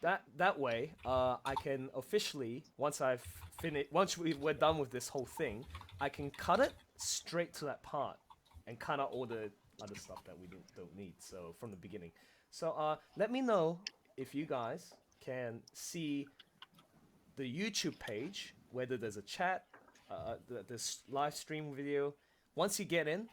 that way, I can officially once we're done with this whole thing, I can cut it straight to that part and cut out all the other stuff that we don't need. So from the beginning. So let me know if you guys can see the YouTube page, whether there's a chat, this live stream video. Once you get in,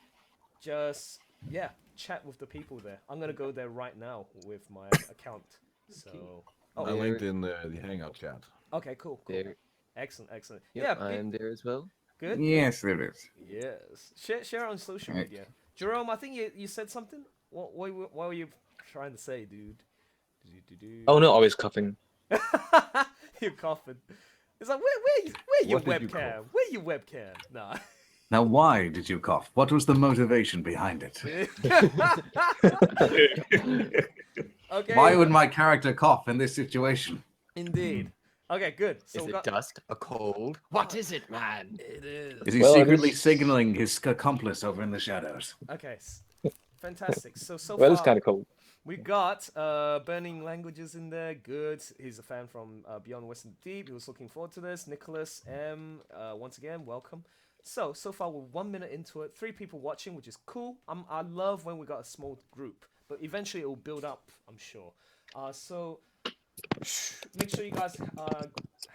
just yeah, chat with the people there. I'm gonna go there right now with my account. Okay. So I oh, linked in the Hangout chat. okay, cool, cool, There. excellent, excellent. Yep, Yeah, I am there as well. good, good. Yes, there is. Yes, share on social Alright. media. Jerome, I think you said something. What were you trying to say, dude? Oh no, I was coughing. You're coughing. It's like where your What did you webcam? cough? Where your webcam? Nah. Now, why did you cough? What was the motivation behind it? Okay. Why would my character cough in this situation? Indeed. Okay, good. So Is we it got dust? A cold? What is it, man? it is. Is he Well, I secretly mean- signaling his accomplice over in the shadows? Okay. Fantastic. So Well, it's far kind of cold. we got Burning Languages in there. Good. He's a fan from Beyond Western Deep. He was looking forward to this. Nicholas M. Once again, welcome. So far we're 1 minute into it. 3 people watching, which is cool. I love when we got a small group, but eventually it will build up, I'm sure. So make sure you guys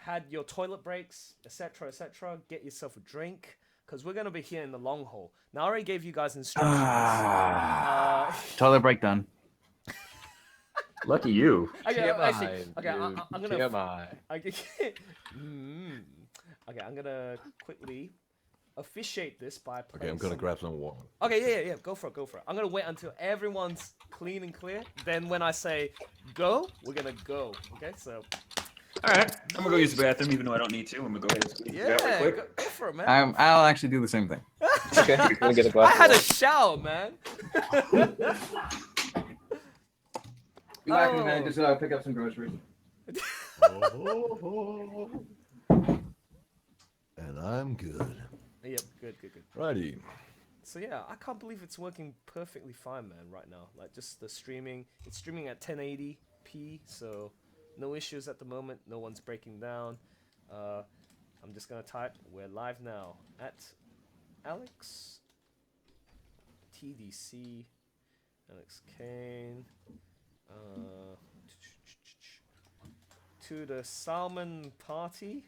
had your toilet breaks, etc., etc. Get yourself a drink, because we're gonna be here in the long haul. Now I already gave you guys instructions. Toilet break done. Lucky you. Okay, actually, TMI, okay, dude. I'm gonna. TMI. Okay, okay, I'm gonna quickly officiate this by playing. Okay, I'm gonna some- grab some water. Okay, yeah. Go for it. I'm gonna wait until everyone's clean and clear. Then when I say go, we're gonna go. Okay, so All right, I'm gonna go use the bathroom, even though I don't need to. I'm gonna go ahead and squeeze it out yeah, real go, quick. go for it, man. I'll actually do the same thing. Okay, I'm gonna get a I glass. had a of shower, man. Be back in a Oh. minute, just pick up some groceries. And I'm good. Yep, good. Righty. So yeah, I can't believe it's working perfectly fine, man. Right now, like just the streaming. It's streaming at 1080p, so no issues at the moment. No one's breaking down. I'm just gonna type. We're live now at Alex TDC, Alex Kane. To the Salmon Party.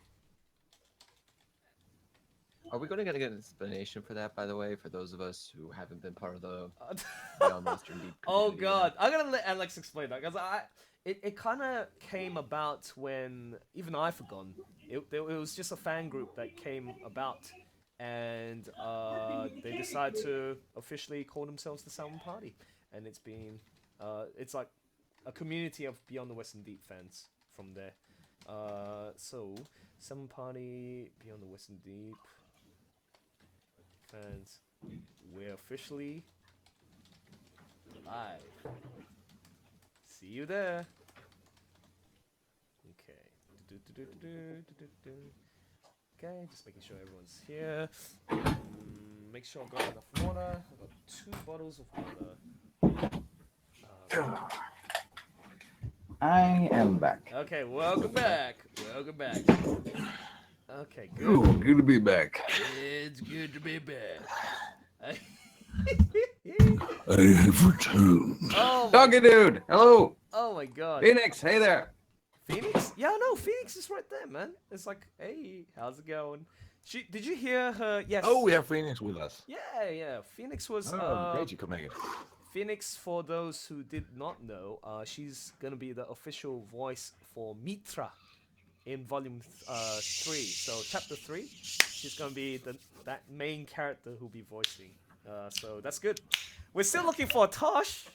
Are we gonna get an explanation for that, by the way, for those of us who haven't been part of the Beyond Western Deep Oh community god, I'm gonna let Alex explain that because it kind of came about when even I forgotten. It was just a fan group that came about, and they decided to officially call themselves the Salmon Party, and it's been it's like a community of Beyond the Western Deep fans from there. So Salmon Party, Beyond the Western Deep fans, we're officially live. See you there. Okay. Okay, just making sure everyone's here. Make sure I've got enough water. I've got 2 bottles of water. I am back. Okay, welcome back. Welcome back. Okay, good. Ooh, good to be back. It's good to be back. I have returned. Oh my, Doggy dude, hello. oh my god. Phoenix, hey there. Phoenix? Yeah, no, Phoenix is right there, man. It's like, hey, how's it going? Did you hear her? Yes. Oh, we have Phoenix with us. Yeah. Phoenix was. Oh, great you could make it. Phoenix, for those who did not know, she's gonna be the official voice for Mitra in Volume 3. So Chapter 3, she's gonna be that main character who'll be voicing. So that's good. We're still looking for a Tosh.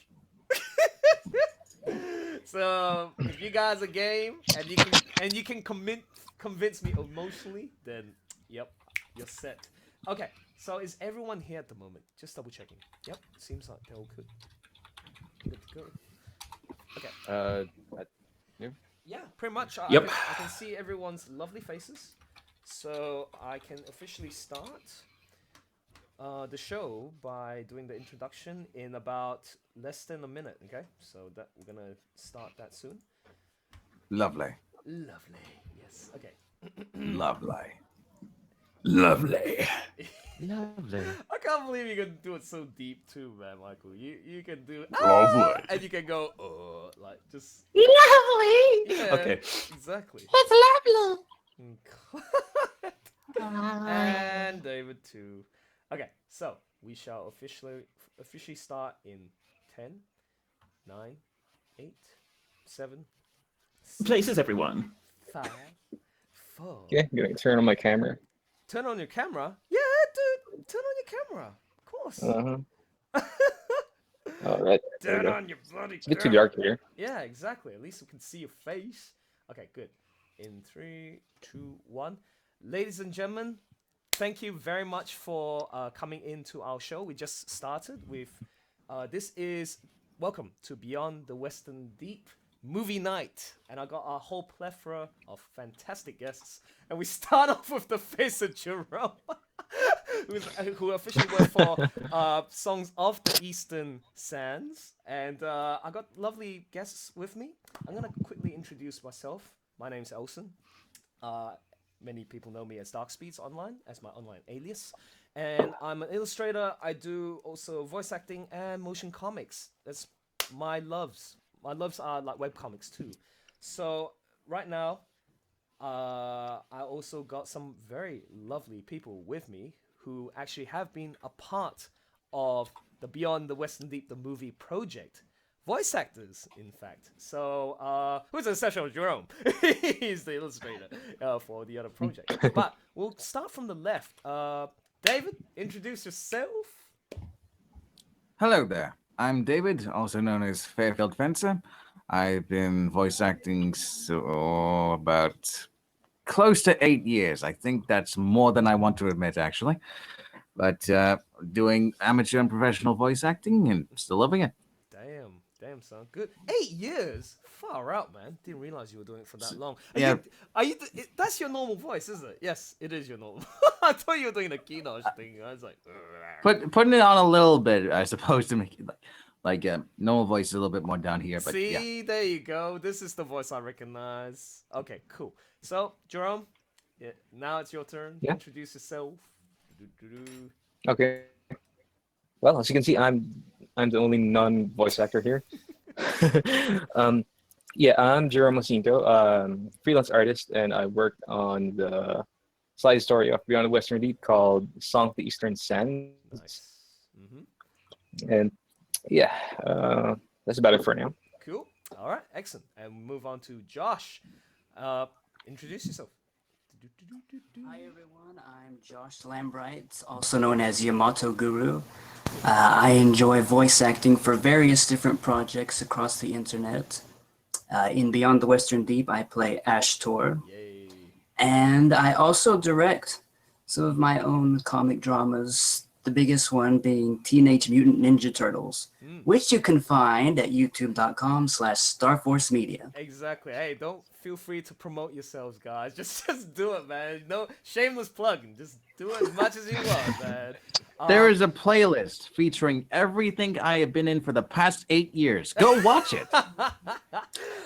So if you guys are game and you can convince me emotionally, then yep, you're set. Okay, so is everyone here at the moment? Just double checking. Yep, seems like they're all good. Good to go. Okay. Yeah, pretty much. Yep. I can see everyone's lovely faces, so I can officially start the show by doing the introduction in about less than a minute. Okay, so that we're gonna start that soon. Lovely. Lovely. Yes. Okay. Lovely. Lovely. Lovely. I can't believe you can do it so deep too, man, Michael. You can do Lovely. and you can go like just Lovely. yeah, Okay. exactly. It's lovely. And David too. Okay, so we shall officially start in 10, 9, 8, 7, Places, everyone. 5, 4. Okay, I'm gonna turn on my camera. Turn on your camera? Yeah, dude. Turn on your camera. Of course. All right. There we Turn go. on your bloody It's a bit too camera. dark here. Yeah, exactly. At least we can see your face. Okay, good. In 3, 2, 1. Ladies and gentlemen, thank you very much for coming into our show. We just started with this is welcome to Beyond the Western Deep movie night, and I got a whole plethora of fantastic guests. And we start off with the face of Jerome, who officially worked for Songs of the Eastern Sands. And I got lovely guests with me. I'm gonna quickly introduce myself. My name's Elson. Many people know me as Dark Speeds online, as my online alias. And I'm an illustrator. I do also voice acting and motion comics. That's my loves. My loves are like webcomics too. So right now, I also got some very lovely people with me who actually have been a part of the Beyond the Western Deep, the movie project. Voice actors, in fact. So, who's the exception of Jerome? He's the illustrator for the other project. But we'll start from the left. David, introduce yourself. Hello there. I'm David, also known as Fairfield Fencer. I've been voice acting about close to 8 years. I think that's more than I want to admit, actually. But doing amateur and professional voice acting and still loving it. Damn, son. Good. 8 years? Far out, man. Didn't realize you were doing it for that long. Yeah. That's your normal voice, isn't it? Yes, it is your normal. I thought you were doing the Kinosh thing. I was like, Putting it on a little bit, I suppose, to make it like normal voice is a little bit more down here. But yeah. see, there you go. This is the voice I recognize. Okay, cool. So, Jerome, now it's your turn. Yeah. Introduce yourself. Do-do-do-do. Okay. Well, as you can see, I'm the only non-voice actor here. Yeah, I'm Jerome Jacinto, freelance artist, and I worked on the side story of Beyond the Western Deep called Song of the Eastern Sands. Nice. Mm-hmm. And yeah, that's about it for now. Cool. All right, excellent. And we move on to Josh. Introduce yourself. Hi everyone, I'm Josh Lambright, also known as Yamato Guru. I enjoy voice acting for various different projects across the internet. In Beyond the Western Deep, I play Ashtor. Yay. And I also direct some of my own comic dramas, the biggest one being Teenage Mutant Ninja Turtles, which you can find at youtube.com/StarForceMedia. Exactly. Hey, don't feel free to promote yourselves, guys. Just do it, man. No shameless plug. Just do it as much as you want, man. There is a playlist featuring everything I have been in for the past 8 years. Go watch it.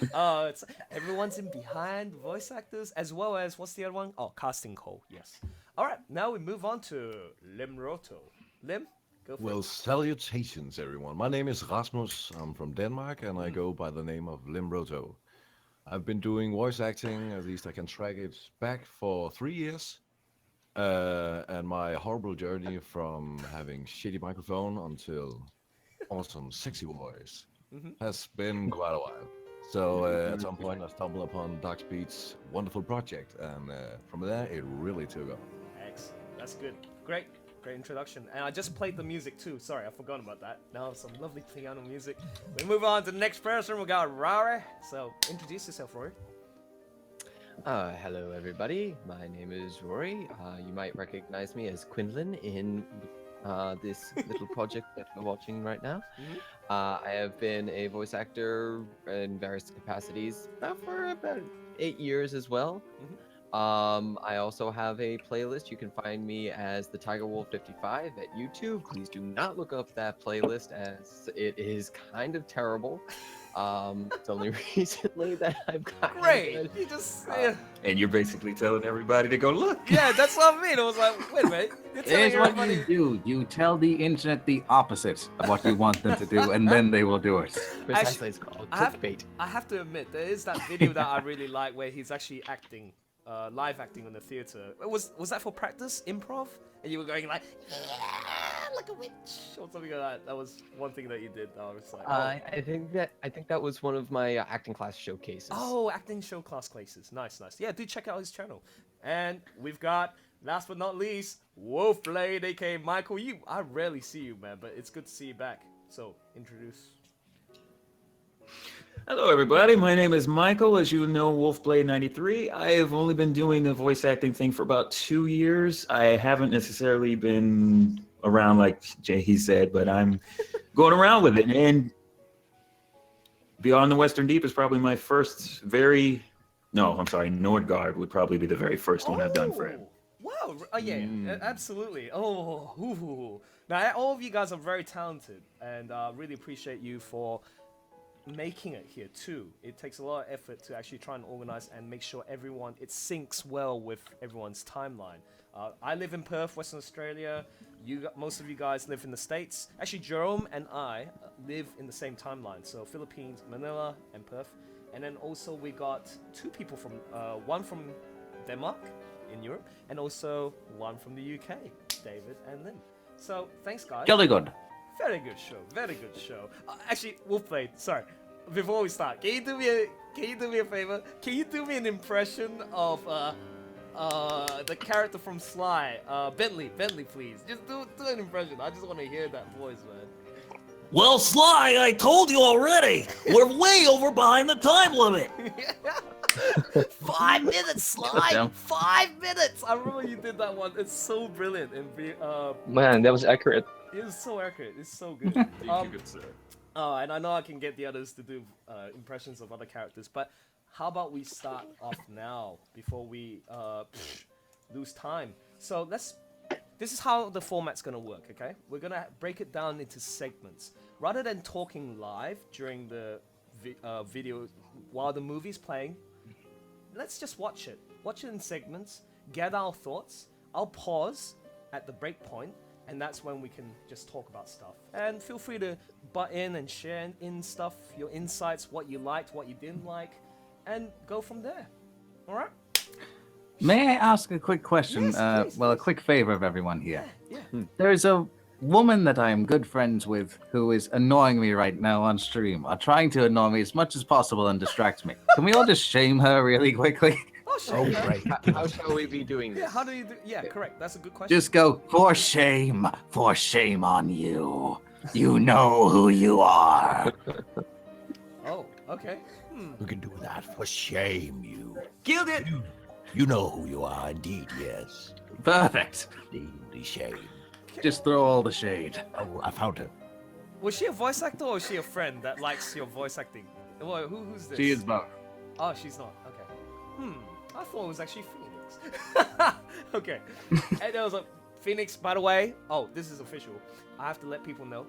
It's everyone's in behind voice actors as well as what's the other one? Oh, casting call. Yes. All right. Now we move on to Lim Roto. Lim, go for Well, it. salutations, everyone. My name is Rasmus. I'm from Denmark, and I go by the name of Limroto. I've been doing voice acting, at least I can track it back, for 3 years. And my horrible journey from having shitty microphone until awesome, sexy voice has been quite a while. So at some point I stumbled upon Dark Speed's wonderful project, and from there it really took off. Excellent. That's good. Great introduction. And I just played the music too. Sorry, I forgot about that. Now some lovely piano music. We move on to the next person. We got Rory. So introduce yourself, Rory. Hello, everybody. My name is Rory. You might recognize me as Quinlan in this little project that we're watching right now. I have been a voice actor in various capacities for about 8 years as well. I also have a playlist. You can find me as the Tiger Wolf 55 at YouTube. Please do not look up that playlist as it is kind of terrible. It's only recently that I've gotten Great. good. You just And you're basically telling everybody to go look. yeah, that's what I mean. I was like, wait a minute. You're telling Here's what everybody. you do. You tell the internet the opposite of what you want them to do, and then they will do it. Precisely, it's called I have- clickbait. I have to admit, there is that video that I really like where he's actually acting, live acting in the theater. Was that for practice, improv? And you were going like, yeah, like a witch or something like that. That was one thing that you did. I was like, I think that was one of my acting class showcases. oh, acting show class classes. Nice, nice. Yeah, do check out his channel. And we've got, last but not least, Wolfblade, aka Michael. I rarely see you, man, but it's good to see you back. So, introduce. Hello, everybody. My name is Michael. As you know, Wolfblade93. I have only been doing the voice acting thing for about 2 years. I haven't necessarily been around like he said, but I'm going around with it. And Beyond the Western Deep is probably my first Nordgard would probably be the very first one I've done for him. Wow. Oh, yeah, absolutely. Oh, ooh. Now, all of you guys are very talented, and really appreciate you for making it here too. It takes a lot of effort to actually try and organize and make sure it syncs well with everyone's timeline. I live in Perth, Western Australia. Most of you guys live in the States. Actually, Jerome and I live in the same timeline. So Philippines, Manila, and Perth. And then also we got two people from, one from Denmark in Europe, and also one from the UK, David and Lynn. So thanks, guys. Jolly good. Very good show. Very good show. Actually, Wolfblade, sorry. Before we start, can you do me a favor? Can you do me an impression of the character from Sly, Bentley, please? Just do an impression. I just want to hear that voice, man. Well, Sly, I told you already. We're way over behind the time limit. 5 minutes, Sly. Damn. 5 minutes. I remember you did that one. It's so brilliant and Man, that was accurate. it was so accurate. It's so good. Thank you, good sir. And I know I can get the others to do impressions of other characters, but how about we start off now before we lose time? So this is how the format's gonna work, okay? We're gonna break it down into segments. Rather than talking live during the video while the movie's playing, let's just watch it. Watch it in segments, get our thoughts. I'll pause at the break point, and that's when we can just talk about stuff. And feel free to butt in and share in stuff, your insights, what you liked, what you didn't like, and go from there. All right? May I ask a quick question? Yes, please, A please. quick favor of everyone here. Yeah. There's a woman that I am good friends with who is annoying me right now on stream, trying to annoy me as much as possible and distract me. Can we all just shame her really quickly? Oh, sure. yeah. Right. How shall we be doing this? Yeah, how do you do? Yeah, correct. That's a good question. Just go, for shame on you. You know who you are. Oh, okay. We can do that for shame, you. Killed it. You know who you are, indeed, yes. Perfect. Indeed, shame. Just throw all the shade. Oh, I found her. Was she a voice actor or is she a friend that likes your voice acting? Well, who's this? She is both. Oh, she's not. Okay. I thought it was actually Phoenix. Okay. And there was a Phoenix, by the way. Oh, this is official. I have to let people know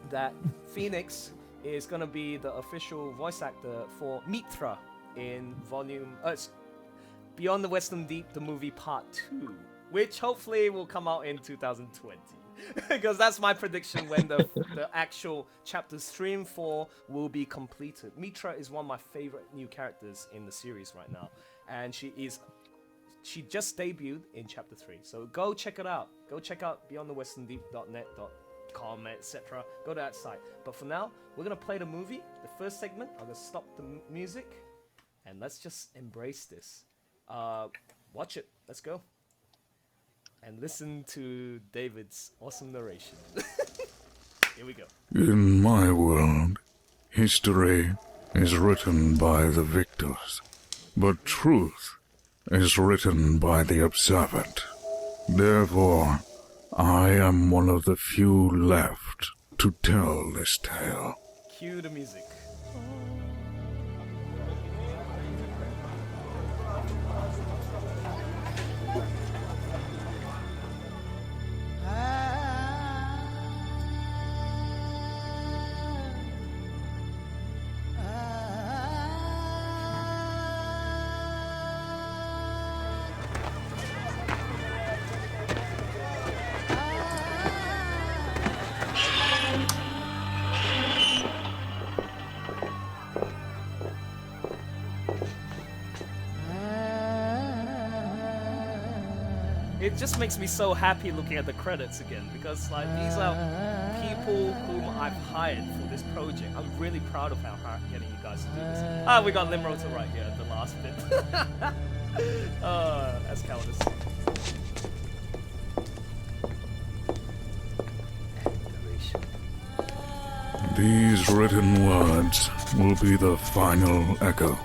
that Phoenix is gonna be the official voice actor for Mitra in it's Beyond the Western Deep, the movie Part 2, which hopefully will come out in 2020. Because that's my prediction when the actual chapters 3 and 4 will be completed. Mitra is one of my favorite new characters in the series right now, and she just debuted in chapter 3. So go check it out. Go check out beyondthewesterndeep.net.com, etc. Go to that site. But for now, we're gonna play the movie, the first segment. I'm gonna stop the music, and let's just embrace this. Watch it. Let's go. And listen to David's awesome narration. Here we go. In my world, history is written by the victors, but truth is written by the observant. Therefore, I am one of the few left to tell this tale. Cue the music. it just makes me so happy looking at the credits again because like these are people whom I've hired for this project. I'm really proud of how hard getting you guys to do this. Ah, we got Limrota right here at the last bit. That's cowardice. These written words will be the final echo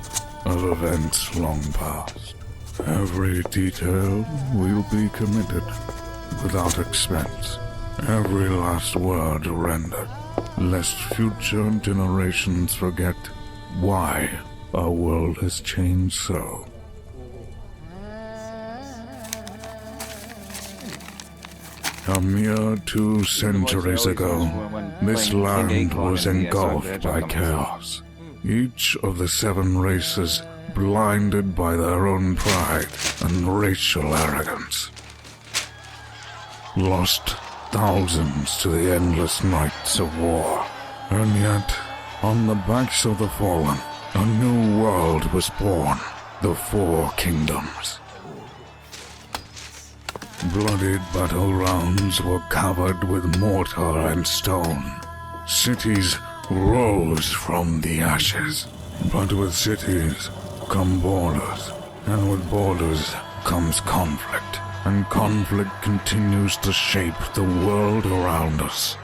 of events long past. Every detail will be committed without expense. Every last word rendered, lest future generations forget why our world has changed so. A mere 2 centuries ago, this land was engulfed by chaos. Each of the 7 races blinded by their own pride and racial arrogance. Lost thousands to the endless nights of war. And yet, on the backs of the fallen, a new world was born. The 4 kingdoms. Bloodied battlegrounds were covered with mortar and stone. Cities rose from the ashes. But with cities come borders, and with borders comes conflict. And conflict continues to shape the world around us.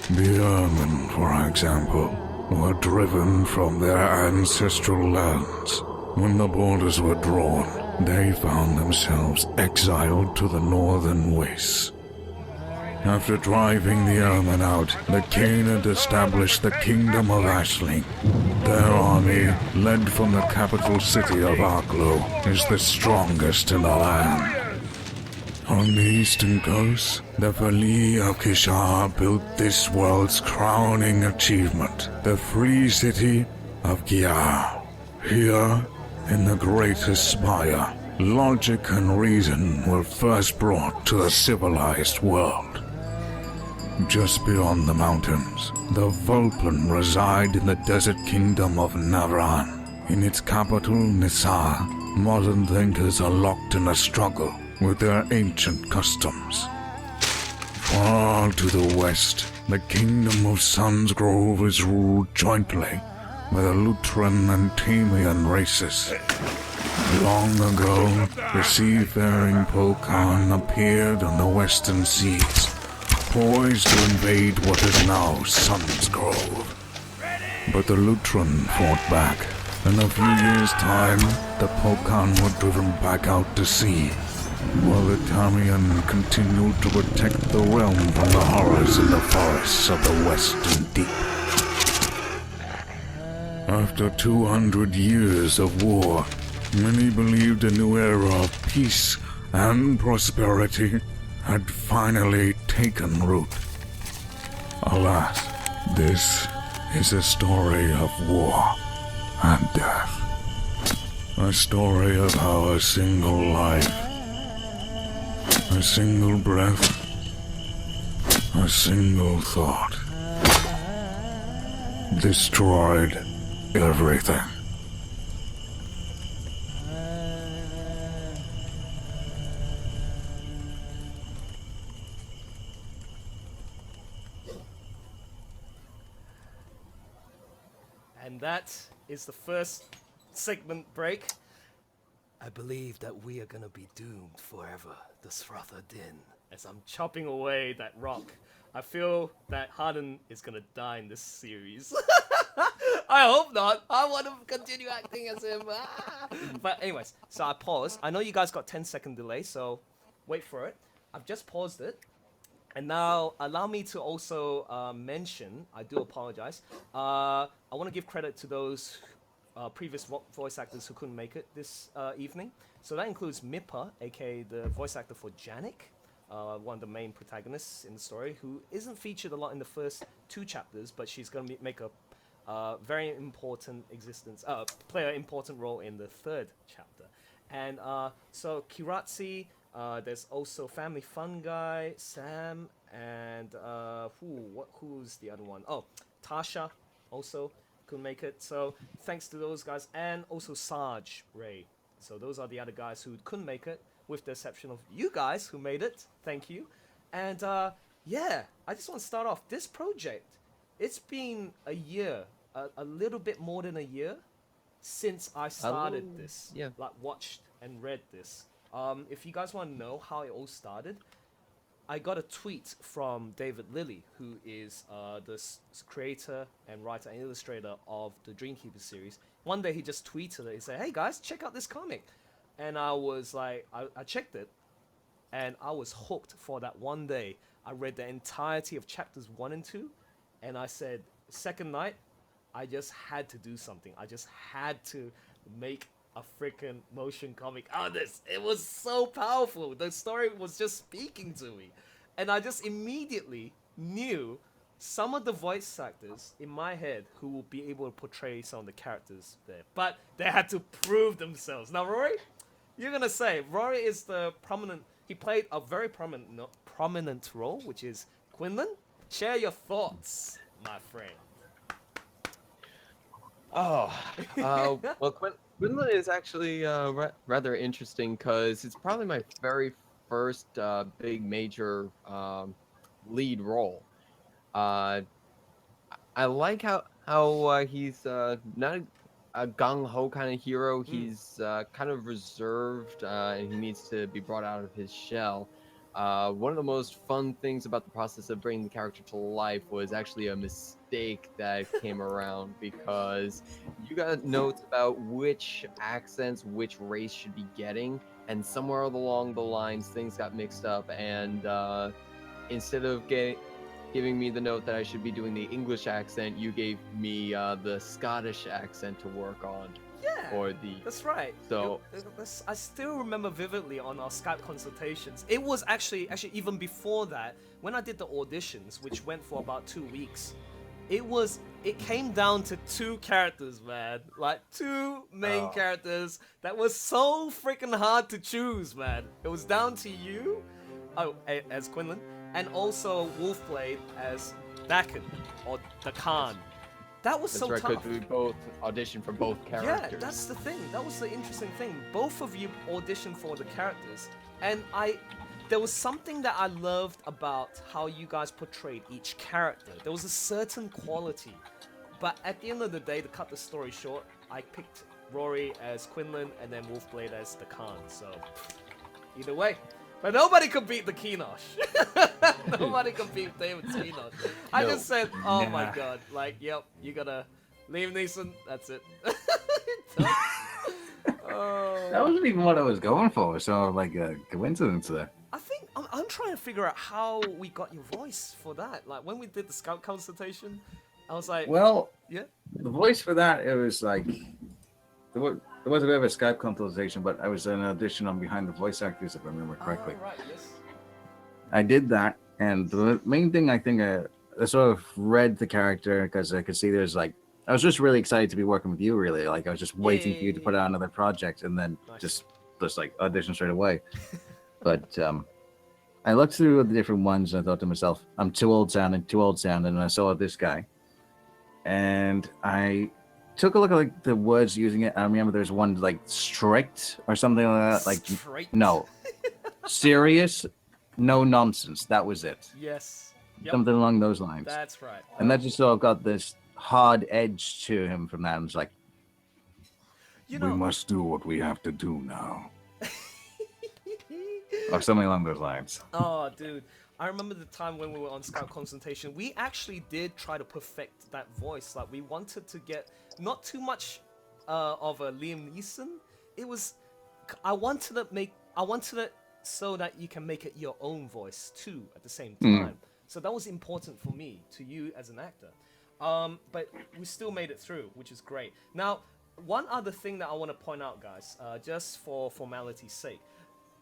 The Ermin, for example, were driven from their ancestral lands. When the borders were drawn, they found themselves exiled to the northern wastes. After driving the Ermin out, the Kane had established the Kingdom of Aisling. Their army, led from the capital city of Arklow, is the strongest in the land. On the eastern coast, the Vali of Kishar built this world's crowning achievement, the free city of Gyar. Here, in the greatest spire, logic and reason were first brought to the civilized world. Just beyond the mountains, the Vulpin reside in the desert kingdom of Navran. In its capital, Nisar, modern thinkers are locked in a struggle with their ancient customs. Far to the west, the kingdom of Sun's Grove is ruled jointly by the Lutran and Tamian races. Long ago, the seafaring Polkan appeared on the western seas, poised to invade what is now Sun's Grove. But the Lutran fought back. In a few years' time, the Polkan were driven back out to sea, while the Tamian continued to protect the realm from the horrors in the forests of the Western Deep. After 200 years of war, many believed a new era of peace and prosperity had finally taken root. Alas, this is a story of war and death. A story of how a single life, a single breath, a single thought destroyed everything. And that is the first segment break. I believe that we are gonna be doomed forever, the Sratha Din. As I'm chopping away that rock, I feel that Harden is gonna die in this series. I hope not. I want to continue acting as him. But anyways, so I paused. I know you guys got 10-second delay, so wait for it. I've just paused it. And now, allow me to also mention, I do apologize, I want to give credit to those previous voice actors who couldn't make it this evening. So that includes Mippa, aka the voice actor for Janik, one of the main protagonists in the story, who isn't featured a lot in the first 2 chapters, but she's going to make a very important play an important role in the 3rd chapter. And so Kiratsi, there's also Family Fun Guy, Sam, and who's the other one? Oh, Tasha also couldn't make it. So thanks to those guys, and also Sarge Ray. So those are the other guys who couldn't make it, with the exception of you guys who made it. Thank you. And yeah, I just want to start off this project. It's been a year, a little bit more than a year since I started Hello. this. Yeah. Like watched and read this. If you guys want to know how it all started, I got a tweet from David Lilly, who is the creator and writer and illustrator of the Dreamkeeper series. One day he just tweeted it. He said, "Hey guys, check out this comic," and I was like, I checked it, and I was hooked for that one day. I read the entirety of chapters 1 and 2, and I said, second night, I just had to do something. I just had to make a freaking motion comic out of this. It was so powerful. The story was just speaking to me. And I just immediately knew some of the voice actors in my head who will be able to portray some of the characters there. But they had to prove themselves. Now, Rory, you're going to say, Rory is the prominent, he played a very prominent role, which is Quinlan. Share your thoughts, my friend. Oh, well, Quinlan is actually rather interesting because it's probably my very first big major lead role. I like how he's not a gung ho kind of hero. He's kind of reserved and he needs to be brought out of his shell. One of the most fun things about the process of bringing the character to life was actually a mistake that came around because you got notes about which accents which race should be getting, and somewhere along the lines things got mixed up, and instead of giving me the note that I should be doing the English accent, you gave me the Scottish accent to work on. Yeah, or the that's right. So I still remember vividly on our Skype consultations. It was actually even before that, when I did the auditions, which went for about 2 weeks. It came down to 2 characters, man. Like 2 main characters that was so freaking hard to choose, man. It was down to you, as Quinlan, and also Wolfblade as Dakin or the Khan. That was so that's right, tough. because we both auditioned for both characters. Yeah, that's the thing. That was the interesting thing. Both of you auditioned for the characters, and there was something that I loved about how you guys portrayed each character. There was a certain quality, but at the end of the day, to cut the story short, I picked Rory as Quinlan and then Wolfblade as the Khan. So either way. But nobody could beat the Kinosh. Nobody could beat David's Kinosh. I just said, oh my god, like, yep, you gotta Liam Neeson, that's it. That wasn't even what I was going for, so like a coincidence there. I think I'm trying to figure out how we got your voice for that. Like when we did the scout consultation, I was like, Well, yeah, the voice for that, it was like there was a bit of a Skype consultation, but I was in an audition on Behind the Voice Actors, if I remember correctly. right, yes. I did that, and the main thing I think I sort of read the character because I could see there's like I was just really excited to be working with you. Really, like I was just waiting for you to put out another project, and then Nice. just like audition straight away. But I looked through the different ones and I thought to myself, I'm too old sounding, and I saw this guy, and I took a look at like the words using it. I remember there's one like strict or something like that. Like Straight. no, serious, no nonsense. That was it. Yes. Yep. Something along those lines. That's right. And that just sort of got this hard edge to him from that. And it's like, You We know, must do what we have to do now. or something along those lines. oh, dude. I remember the time when we were on Scout consultation, we actually did try to perfect that voice. Like, we wanted to get not too much of a Liam Neeson. It was, I wanted it so that you can make it your own voice too at the same time. So that was important for me, to you as an actor. But we still made it through, which is great. Now, one other thing that I want to point out, guys, just for formality's sake,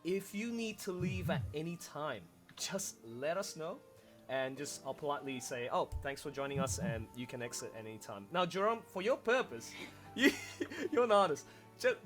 if you need to leave at any time, just let us know, and just I'll politely say, oh, thanks for joining us, and you can exit at any time. Now, Jerome, for your purpose, you're an artist.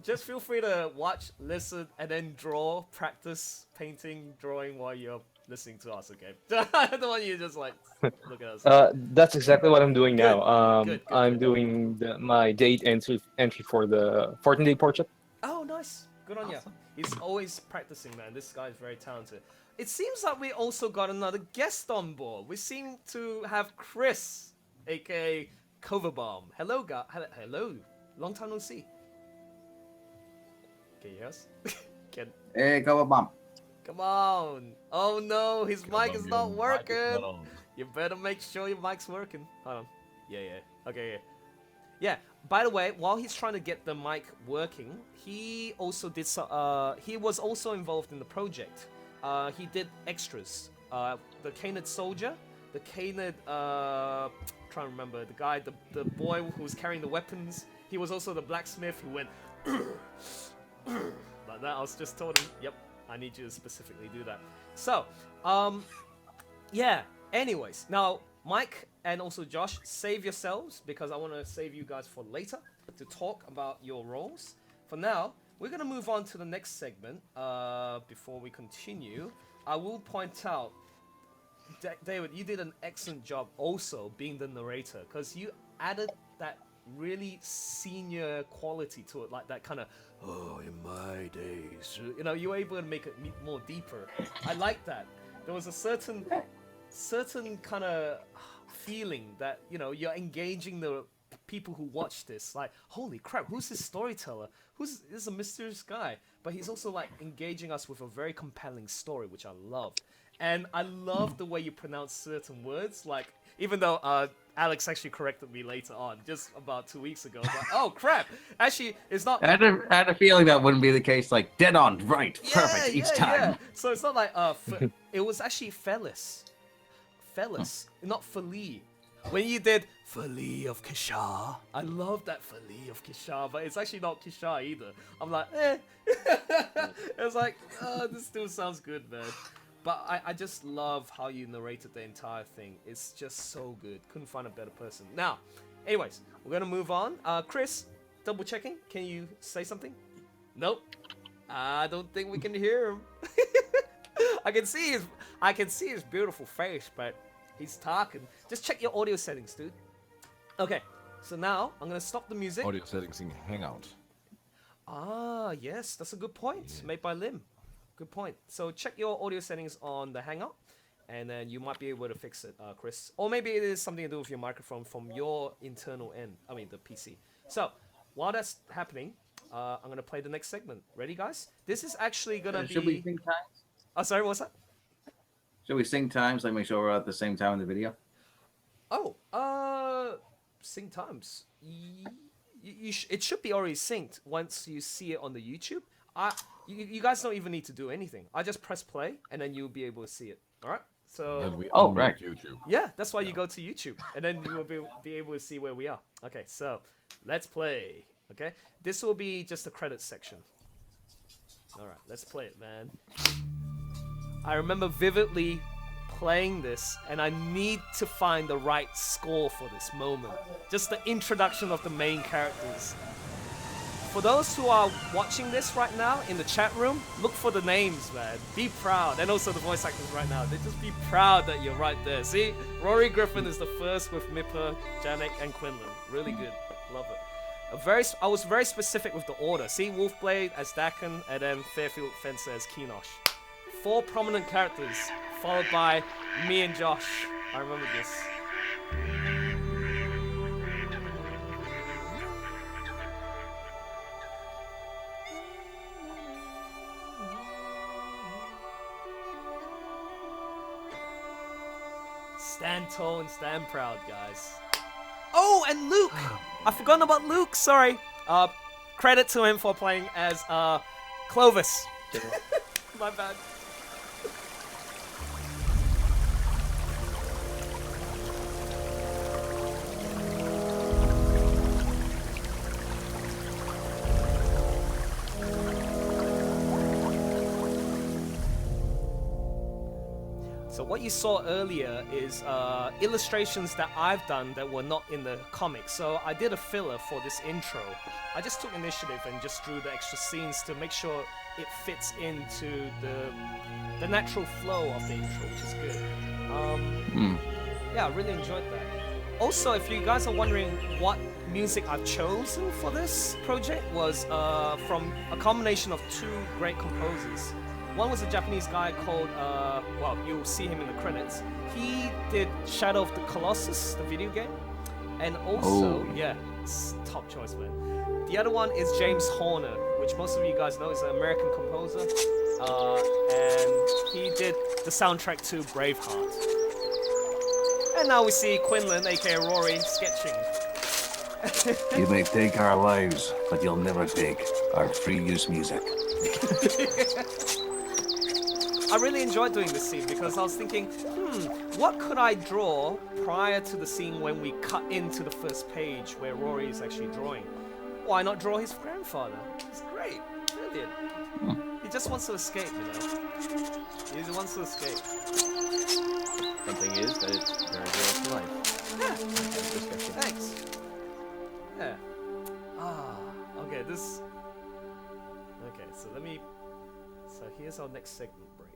Just feel free to watch, listen, and then draw, practice painting, drawing while you're listening to us, okay? I don't want you to just like look at us. That's exactly what I'm doing now. Good, I'm good. doing my date entry for the 14-day portrait. Oh, nice. nice. Good on you. He's always practicing, man. This guy is very talented. It seems like we also got another guest on board. We seem to have Chris, aka Coverbomb. Hello, guy. Hello. Long time no see. Can you hear us? Hey, go bump. Come on. Oh no, his mic is not working. on. You better make sure your mic's working. Hold on. Yeah. Okay, yeah. Yeah, by the way, while he's trying to get the mic working, he also did he was also involved in the project. He did extras. The Canid soldier, the Canid trying to remember, the guy, the boy who was carrying the weapons. He was also the blacksmith who went like that. I was just told him, yep, I need you to specifically do that. So, yeah, anyways, now Mike and also Josh, save yourselves because I want to save you guys for later to talk about your roles. For now, we're going to move on to the next segment. Before we continue, I will point out, David, you did an excellent job also being the narrator because you added that really senior quality to it, like that kind of, oh, in my days, you know, you were able to make it more deeper. I like that. There was a certain kind of feeling that, you know, you're engaging the people who watch this, like, holy crap, who's this storyteller? This is a mysterious guy, but he's also like engaging us with a very compelling story, which I love. And I love the way you pronounce certain words, like, even though Alex actually corrected me later on, just about 2 weeks ago. Like, oh crap! Actually, it's not. I had a feeling that wouldn't be the case. Like dead on, right, perfect each time. Yeah. So it's not like it was actually Felis, not Fali. When you did Fali of Kishar, I love that Fali of Kishar, but it's actually not Kishar either. I'm like, eh. It's like, this still sounds good, man. But I just love how you narrated the entire thing. It's just so good. Couldn't find a better person. Now, anyways, we're gonna move on. Chris, double checking. Can you say something? Nope. I don't think we can hear him. I can see his beautiful face, but he's talking. Just check your audio settings, dude. Okay. So now I'm gonna stop the music. Audio settings in Hangout. Ah, yes, that's a good point. Made by Lim. Good point. So check your audio settings on the Hangout, and then you might be able to fix it, Chris. Or maybe it is something to do with your microphone from your internal end. I mean, the PC. So while that's happening, I'm gonna play the next segment. Ready, guys? This is actually gonna be. Should we sync times? Oh, sorry, what's that? Should we sync times? Like make sure we're at the same time in the video. Oh, sync times. It should be already synced once you see it on the YouTube. You guys don't even need to do anything. I just press play, and then you'll be able to see it. All right. So. And we Oh, unmute right. YouTube. Yeah, that's why you go to YouTube, and then you will be able to see where we are. Okay, so let's play. Okay, this will be just the credits section. All right, let's play it, man. I remember vividly playing this, and I need to find the right score for this moment. Just the introduction of the main characters. For those who are watching this right now in the chat room, look for the names, man. Be proud. And also the voice actors right now. They just be proud that you're right there. See? Rory Griffin is the first with Mipper, Janek, and Quinlan. Really good. Love it. I was very specific with the order. See? Wolfblade as Dakin, and then Fairfield Fencer as Keenosh. 4 prominent characters, followed by me and Josh. I remember this. Stand tall and stand proud, guys. Oh, and Luke! I forgot about Luke, sorry. Credit to him for playing as Clovis. My bad. So what you saw earlier is illustrations that I've done that were not in the comics. So I did a filler for this intro. I just took initiative and just drew the extra scenes to make sure it fits into the natural flow of the intro, which is good. Yeah, I really enjoyed that. Also, if you guys are wondering what music I've chosen for this project was from a combination of two great composers. One was a Japanese guy called, well, you'll see him in the credits. He did Shadow of the Colossus, the video game. And also, yeah, it's top choice, man. The other one is James Horner, which most of you guys know is an American composer. And he did the soundtrack to Braveheart. And now we see Quinlan, aka Rory, sketching. You may take our lives, but you'll never take our free use music. I really enjoyed doing this scene because I was thinking, what could I draw prior to the scene when we cut into the first page where Rory is actually drawing? Why not draw his grandfather? It's great, brilliant. He just wants to escape, you know. He just wants to escape. Something is that it's very real to life. Yeah. Thanks. Yeah. Okay, this... Okay, so let me... So here's our next segment break.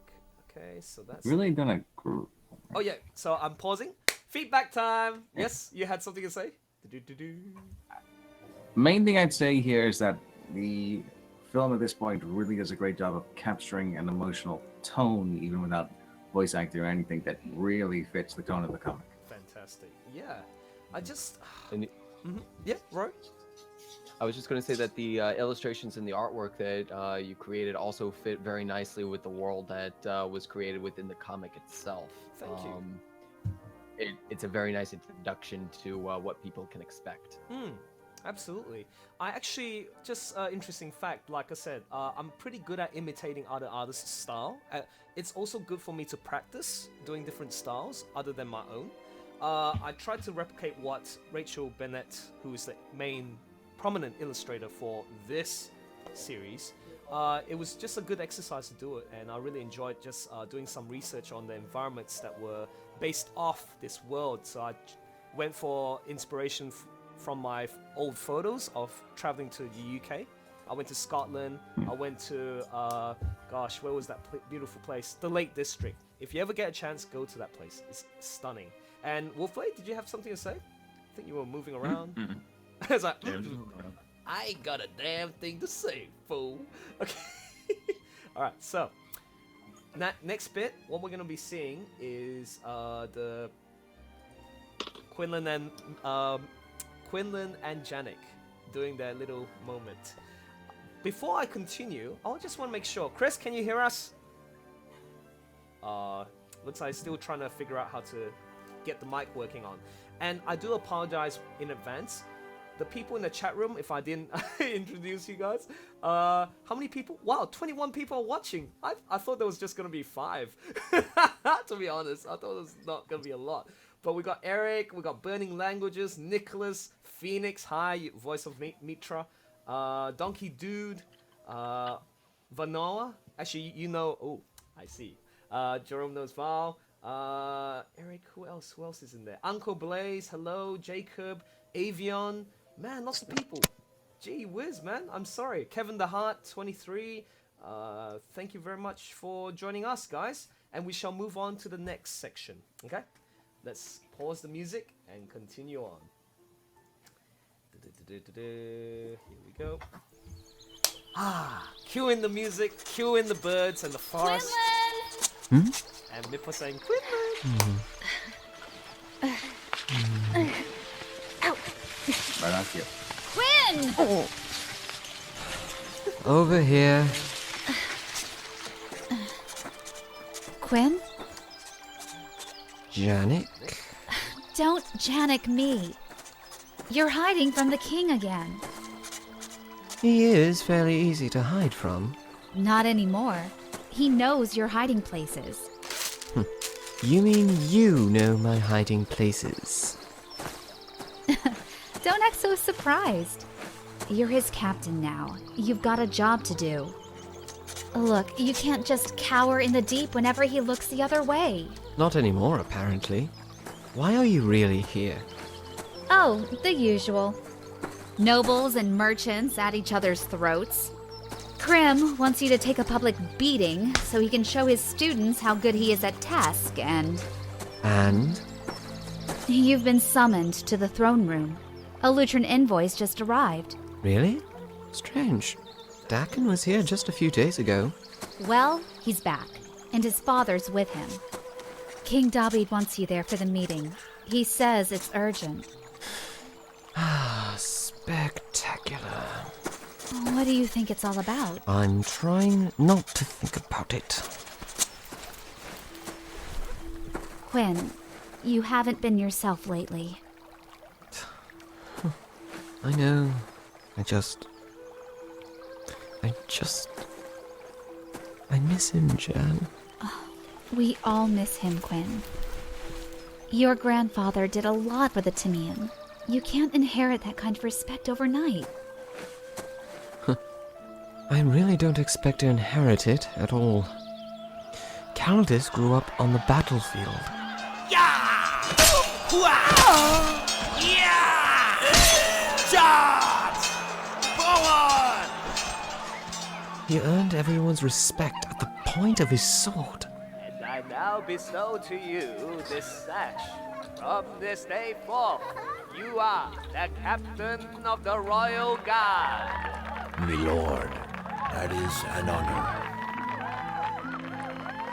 Okay, so that's... Really done a group. Oh yeah, so I'm pausing. Feedback time! Yes, you had something to say? Main thing I'd say here is that the film at this point really does a great job of capturing an emotional tone, even without voice acting or anything, that really fits the tone of the comic. Fantastic. Yeah. I just... And Yeah, Roy? I was just going to say that the illustrations and the artwork that you created also fit very nicely with the world that was created within the comic itself. Thank you. It's a very nice introduction to what people can expect. Absolutely. I actually, just interesting fact, like I said, I'm pretty good at imitating other artists' style. It's also good for me to practice doing different styles other than my own. I tried to replicate what Rachel Bennett, who is the main prominent illustrator for this series, it was just a good exercise to do it, and I really enjoyed just doing some research on the environments that were based off this world. So I went for inspiration from my old photos of traveling to the UK. I went to Scotland. I went to, gosh, where was that beautiful place? The Lake District. If you ever get a chance, go to that place. It's stunning. And Wolfblade, did you have something to say? I think you were moving around. I was like, I ain't got a damn thing to say, fool. Okay. Alright, so next bit, what we're gonna be seeing is the Quinlan and Janik doing their little moment. Before I continue, I just want to make sure. Chris, can you hear us? Looks like still trying to figure out how to get the mic working on. And I do apologize in advance. The people in the chat room, if I didn't introduce you guys, how many people? Wow, 21 people are watching. I thought there was just gonna be 5. To be honest, I thought it was not gonna be a lot. But we got Eric, we got Burning Languages, Nicholas, Phoenix, hi, voice of Mitra, Donkey Dude, Vanoa. Actually, you know. Oh, I see. Jerome knows Val. Eric, who else? Who else is in there? Uncle Blaze, hello, Jacob, Avion. Man, lots of people. Gee whiz, man. I'm sorry. Kevin the Heart, 23. Thank you very much for joining us, guys. And we shall move on to the next section. Okay? Let's pause the music and continue on. Here we go. Cue in the music, cue in the birds and the forest. Quinlan! And Mippa saying, Quinlan! Right on cue. Quinn! Over here. Quinn? Janik? Don't Janik me. You're hiding from the king again. He is fairly easy to hide from. Not anymore. He knows your hiding places. You mean you know my hiding places? Don't act so surprised. You're his captain now. You've got a job to do. Look, you can't just cower in the deep whenever he looks the other way. Not anymore, apparently. Why are you really here? Oh, the usual. Nobles and merchants at each other's throats. Krim wants you to take a public beating so he can show his students how good he is at task, and... And? You've been summoned to the throne room. A Lutron invoice just arrived. Really? Strange. Dakin was here just a few days ago. Well, he's back, and his father's with him. King David wants you there for the meeting. He says it's urgent. Ah, spectacular. What do you think it's all about? I'm trying not to think about it. Quinn, you haven't been yourself lately. I know. I miss him, Jan. We all miss him, Quinn. Your grandfather did a lot for the Timian. You can't inherit that kind of respect overnight. I really don't expect to inherit it at all. Caldus grew up on the battlefield. Charge! Forward! He earned everyone's respect at the point of his sword. And I now bestow to you this sash. From this day forth, you are the captain of the Royal Guard. My lord, that is an honor.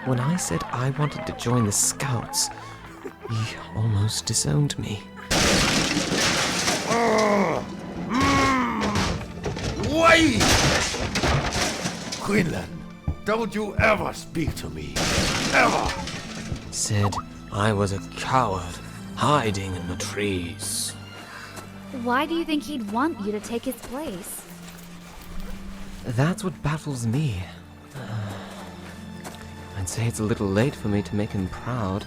When I said I wanted to join the Scouts, he almost disowned me. Wait! Quinlan, don't you ever speak to me. Ever! Said I was a coward, hiding in the trees. Why do you think he'd want you to take his place? That's what baffles me. I'd say it's a little late for me to make him proud.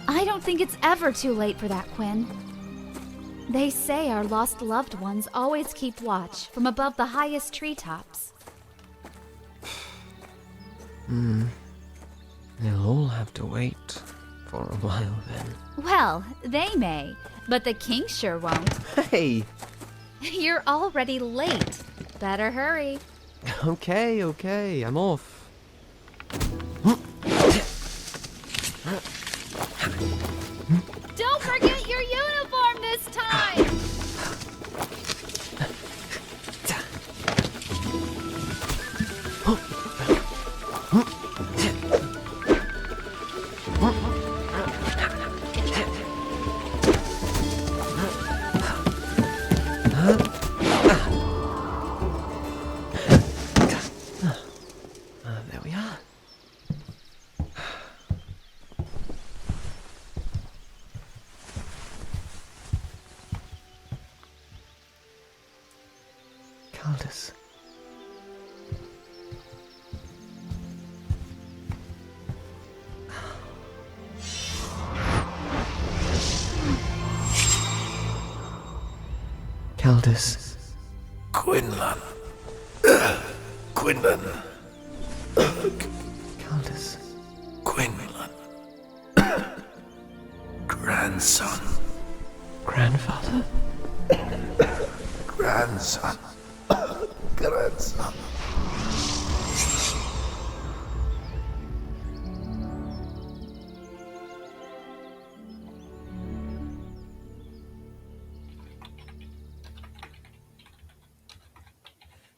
I don't think it's ever too late for that, Quinn. They say our lost loved ones always keep watch from above the highest treetops. They'll all have to wait for a while then. Well, they may, but the king sure won't. Hey! You're already late. Better hurry. Okay, I'm off. Don't forget your uniform this time! There we are. Caldus. Caldus. Quinlan. Quinlan. Caldus. Quinlan. Grandson. Grandfather? Grandson. Grandson.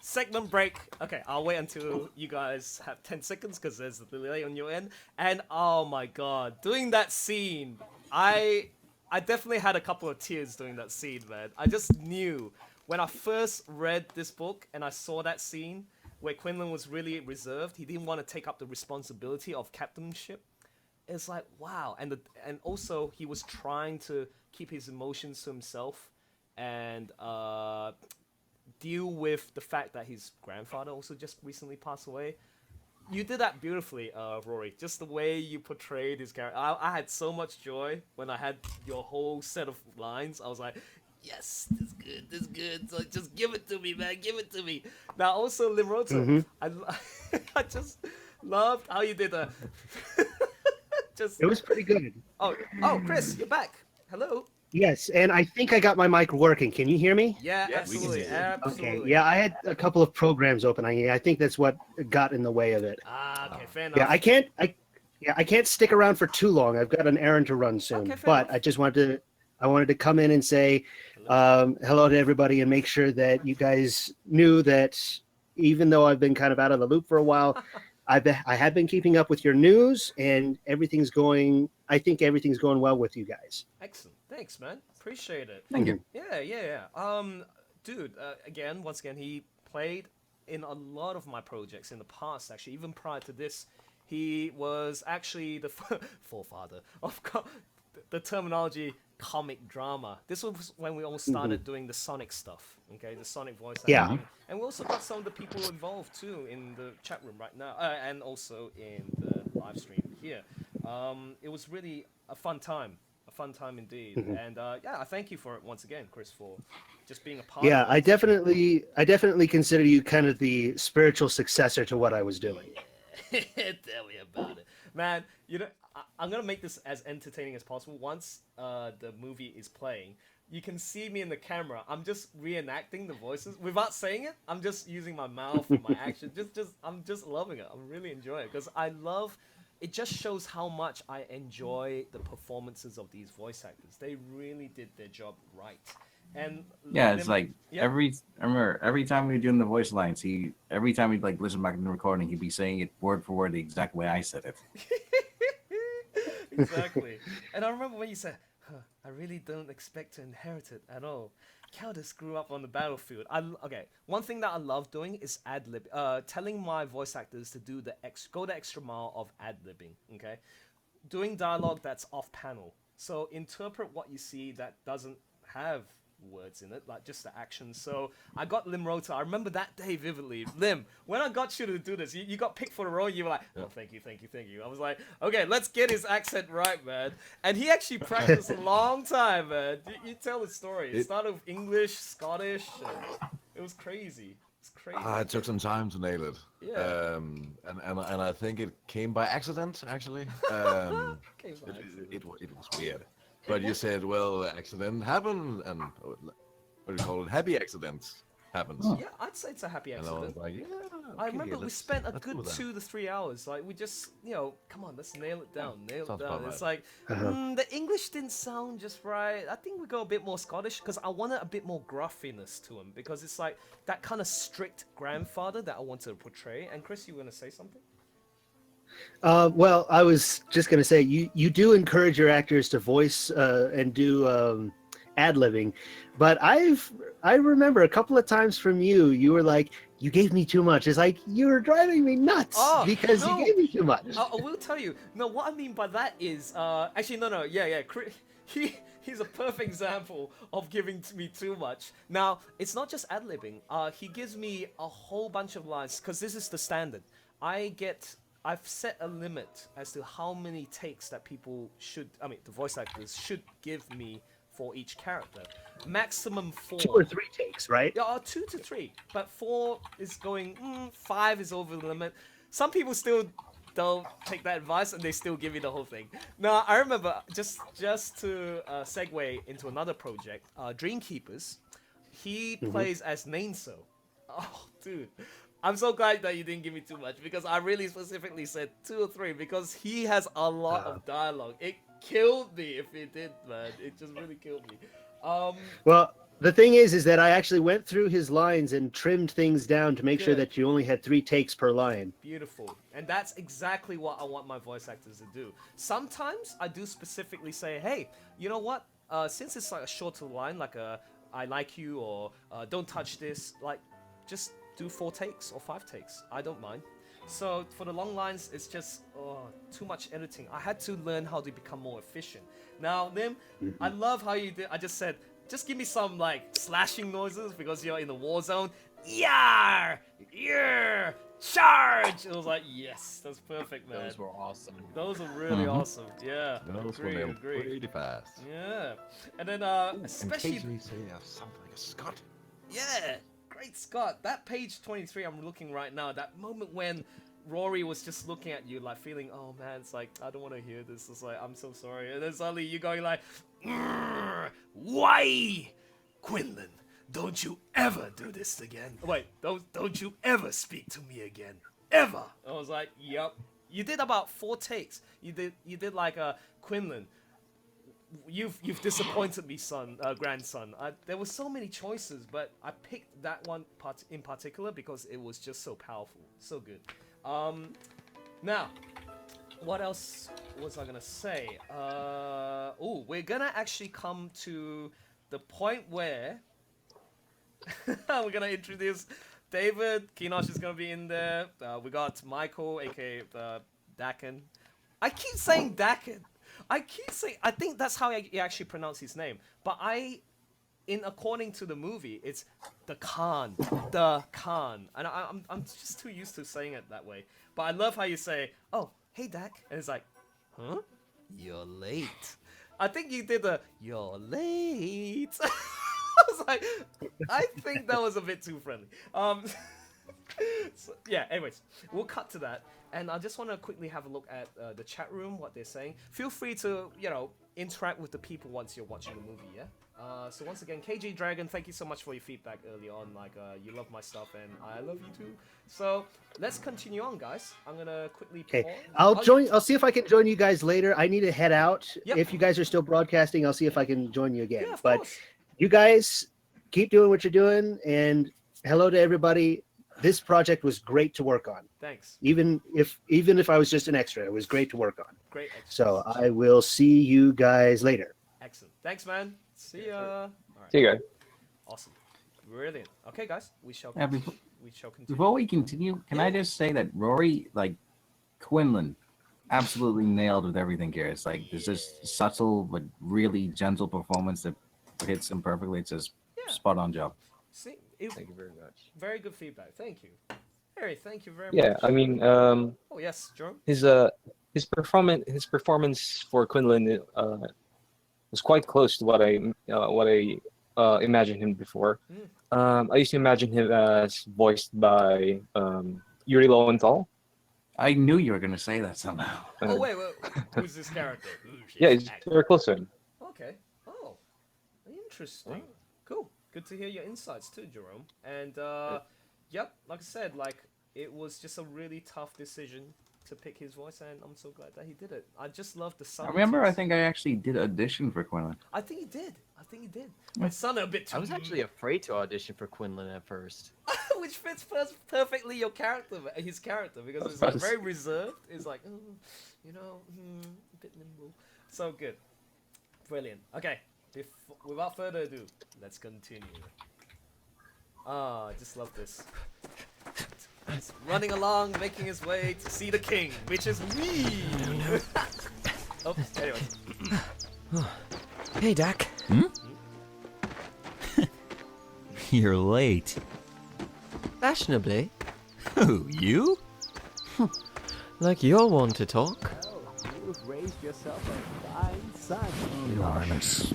Segment break. Okay, I'll wait until you guys have 10 seconds because there's a delay on your end. And oh my god, doing that scene, I definitely had a couple of tears doing that scene, man. I just knew when I first read this book and I saw that scene where Quinlan was really reserved, he didn't want to take up the responsibility of captainship. It's like, wow. And also he was trying to keep his emotions to himself and deal with the fact that his grandfather also just recently passed away. You did that beautifully, Rory. Just the way you portrayed his character. I had so much joy when I had your whole set of lines. I was like, yes, this is good. So just give it to me, man. Give it to me. Now, also, Limroto, I just loved how you did that. It was pretty good. Oh, Chris, you're back. Hello. Yes, and I think I got my mic working. Can you hear me? Yeah, absolutely. Okay. Yeah, I had a couple of programs open. I think that's what got in the way of it. Okay, fair enough. Yeah, Yeah, I can't stick around for too long. I've got an errand to run soon. Okay, fair But enough. I wanted to come in and say hello to everybody and make sure that you guys knew that even though I've been kind of out of the loop for a while, I have been keeping up with your news and everything's going. I think everything's going well with you guys. Excellent. Thanks, man. Appreciate it. Thank you. Yeah. Dude, once again, he played in a lot of my projects in the past, actually. Even prior to this, he was actually the forefather of the terminology comic drama. This was when we all started doing the Sonic stuff, okay? The Sonic voice acting. Yeah. And we also got some of the people involved, too, in the chat room right now, and also in the live stream here. It was really a fun time. A fun time indeed. And I thank you for it once again, Chris, for just being a part Yeah, of I it. definitely consider you kind of the spiritual successor to what I was doing. Tell me about it. Man, you know, I'm going to make this as entertaining as possible. Once the movie is playing, you can see me in the camera. I'm just reenacting the voices without saying it. I'm just using my mouth and my action. I'm just loving it. I'm really enjoying it because I love. It just shows how much I enjoy the performances of these voice actors. They really did their job right. And Yeah, let it's them- like yeah. I remember every time we were doing the voice lines, every time we'd like listen back to the recording, he'd be saying it word for word the exact way I said it. Exactly. And I remember when you said, I really don't expect to inherit it at all. Countess grew up on the battlefield. One thing that I love doing is ad-lib. Telling my voice actors to do go the extra mile of ad-libbing, okay? Doing dialogue that's off-panel. So interpret what you see that doesn't have words in it, like just the action. So I got Lim Rota. I remember that day vividly. Lim, when I got you to do this, you got picked for the role. You were like, oh, thank you. I was like, okay, let's get his accent right, man. And he actually practiced a long time, man. You tell the story. It started with English, Scottish. It was crazy. It's crazy. It took some time to nail it. Yeah. And I think it came by accident, actually. It was weird. But you said, well, accident happen, and what do you call it? Happy accidents happens. Yeah, I'd say it's a happy And I accident. was like, yeah. I okay, remember we let's- spent a let's good do that. 2 to 3 hours. Like, we just, come on, let's nail it down. Sounds about It's right. like, the English didn't sound just right. I think we go a bit more Scottish because I wanted a bit more gruffiness to him because it's like that kind of strict grandfather that I wanted to portray. And Chris, you were going to say something? Well, I was just going to say, you do encourage your actors to voice and do ad-libbing, but I remember a couple of times from you were like, you gave me too much. It's like, you were driving me nuts because no. you gave me too much. I will tell you. No, what I mean by that is, actually, no. Yeah. He's a perfect example of giving me too much. Now, it's not just ad-libbing. He gives me a whole bunch of lines, because this is the standard. I've set a limit as to how many takes that the voice actors should give me for each character. Maximum 4. 2 or 3 takes, right? Yeah, 2 to 3. But 4 is going, 5 is over the limit. Some people still don't take that advice and they still give you the whole thing. Now, I remember, just to segue into another project, Dreamkeepers, he plays as Nainso. Oh, dude. I'm so glad that you didn't give me too much because I really specifically said 2 or 3 because he has a lot of dialogue. It killed me if he did, man. It just really killed me. Well, the thing is that I actually went through his lines and trimmed things down to make sure Good. that you only had 3 takes per line. Beautiful. And that's exactly what I want my voice actors to do. Sometimes I do specifically say, hey, you know what? Since it's like a shorter line, like a I like you or don't touch this, like just do 4 takes or 5 takes. I don't mind. So for the long lines, it's just too much editing. I had to learn how to become more efficient. Now, Lim, I love how you did. I just said, just give me some like slashing noises because you're in the war zone. Yar! Yeah! Charge! It was like, yes, that's perfect, man. Those were awesome. Those are really awesome. Yeah. Those were agree, nailed agree. pretty fast. Yeah. And then especially Occasionally say something like a Scott. yeah, great Scott. That page 23 I'm looking right now, that moment when Rory was just looking at you like feeling, oh man, it's like, I don't want to hear this. It's like, I'm so sorry. And then suddenly you going like, why? Quinlan, don't you ever do this again. Wait, don't you ever speak to me again. Ever. I was like, yup. You did about 4 takes. You did like Quinlan. You've disappointed me, grandson. There were so many choices, but I picked that one in particular because it was just so powerful, so good. Now, what else was I gonna say? We're gonna actually come to the point where we're gonna introduce David. Kinosh is gonna be in there. We got Michael, aka Dakin. I keep saying Dakin. I think that's how you actually pronounce his name. But according to the movie, it's the Khan, and I'm just too used to saying it that way. But I love how you say, "Oh, hey Dak," and it's like, "Huh? You're late." I think you did "You're late." I was like, I think that was a bit too friendly. So, yeah, anyways, we'll cut to that. And I just want to quickly have a look at the chat room, what they're saying. Feel free to, interact with the people once you're watching the movie, yeah? So once again, KJ Dragon, thank you so much for your feedback early on. Like, you love my stuff and I love you too. So let's continue on, guys. I'm going to quickly pause. I'll see if I can join you guys later. I need to head out. Yep. If you guys are still broadcasting, I'll see if I can join you again. Yeah, but course. You guys keep doing what you're doing, and hello to everybody. This project was great to work on. Thanks. Even if I was just an extra, it was great to work on. Great. So I will see you guys later. Excellent. Thanks, man. See ya. All right. See you guys. Awesome. Brilliant. Okay, guys, we shall Yeah, continue. Before we continue, can I just say that Rory, Quinlan, absolutely nailed with everything here. It's like there's this subtle but really gentle performance that hits him perfectly. It's just spot on job. See, Thank you very much. Very good feedback. Thank you. Harry, thank you very Yeah, much. I mean, Oh yes, Jerome. his performance for Quinlan was quite close to what I imagined him before. I used to imagine him as voiced by Yuri Lowenthal. I knew you were going to say that somehow. Oh wait, who's this character? Yeah, he's very close to him. Okay. Oh, interesting. Cool. Good to hear your insights too, Jerome. And yep, like I said, it was just a really tough decision to pick his voice, and I'm so glad that he did it. I just love the I think I actually did audition for Quinlan. I think he did. My son a bit too. I was actually afraid to audition for Quinlan at first. Which fits perfectly his character, because it's very reserved. It's like, a bit nimble. So good. Brilliant. Okay, without further ado, let's continue. I just love this. He's running along, making his way to see the king, which is me. Oh, anyway. Hey, Dak. You're late. Fashionably. Who, you? Like you're one to talk. You've raised yourself a fine son. Your Highness.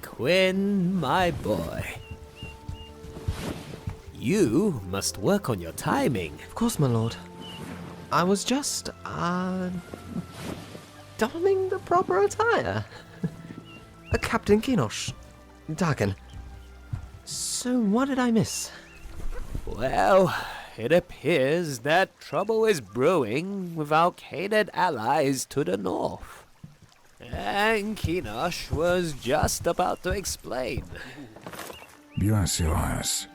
Quinn, my boy. You must work on your timing. Of course, my lord. I was just, donning the proper attire. Captain Kinosh. Dakin. So what did I miss? Well, it appears that trouble is brewing with our Khainid allies to the north. And Kinosh was just about to explain. Yes, Your Highness.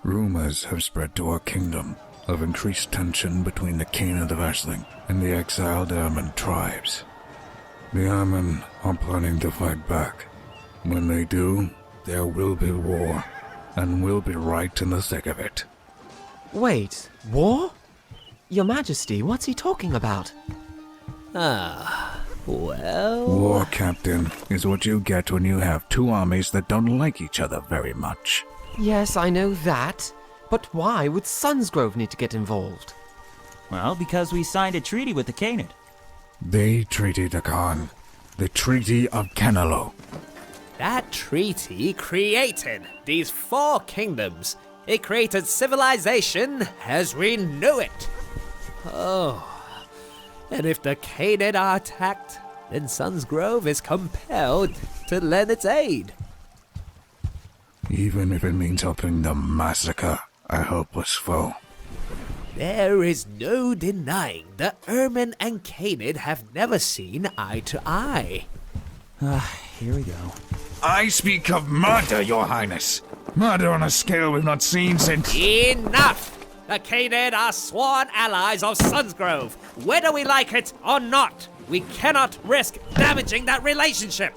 Rumors have spread to our kingdom of increased tension between the King of the Vashling and the exiled Ermin tribes. The Ermin are planning to fight back. When they do, there will be war, and we'll be right in the thick of it. Wait, war? Your Majesty, what's he talking about? Well... War, Captain, is what you get when you have two armies that don't like each other very much. Yes, I know that. But why would Sunsgrove need to get involved? Well, because we signed a treaty with the Khainid. The Treaty to Khan. The Treaty of Kenalo. That treaty created these 4 kingdoms. It created civilization as we knew it. Oh. And if the Khainid are attacked, then Sunsgrove is compelled to lend its aid. Even if it means helping them massacre a helpless foe. There is no denying that Ermin and Canid have never seen eye to eye. Here we go. I speak of murder, Your Highness. Murder on a scale we've not seen since... Enough! The Canid are sworn allies of Sunsgrove, whether we like it or not. We cannot risk damaging that relationship.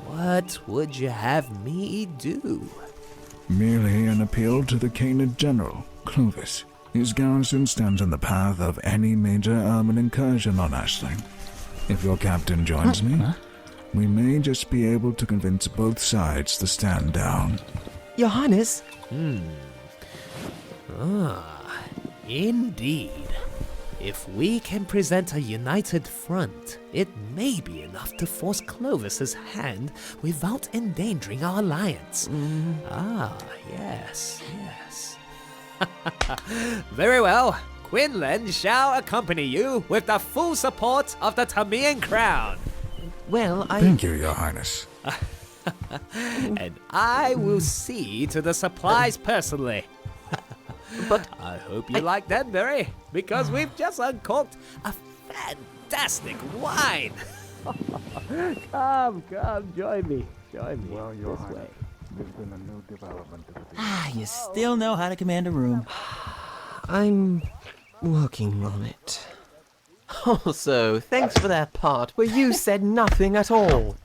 What would you have me do? Merely an appeal to the Canid General, Clovis. His garrison stands in the path of any major Ermin incursion on Ashling. If your captain joins me, we may just be able to convince both sides to stand down. Your Highness? Indeed. If we can present a united front, it may be enough to force Clovis's hand without endangering our alliance. Yes. Very well. Quinlan shall accompany you with the full support of the Tamian crown. Well, Thank you, Your Highness. And I will see to the supplies personally. But I hope you like Danbury, because we've just uncorked a fantastic wine. Come, join me. Well, Your This Highness, way. there's been a new development to the You still know how to command a room. I'm working on it. Also, thanks for that part where you said nothing at all.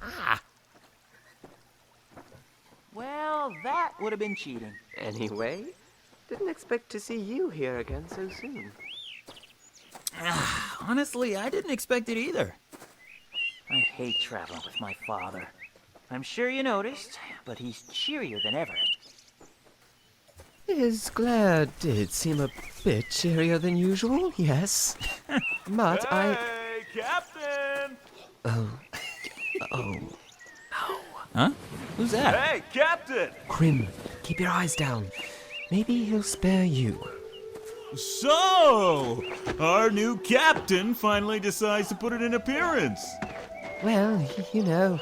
Well, that would have been cheating. Anyway, didn't expect to see you here again so soon. Honestly, I didn't expect it either. I hate traveling with my father. I'm sure you noticed, but he's cheerier than ever. His glare did seem a bit cheerier than usual, yes. But Hey, Captain! Oh. Huh? Who's that? Hey, Captain! Grim, keep your eyes down. Maybe he'll spare you. So, our new captain finally decides to put in an appearance. Well, you know,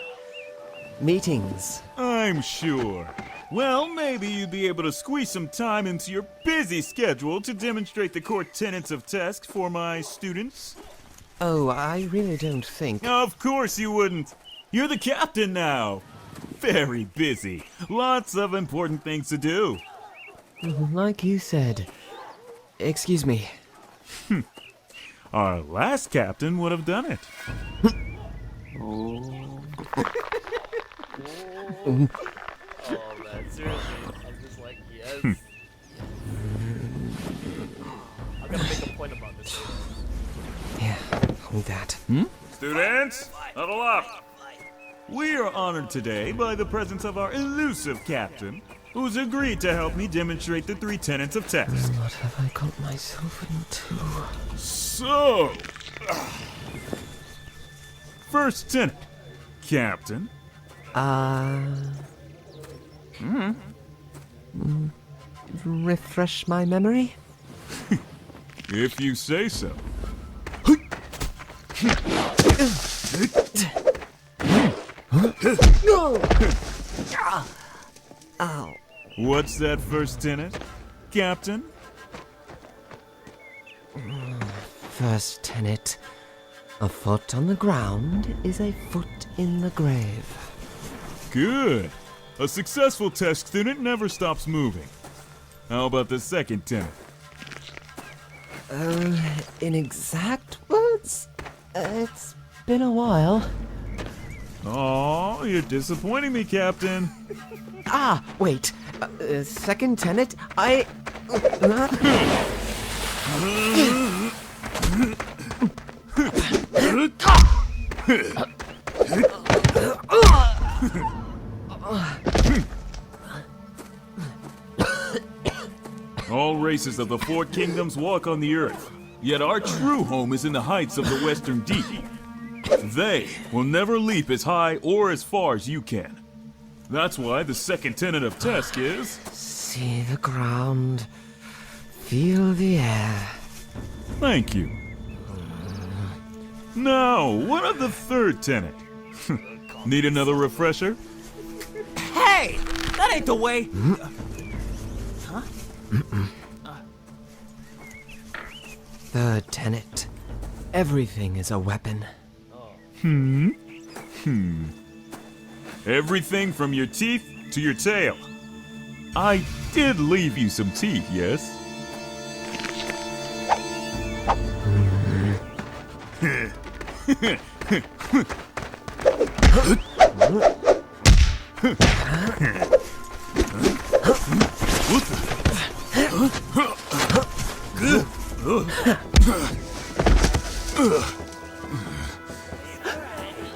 meetings. I'm sure. Well, maybe you'd be able to squeeze some time into your busy schedule to demonstrate the core tenets of TESC for my students. Oh, I really don't think... Of course you wouldn't. You're the captain now. Very busy. Lots of important things to do. Like you said. Excuse me. Our last captain would have done it. Oh man, seriously, I'm just like, yes. I'm gonna make a point about this. Yeah, hold that. Students, huddle up. We are honored today by the presence of our elusive captain, who's agreed to help me demonstrate the 3 tenets of TESC. What have I got myself into? So, first tenet, Captain. Refresh my memory? If you say so. Ow. What's that first tenet, Captain? First tenet. A foot on the ground is a foot in the grave. Good. A successful TESC student never stops moving. How about the second tenet? In exact words? It's been a while. Oh, you're disappointing me, Captain. Wait. Second tenet, All races of the 4 kingdoms walk on the earth, yet our true home is in the heights of the Western Deep. They will never leap as high or as far as you can. That's why the second tenet of TESC is... See the ground. Feel the air. Thank you. Now, what of the third tenet? Need another refresher? Hey! That ain't the way. Huh? Third tenet. Everything is a weapon. Everything from your teeth to your tail. I did leave you some teeth, yes?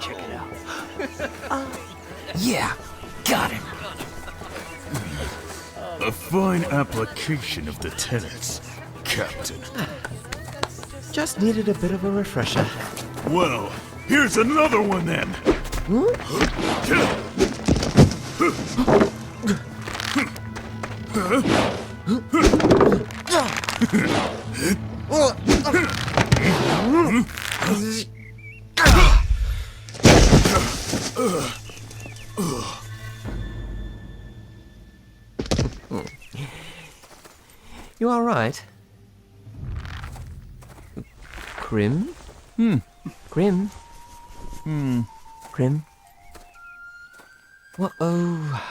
Check it out. Yeah, got it. A fine application of the tenets, Captain. Just needed a bit of a refresher. Well, here's another one then. You all right? Krim? Krim? Krim? What? Oh.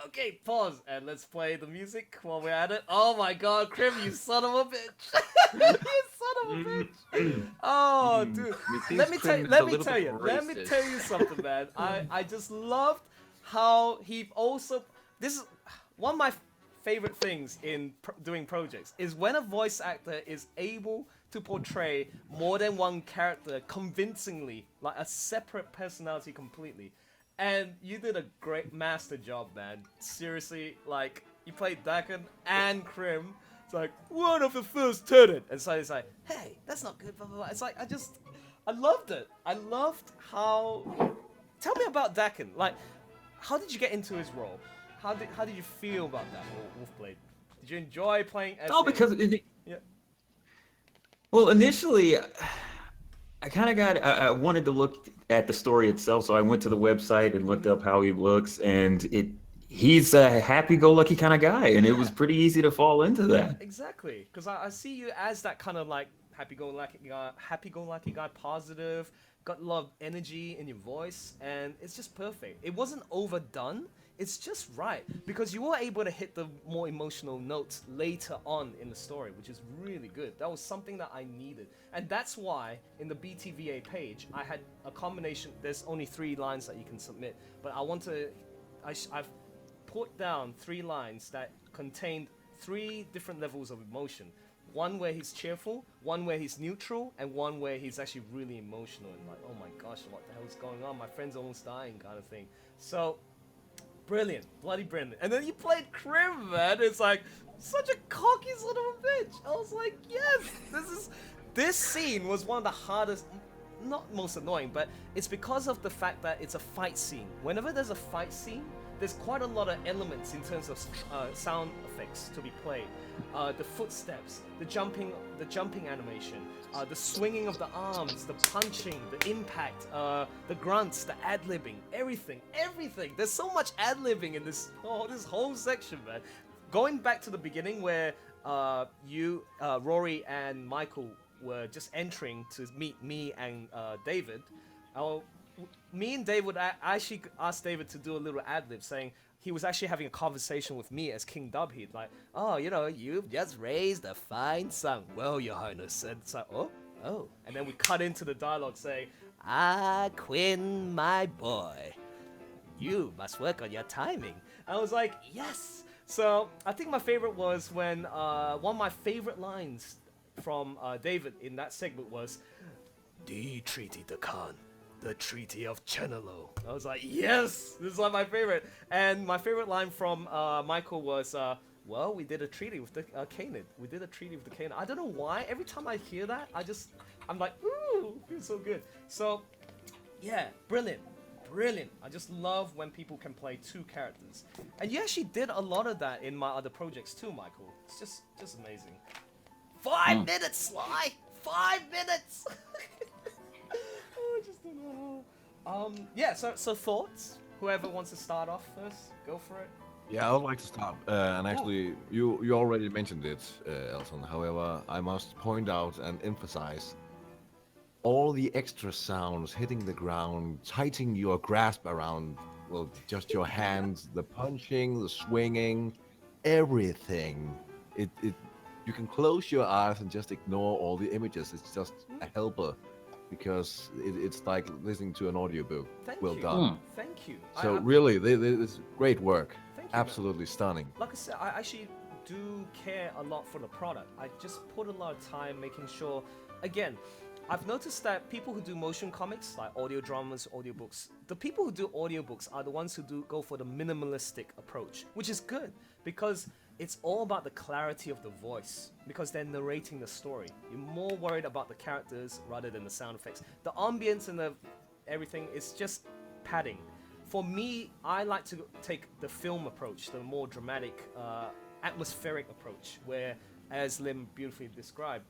Okay, pause and let's play the music while we're at it. Oh my god, Krim, you son of a bitch! You son of a bitch! Oh, dude. Let me tell you something, man. I just loved how he also. This is one of my favorite things in doing projects is when a voice actor is able to portray more than one character convincingly, like a separate personality completely. And you did a great master job, man. Seriously, like, you played Dakin and Krim. It's like, one of the first tenet. And so it's like, hey, that's not good, blah, blah, blah. It's like, I loved it. I loved how... Tell me about Dakin. Like, how did you get into his role? How did you feel about that, Wolfblade? Did you enjoy playing as him? Yeah. Well, initially, I kind of I wanted to look at the story itself, so I went to the website and looked up how he looks, and he's a happy-go-lucky kind of guy, and it was pretty easy to fall into that. Exactly, because I see you as that kind of like happy-go-lucky guy, positive, got a lot of energy in your voice, and it's just perfect. It wasn't overdone. It's just right, because you were able to hit the more emotional notes later on in the story, which is really good. That was something that I needed. And that's why in the BTVA page, I had a combination. There's only 3 lines that you can submit, but I've put down 3 lines that contained 3 different levels of emotion. One where he's cheerful, one where he's neutral, and one where he's actually really emotional and like, oh my gosh, what the hell is going on? My friend's almost dying kind of thing. So, brilliant, bloody brilliant. And then you played Krim, man. It's like such a cocky son of a bitch. I was like, yes, this scene was one of the hardest, not most annoying, but it's because of the fact that it's a fight scene. Whenever there's a fight scene, there's quite a lot of elements in terms of sound effects to be played. The footsteps, the jumping animation, the swinging of the arms, the punching, the impact, the grunts, the ad-libbing, everything. There's so much ad-libbing in this whole section, man. Going back to the beginning where Rory and Michael were just entering to meet me and David, me and David actually asked David to do a little ad-lib saying he was actually having a conversation with me as King Dubhead, like, oh, you've just raised a fine son. Well, Your Highness. And it's like, oh. And then we cut into the dialogue saying, Quinn, my boy, you must work on your timing. I was like, yes. So I think my favorite was when one of my favorite lines from David in that segment was, the Treaty de Khan. The Treaty of Chenelo. I was like, yes, this is like my favorite. And my favorite line from Michael was, well, we did a treaty with the Khanate. We did a treaty with the Khanate. I don't know why. Every time I hear that, I'm like, ooh, feels so good. So, yeah, brilliant. I just love when people can play 2 characters. And you actually did a lot of that in my other projects too, Michael. It's just amazing. 5 minutes, Sly! 5 minutes! Yeah. So thoughts. Whoever wants to start off first, go for it. Yeah, I would like to start. And actually, you already mentioned it, Elton. However, I must point out and emphasize all the extra sounds hitting the ground, tightening your grasp around, well, just your hands, the punching, the swinging, everything. You can close your eyes and just ignore all the images. It's just a helper, because it's like listening to an audiobook. Thank well you. done. Thank you. So really, this great work. Thank you, Absolutely stunning. Like I said, I actually do care a lot for the product. I just put a lot of time making sure. Again, I've noticed that people who do motion comics, like audio dramas, audiobooks, the people who do audiobooks are the ones who go for the minimalistic approach, which is good because it's all about the clarity of the voice, because they're narrating the story. You're more worried about the characters rather than the sound effects. The ambience and everything is just padding. For me, I like to take the film approach, the more dramatic, atmospheric approach, where, as Lim beautifully described,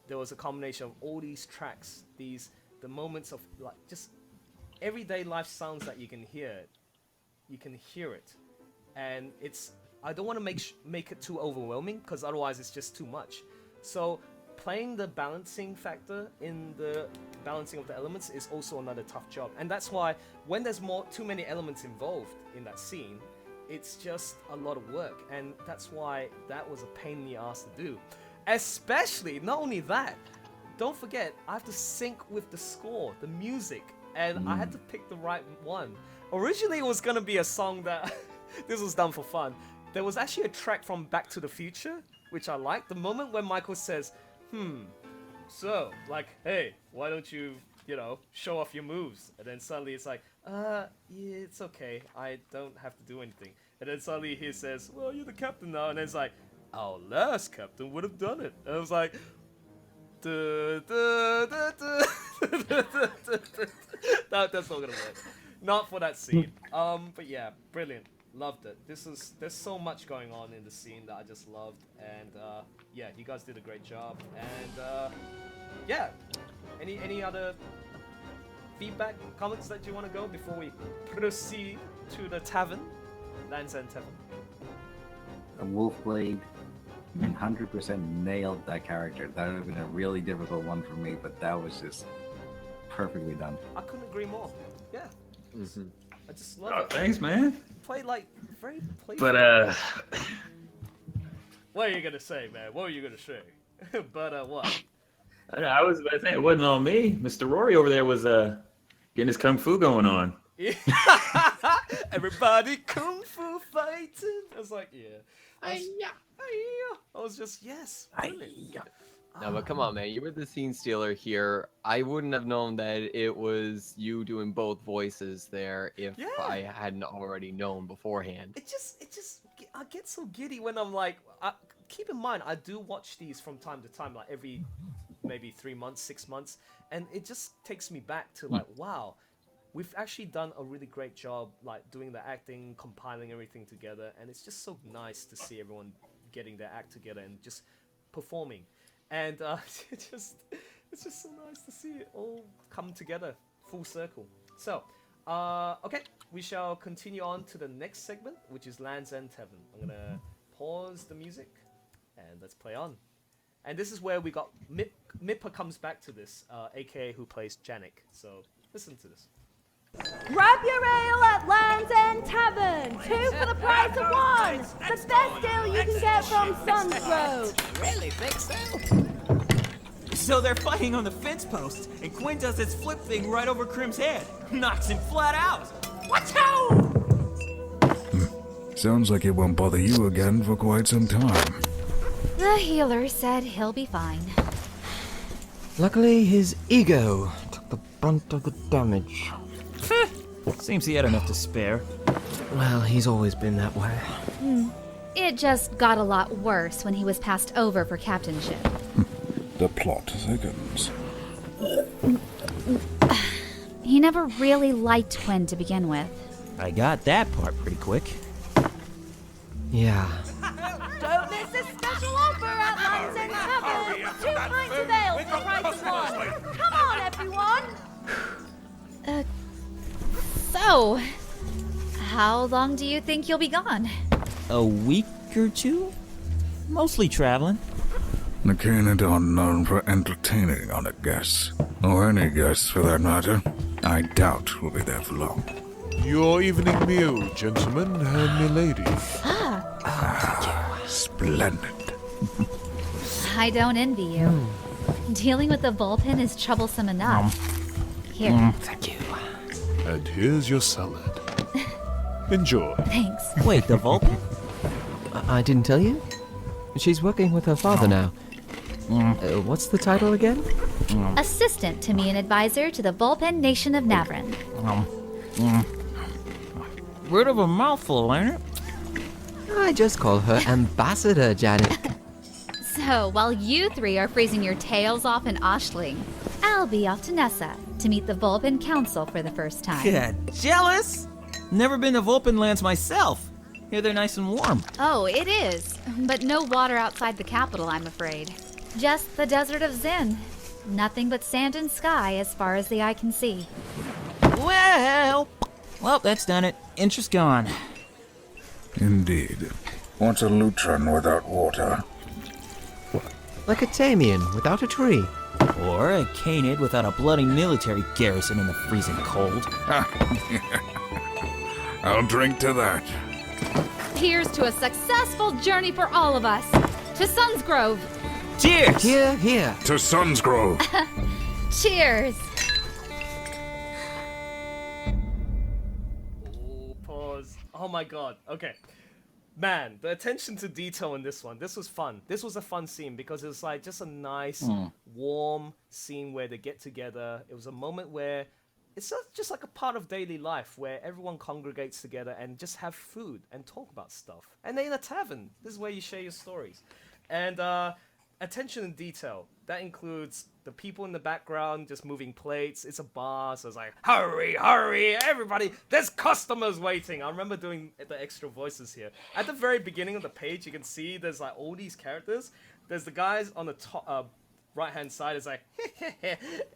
there was a combination of all these tracks, the moments of like just everyday life sounds that you can hear it, and I don't want to make it too overwhelming, because otherwise it's just too much. So playing the balancing factor in the balancing of the elements is also another tough job, and that's why when there's too many elements involved in that scene, it's just a lot of work, and that's why that was a pain in the ass to do. Especially, not only that, don't forget, I have to sync with the score, the music, and I had to pick the right one. Originally it was gonna be a song that this was done for fun. There was actually a track from Back to the Future, which I liked. The moment when Michael says, so, like, hey, why don't you, show off your moves? And then suddenly it's like, yeah, it's okay. I don't have to do anything. And then suddenly he says, well, you're the captain now. And then it's like, our last captain would have done it. And I was like, that's not gonna work. Not for that scene. But yeah, brilliant. Loved it. There's so much going on in the scene that I just loved, and yeah, you guys did a great job. And yeah, any other feedback, comments that you want to go before we proceed to the tavern, Land's End Tavern? Wolfblade 100% nailed that character. That would have been a really difficult one for me, but that was just perfectly done. I couldn't agree more. Yeah. I just love it. Thanks, man. Play like very playful. But what are you gonna say, man? What were you gonna say? But what? I was about to say it wasn't on me. Mr. Rory over there was getting his kung fu going on. Everybody kung fu fighting. I was like, yeah. I was just, yes. No, but come on, man. You were the scene stealer here. I wouldn't have known that it was you doing both voices there if I hadn't already known beforehand. I get so giddy when I'm like, keep in mind, I do watch these from time to time, like every maybe 3 months, 6 months, and it just takes me back to like, wow, we've actually done a really great job, like doing the acting, compiling everything together, and it's just so nice to see everyone getting their act together and just performing. And it's just so nice to see it all come together, full circle. So, okay, we shall continue on to the next segment, which is Land's End Tavern. I'm gonna pause the music, and let's play on. And this is where we got Mippa comes back to this, aka who plays Janik. So listen to this. Grab your ale at Land's End Tavern. 2 for the price of 1. The best ale you can get from Sunsgrove. Really think so? So they're fighting on the fence post, and Quinn does this flip thing right over Krim's head. Knocks him flat out. Watch out! Sounds like it won't bother you again for quite some time. The healer said he'll be fine. Luckily, his ego took the brunt of the damage. Seems he had enough to spare. Well, he's always been that way. It just got a lot worse when he was passed over for captainship. The plot thickens. He never really liked Quinn to begin with. I got that part pretty quick. Yeah. Don't miss this special offer at Land's End Tavern. 2 pints of ale for the price of 1. Come on, everyone. So, how long do you think you'll be gone? A week or two? Mostly traveling. The Canid are known for entertaining honored guests, or any guests for that matter. I doubt we'll be there for long. Your evening meal, gentlemen and milady. Splendid. I don't envy you. Dealing with the Vulpin is troublesome enough. Here. Thank you. And here's your salad. Enjoy. Thanks. Wait, the Vulpin? I didn't tell you? She's working with her father now. What's the title again? Assistant to me and advisor to the Vulpin Nation of Navran. Word of a mouthful, ain't it? I just call her Ambassador, Janet. So, while you three are freezing your tails off in Ashling, I'll be off to Nessa to meet the Vulpin Council for the first time. Yeah, jealous? Never been to Vulpin lands myself. Here they're nice and warm. Oh, it is. But no water outside the capital, I'm afraid. Just the desert of Zin. Nothing but sand and sky as far as the eye can see. Well, that's done it. Interest gone. Indeed. What's a Lutron without water? Like a Tamian without a tree. Or a Canid without a bloody military garrison in the freezing cold. I'll drink to that. Here's to a successful journey for all of us. To Sunsgrove. Cheers! Here, here. To Sunsgrove. Cheers! Pause. Oh my god. Okay. Man, the attention to detail in this one. This was fun. This was a fun scene because it was like just a nice, warm scene where they get together. It was a moment where it's just like a part of daily life where everyone congregates together and just have food and talk about stuff. And they're in a tavern. This is where you share your stories. And attention to detail. That includes the people in the background just moving plates. It's a bar, so it's like, hurry, hurry, everybody, there's customers waiting. I remember doing the extra voices here. At the very beginning of the page, you can see there's like all these characters. There's the guys on the top, right-hand side is like,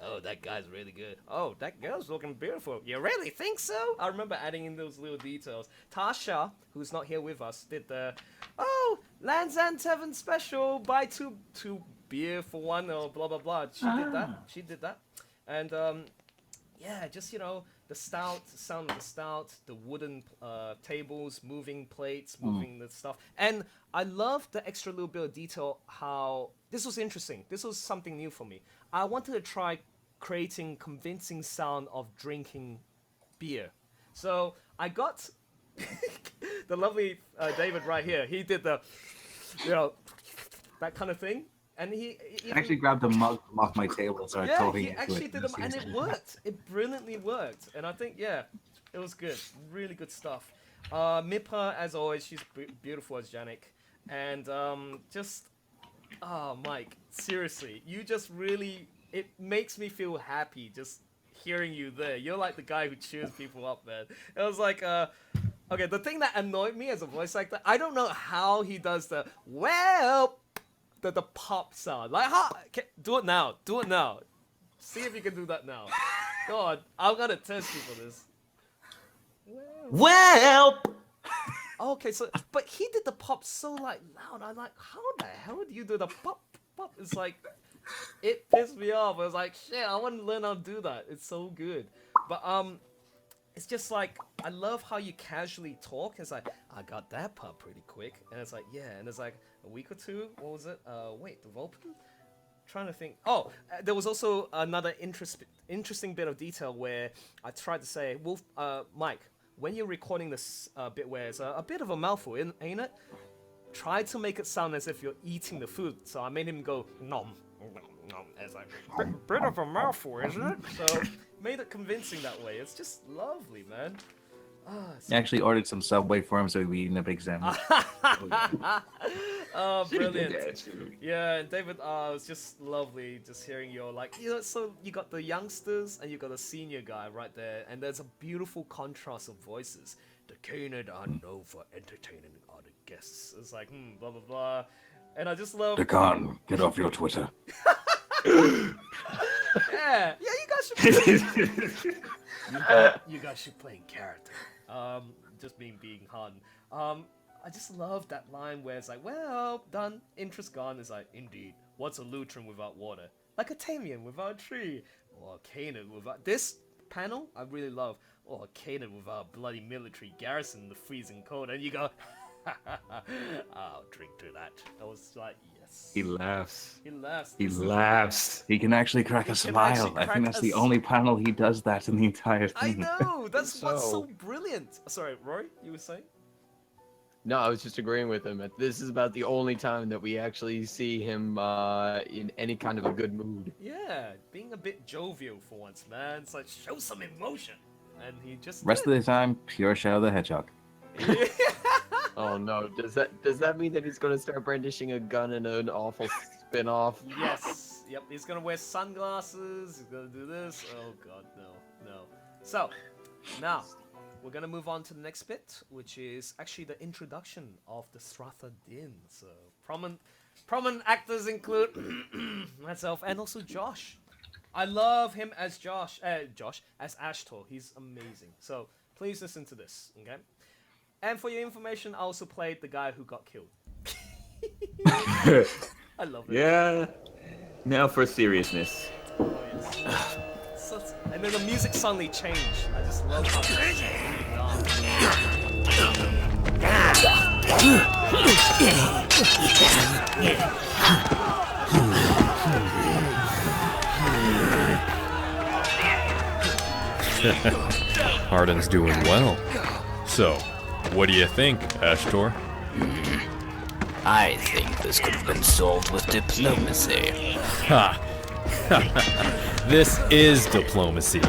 oh, that guy's really good. Oh, that girl's looking beautiful. You really think so? I remember adding in those little details. Tasha, who's not here with us, did the, oh, Lanzan Tavern special, buy two beer for one, or blah, blah, blah. She did that. And, yeah, just, you know, the sound of the stout, the wooden tables, moving plates, moving the stuff. And I love the extra little bit of detail, how this was interesting. This was something new for me. I wanted to try creating convincing sound of drinking beer. So I got the lovely David right here. He did the, you know, that kind of thing. And he actually grabbed a mug from off my table and started talking. Yeah, he actually did them, and it worked. It brilliantly worked. And I think, yeah, it was good. Really good stuff. Mippa, as always, she's beautiful as Janik. And just, Mike, seriously, you just really, it makes me feel happy just hearing you there. You're like the guy who cheers people up, man. It was like, okay, the thing that annoyed me as a voice actor, I don't know how he does the, well, the pop sound. Like, how? Do it now. Do it now. See if you can do that now. God, I'm gonna test you for this. Well. Okay, so but he did the pop so like loud. I'm like, how the hell do you do the pop? It's like, it pissed me off. I was like, shit, I want to learn how to do that. It's so good. But it's just like, I love how you casually talk. It's like, I got that part pretty quick, and it's like, yeah, and it's like a week or two. What was it? Wait, the Vulpin? Trying to think. Oh, there was also another interesting bit of detail where I tried to say, Wolf, Mike, when you're recording this bit where it's a bit of a mouthful, ain't it? Try to make it sound as if you're eating the food. So I made him go nom, nom. It's like bit of a mouthful, isn't it? So made it convincing that way. It's just lovely, man. I actually ordered some Subway for him so he'd be eating a big sandwich. Oh, brilliant. Yeah, and David, it was just lovely just hearing your, like, you know, so you got the youngsters and you got the senior guy right there, and there's a beautiful contrast of voices. The Canid are known for entertaining other guests. It's like, blah, blah, blah. And I just love... Dekan, get off your Twitter. Yeah, you guys should... You guys should play in character. Just being hardened. I just love that line where it's like, well, done, interest gone. It's like, indeed, what's a Lutron without water? Like a Tamian without a tree, or a Kanan without... This panel, I really love. Or a Kanan without a bloody military garrison in the freezing cold. And you go, I'll drink to that. I was like, yes. He laughs. He laughs. He laughs. He can actually crack a smile. I think that's the only panel he does that in the entire thing. I know, that's what's so brilliant. Sorry, Rory, you were saying? No, I was just agreeing with him. This is about the only time that we actually see him in any kind of a good mood. Yeah, being a bit jovial for once, man. It's like, show some emotion. And he just Rest of the time, pure Shadow the Hedgehog. Oh no, does that mean that he's gonna start brandishing a gun in an awful spin-off? Yes, yep, he's gonna wear sunglasses, he's gonna do this. Oh god, no. So, now, we're gonna move on to the next bit, which is actually the introduction of the Stratha Din. So, prominent actors include myself and also Josh. I love him as Josh, as Ashtor. He's amazing. So, please listen to this, okay? And for your information, I also played the guy who got killed. I love it. Yeah. Now for seriousness. Oh, yes. And then the music suddenly changed. I just love how it's Hardin's doing well. So, what do you think, Ashtor? I think this could have been solved with diplomacy. Ha! This is diplomacy.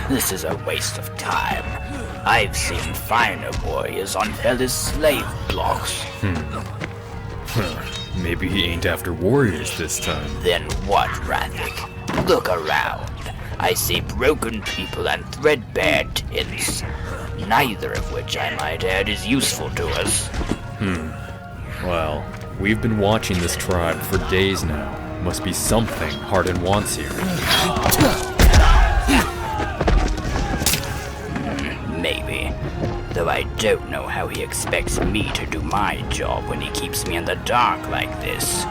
This is a waste of time. I've seen finer warriors on Hellas slave blocks. Maybe he ain't after warriors this time. Then what, Rathic? Look around. I see broken people and threadbare tins. Neither of which, I might add, is useful to us. Well, we've been watching this tribe for days now. Must be something Hardin wants here. Maybe. Though I don't know how he expects me to do my job when he keeps me in the dark like this.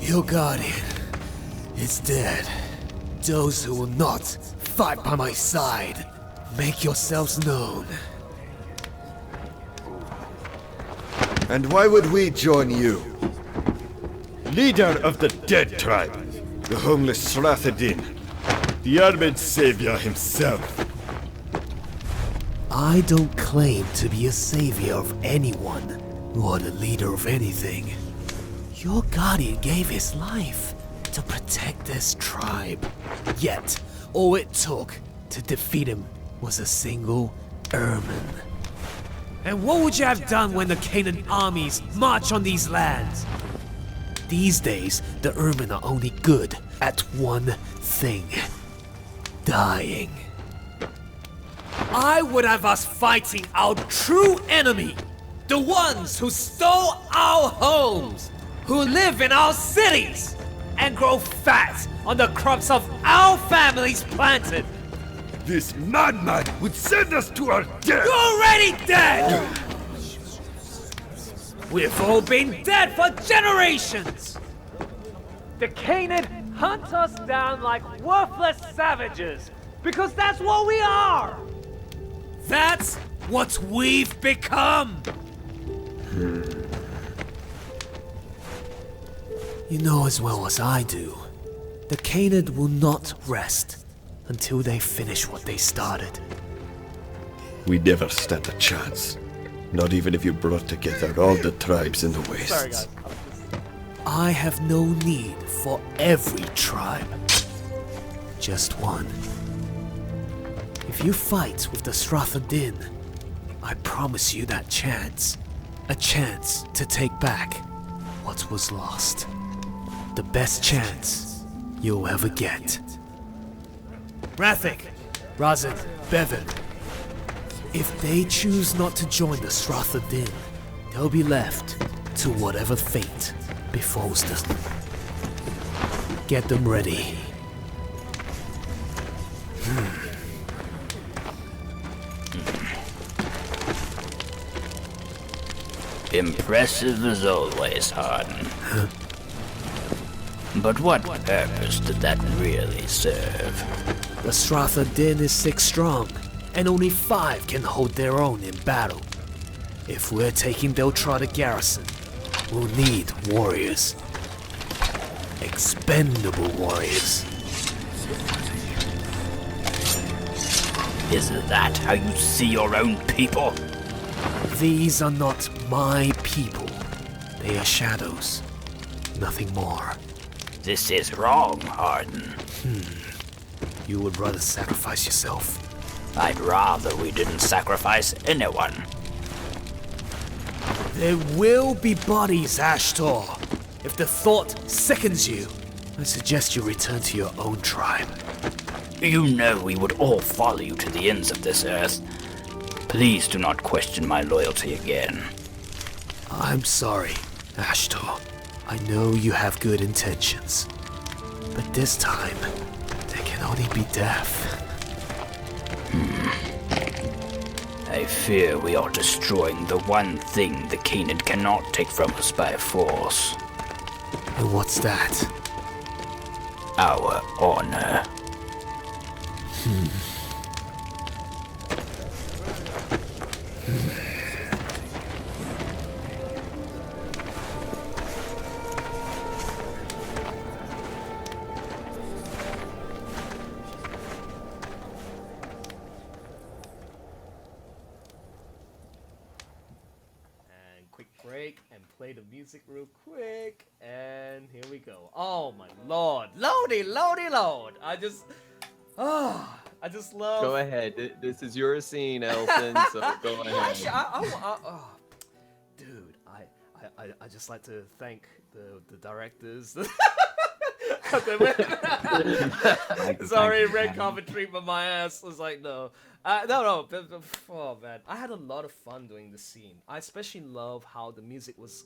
Your guardian is dead. Those who will not fight by my side, make yourselves known. And why would we join you? Leader of the dead tribe, the homeless Stratha Din, the Armed savior himself. I don't claim to be a savior of anyone, or the leader of anything. Your guardian gave his life to protect this tribe. Yet, all it took to defeat him was a single ermine. And what would you have done when the Canaan armies march on these lands? These days, the ermine are only good at one thing: dying. I would have us fighting our true enemy, the ones who stole our homes, who live in our cities, and grow fat on the crops of our families planted. This madman would send us to our death! You're already dead! We've all been dead for generations! The Canaan hunt us down like worthless savages, because that's what we are! That's what we've become! You know as well as I do, the Canaan will not rest until they finish what they started. We never stand a chance. Not even if you brought together all the tribes in the Sorry, wastes. guys. I have no need for every tribe. Just one. If you fight with the Stratha-Din, I promise you that chance. A chance to take back what was lost. The best chance you'll ever get. Rathik, Razin, Bevan. If they choose not to join the Stratha-Din, they'll be left to whatever fate befalls them. Get them ready. Impressive as always, Harden. But what purpose did that really serve? The Stratha-Din is 6 strong, and only 5 can hold their own in battle. If we're taking Beltrada Garrison, we'll need warriors. Expendable warriors. Is that how you see your own people? These are not my people. They are shadows. Nothing more. This is wrong, Harden. You would rather sacrifice yourself? I'd rather we didn't sacrifice anyone. There will be bodies, Ashtor. If the thought sickens you, I suggest you return to your own tribe. You know we would all follow you to the ends of this earth. Please do not question my loyalty again. I'm sorry, Ashtor. I know you have good intentions. But this time, there can only be death. I fear we are destroying the one thing the Canaan cannot take from us by force. And what's that? Our honor. And quick break and play the music real quick. And here we go. Oh my lord. Lordy, lord. I just love. Go ahead. This is your scene, Elton. So go ahead. Actually, dude, I just like to thank the directors. Sorry, red carpet treatment. My ass was like, no. No. Oh man, I had a lot of fun doing the scene. I especially love how the music was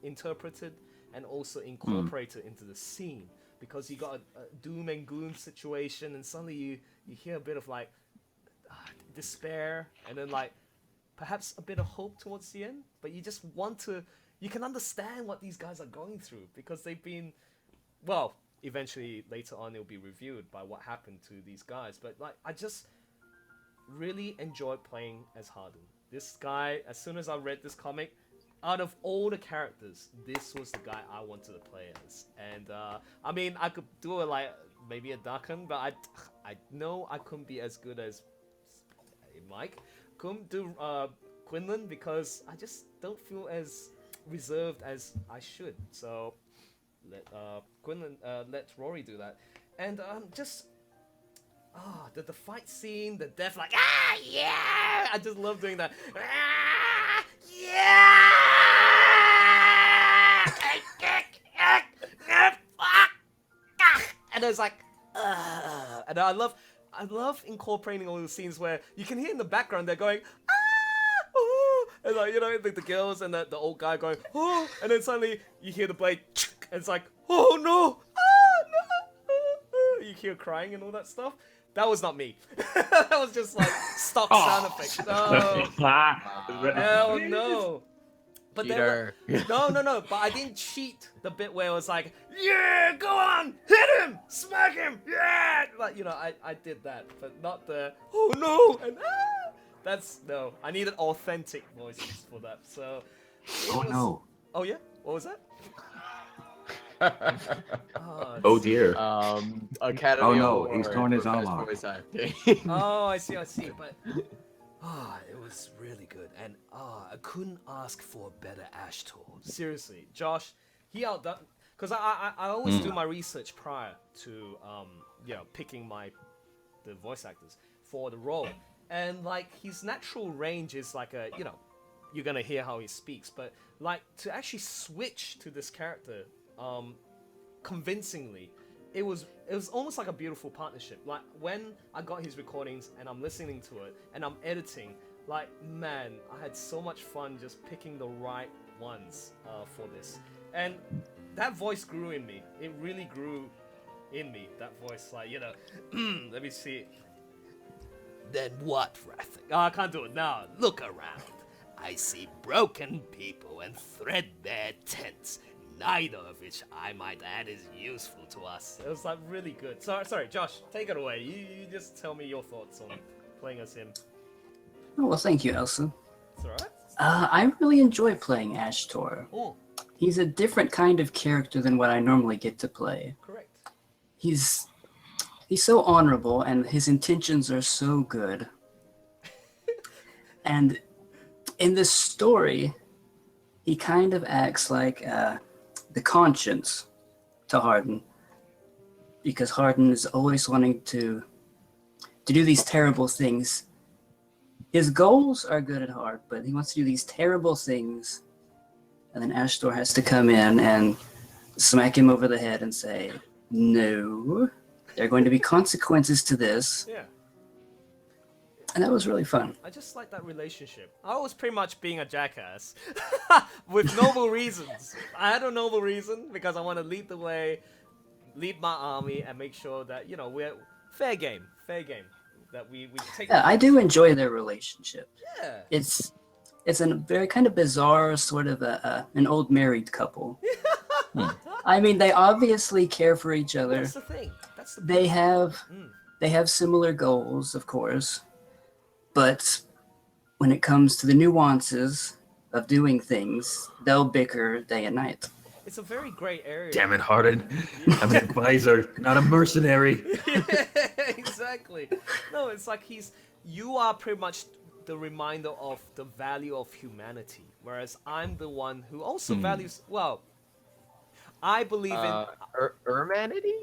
interpreted and also incorporated into the scene, because you got a doom and gloom situation, and suddenly you hear a bit of like despair, and then like perhaps a bit of hope towards the end. But you just you can understand what these guys are going through, because they've been, well, eventually later on it'll be reviewed by what happened to these guys. But like, I just really enjoyed playing as Harden. This guy, as soon as I read this comic, out of all the characters, this was the guy I wanted to play as. And I mean, I could do it like maybe a Dakan, but I know I couldn't be as good as Mike. Couldn't do Quinlan, because I just don't feel as reserved as I should. So let Quinlan, let Rory do that. And just the fight scene, the death, like yeah, I just love doing that. Yeah. And it's like, and I love incorporating all the scenes where you can hear in the background they're going, and like, you know, the girls and the old guy going, oh, and then suddenly you hear the blade, and it's like, oh no, no, you hear crying and all that stuff. That was not me. That was just like stock sound effects. No, hell no. But Cheater. No. But I didn't cheat the bit where it was like, yeah, go on, hit him, smack him, yeah. Like, you know, I did that, but not the, oh no, and that's, no. I needed authentic voices for that. So. Oh no. Oh yeah? What was that? Oh dear. Academy Oh, no, Award he's torn his for arm best off. voice acting. Oh, I see. But it was really good, and I couldn't ask for a better Ashtor. Seriously, Josh, he outdone. Because I always do my research prior to picking the voice actors for the role, and like his natural range is like you're gonna hear how he speaks, but like to actually switch to this character convincingly, it was almost like a beautiful partnership. Like when I got his recordings and I'm listening to it and I'm editing, like man, I had so much fun just picking the right ones for this, and that voice grew in me. It really grew in me, that voice, like, let me see. Then what, Rathic? Oh, I can't do it now. Look around. I see broken people and threadbare tents, neither of which I might add is useful to us. It was like really good. Sorry, Josh, take it away. You just tell me your thoughts on playing as him. Oh, well, thank you, Elsa. It's alright? I really enjoy playing Ashtor. Oh. He's a different kind of character than what I normally get to play. Correct. He's so honorable, and his intentions are so good. And in this story, he kind of acts like the conscience to Hardin, because Hardin is always wanting to do these terrible things. His goals are good at heart, but he wants to do these terrible things, and then Ashtor has to come in and smack him over the head and say, no, there are going to be consequences to this. Yeah. And that was really fun. I just like that relationship. I was pretty much being a jackass with noble reasons. I had a noble reason because I want to lead the way, lead my army, and make sure that, we're fair game. That we take. Yeah, I do enjoy their relationship. Yeah. It's a very kind of bizarre sort of an old married couple. I mean, they obviously care for each other. That's the thing. They have similar goals, of course, but when it comes to the nuances of doing things, they'll bicker day and night. It's a very gray area. Damn it, Hardin. I'm an advisor, not a mercenary. Yeah, exactly. No, it's like you are pretty much the reminder of the value of humanity, whereas I'm the one who also values, I believe in... Urmanity?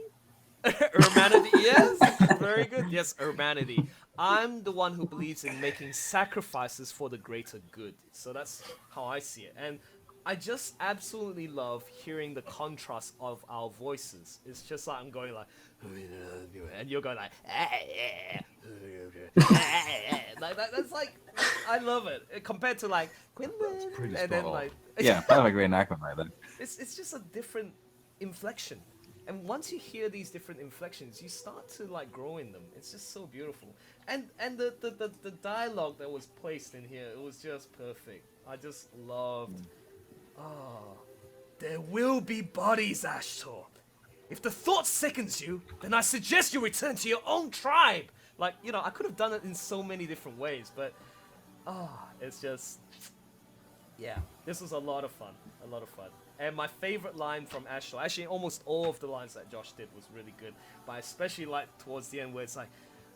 Urmanity, yes. Very good. Yes, urmanity. I'm the one who believes in making sacrifices for the greater good. So that's how I see it. And I just absolutely love hearing the contrast of our voices. It's just like I'm going like, and you're going like, like that's like, I love it. Compared to like Quinlan, and then like, Yeah, perfect reenactment like that. it's just a different inflection. And once you hear these different inflections, you start to like grow in them. It's just so beautiful. And the dialogue that was placed in here, it was just perfect. I just loved. There will be bodies, Ashtor. If the thought sickens you, then I suggest you return to your own tribe. Like, I could have done it in so many different ways, but it's just, yeah, this was a lot of fun. And my favorite line from Ashtor, actually almost all of the lines that Josh did was really good, but I especially like towards the end where it's like,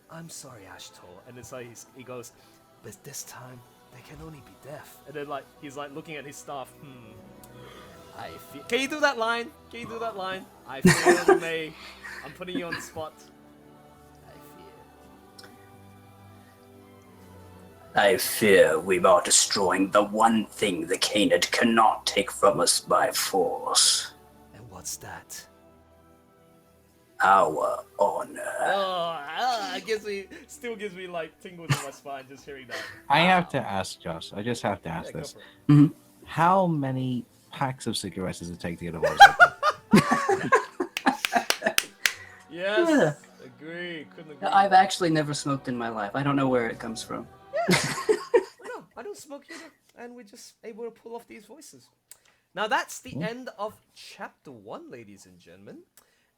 I'm sorry, Ashtor, and it's like he goes, but this time they can only be deaf, and then like he's like looking at his staff. I feel. Can you do that line? I fear you may. I'm putting you on the spot. I fear we are destroying the one thing the Canid cannot take from us by force. And what's that? Our honor. Still gives me like tingles in my spine just hearing that. I have to ask Josh. I just have to ask this. How many packs of cigarettes does it take to get a voice? Yes. Yeah. Agree. Couldn't agree. I've actually never smoked in my life. I don't know where it comes from. I don't smoke either, and we're just able to pull off these voices. Now that's the end of chapter 1, ladies and gentlemen.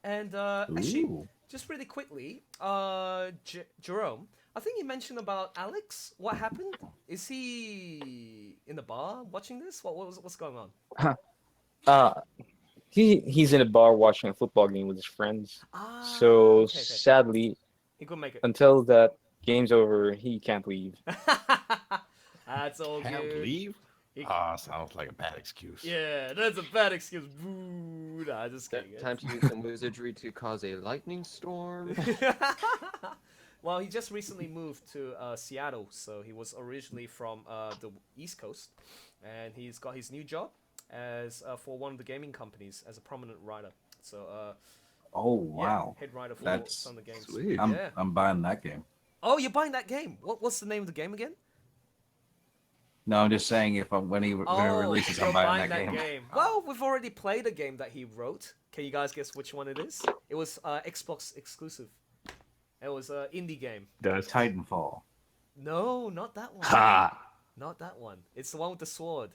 And actually, just really quickly, Jerome, I think you mentioned about Alex. What happened? Is he in the bar watching this? What's going on? He's in a bar watching a football game with his friends. So sadly, he couldn't make it. Until that game's over, he can't leave. That's all Can't good. leave? Ah, sounds like a bad excuse. Yeah, that's a bad excuse. Boo. Nah, just kidding. Time to use some wizardry to cause a lightning storm. Well, he just recently moved to Seattle, so he was originally from the East Coast, and he's got his new job as for one of the gaming companies as a prominent writer. So, Oh wow, head writer for that's some of the games. sweet. Yeah. I'm buying that game. Oh, you're buying that game? What's the name of the game again? No, I'm just saying when he releases, you're I'm buying that game. Well, we've already played a game that he wrote. Can you guys guess which one it is? It was Xbox exclusive. It was an indie game. Does Titanfall? No, not that one. Ha! Not that one. It's the one with the sword.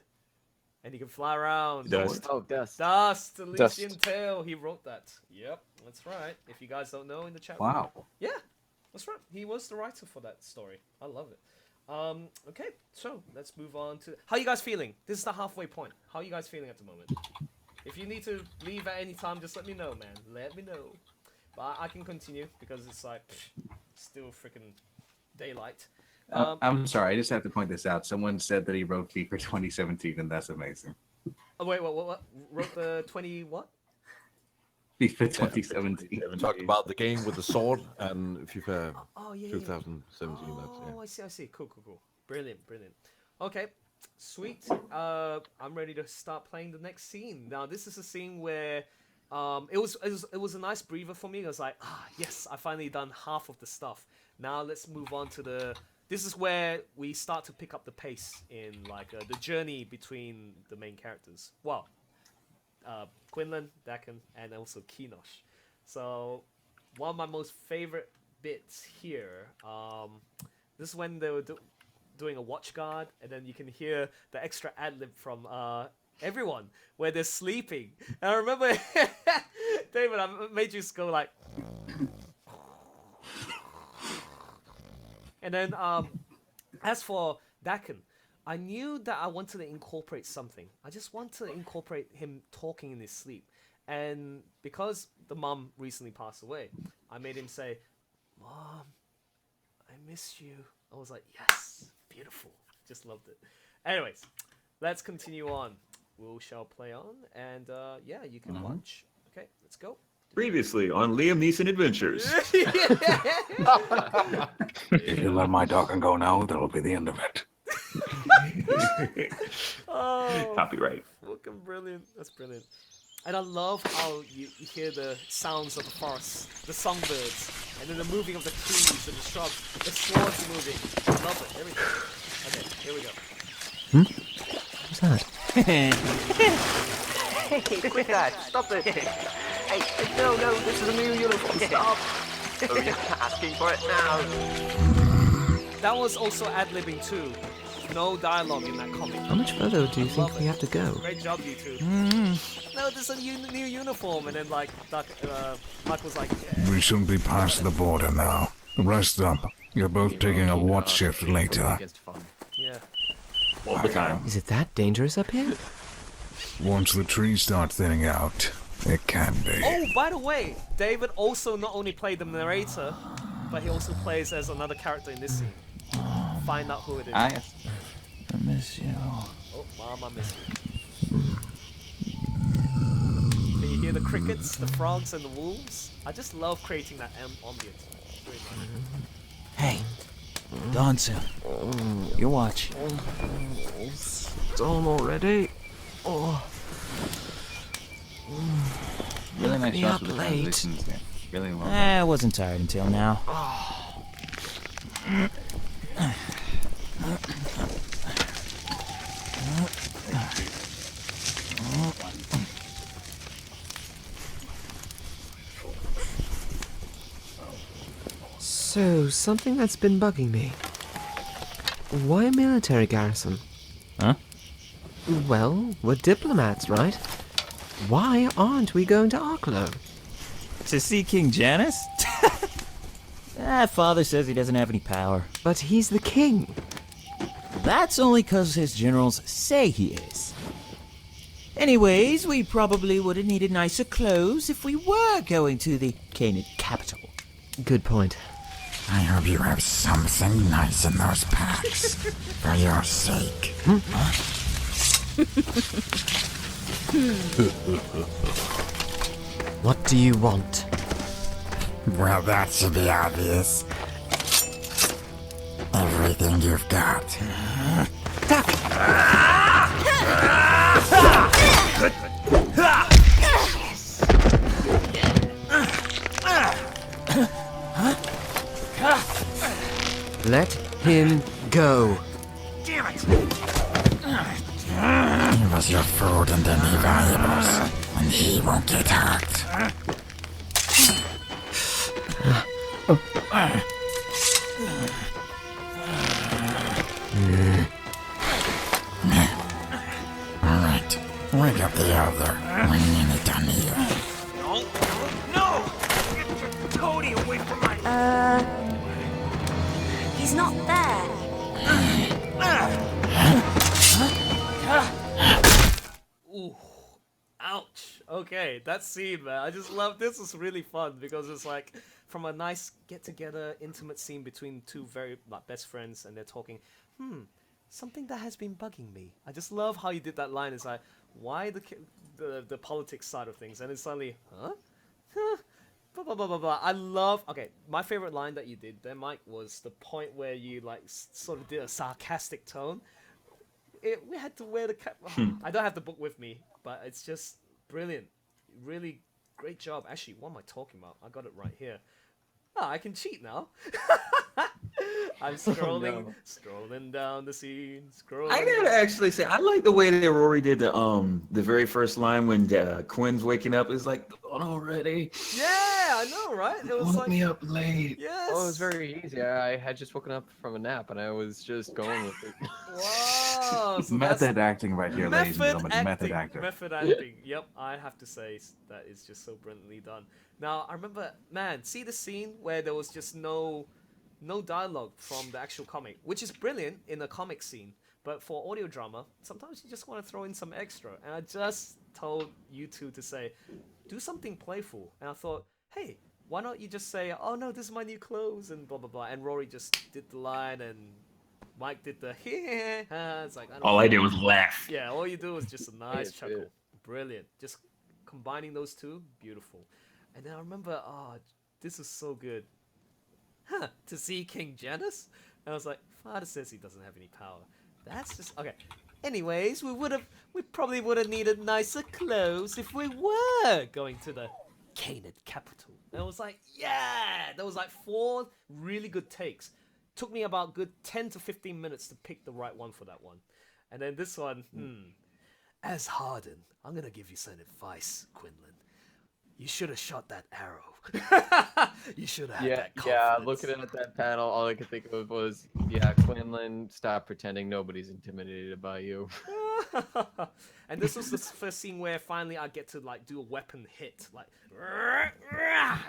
And you can fly around. Dust. Oh, Dust. Dust, Elysian Dust. Tale. He wrote that. Yep, that's right. If you guys don't know, in the chat. Wow. room. Yeah, that's right. He was the writer for that story. I love it. Okay, so let's move on to... How you guys feeling? This is the halfway point. How are you guys feeling at the moment? If you need to leave at any time, just let me know, man. Let me know. But I can continue because it's like still freaking daylight. I'm sorry, I just have to point this out. Someone said that he wrote FIFA 2017, and that's amazing. Oh wait, what? Wrote the 20 what? FIFA 2017. Talk about the game with the sword and FIFA Oh yeah. 2017. Oh, I see. Cool. Brilliant. Okay, sweet. I'm ready to start playing the next scene. Now, this is a scene where it was a nice breather for me. I was like, yes, I finally done half of the stuff. Now let's move on to the. This is where we start to pick up the pace in like the journey between the main characters. Well, Quinlan, Dakin, and also Kinosh. So one of my most favorite bits here. This is when they were doing a watch guard, and then you can hear the extra ad-lib from everyone where they're sleeping. And I remember, David, I made you go like... And then, as for Dakin, I knew that I wanted to incorporate something. I just want to incorporate him talking in his sleep. And because the mom recently passed away, I made him say, "Mom, I miss you." I was like, yes, beautiful. Just loved it. Anyways, let's continue on. We shall play on, and yeah, you can watch. Okay, let's go. Previously on Liam Neeson Adventures. If you let my dog go now, that'll be the end of it. Oh, Copyright. Fucking brilliant. That's brilliant. And I love how you hear the sounds of the forest, the songbirds, and then the moving of the trees and the shrubs, the swords moving. I love it. Everything. Okay, here we go. What's that? Hey, quit that! Stop it! Hey, no, this is a new uniform. Stop! Oh, you're asking for it now. That was also ad-libbing too. No dialogue in that comic. How much further do you think we have to go? Great job, you two. No, there's a new uniform, and then like Mike was like, yeah. We shouldn't be past the border now. Rest up. You're both taking a watch shift later. Yeah. All the time. Is it that dangerous up here? Once the trees start thinning out, it can be. Oh, by the way, David also not only played the narrator, but he also plays as another character in this scene. Find out who it is. I miss you. Oh, Mom, I miss you. Can you hear the crickets, the frogs, and the wolves? I just love creating that ambience. Really nice. Hey, dawn soon. Your watch. It's dawn already. Oh. Really nice Me shots up with the late. transitions there. Really well done. I wasn't tired until now. So, something that's been bugging me. Why a military garrison? Huh? Well, we're diplomats, right? Why aren't we going to Arklow? To see King Janus? Father says he doesn't have any power. But he's the king. That's only because his generals say he is. Anyways, we probably would have needed nicer clothes if we were going to the Canaan capital. Good point. I hope you have something nice in those packs. For your sake. What do you want? Well, that should be obvious. Everything you've got. Let him go. Damn it! Give us your food and any valuables, and he won't get hurt. Alright, wake up the other. One minute on you. No! Get your toady away from my... He's not there. Ooh, ouch. Okay, that scene, man. I just love this. Is really fun because it's like from a nice get-together, intimate scene between two very best friends, and they're talking. Something that has been bugging me. I just love how you did that line. It's like, why the politics side of things, and it's suddenly, huh? Blah, blah, blah, blah, blah. I love. Okay, my favorite line that you did there, Mike, was the point where you like sort of did a sarcastic tone. We had to wear the cap. I don't have the book with me, but it's just brilliant. Really great job. Actually, what am I talking about? I got it right here. I can cheat now. I'm scrolling down the scene. I gotta actually say, I like the way that Rory did the very first line when Quinn's waking up. It's like, gone already. Yeah, I know, right? It was Woke me up late. Yes. Oh, it was very easy. I had just woken up from a nap and I was just going with it. Wow. So Method acting right here, ladies and gentlemen. Method actor. Method acting. Yep, I have to say that is just so brilliantly done. Now, I remember, man, see the scene where there was just no dialogue from the actual comic, which is brilliant in a comic scene. But for audio drama, sometimes you just want to throw in some extra. And I just told you two to say, do something playful. And I thought, hey, why not you just say, oh no, this is my new clothes and blah, blah, blah. And Rory just did the line and Mike did the it's like, All I did was laugh. Yeah, all you do is just a nice chuckle. Brilliant. Just combining those two, beautiful. And then I remember, this is so good. To see King Janus? And I was like, Father says he doesn't have any power. That's just okay. Anyways, we probably would have needed nicer clothes if we were going to the Canaan capital. And I was like, yeah! There was like 4 really good takes. Took me about good 10 to 15 minutes to pick the right one for that one. And then this one, as Hardin, I'm gonna give you some advice, Quinlan. You should have shot that arrow. You should have had that confidence. Yeah, looking at that panel, all I could think of was, Quinlan, stop pretending nobody's intimidated by you. And this was the first scene where finally I get to like do a weapon hit, like,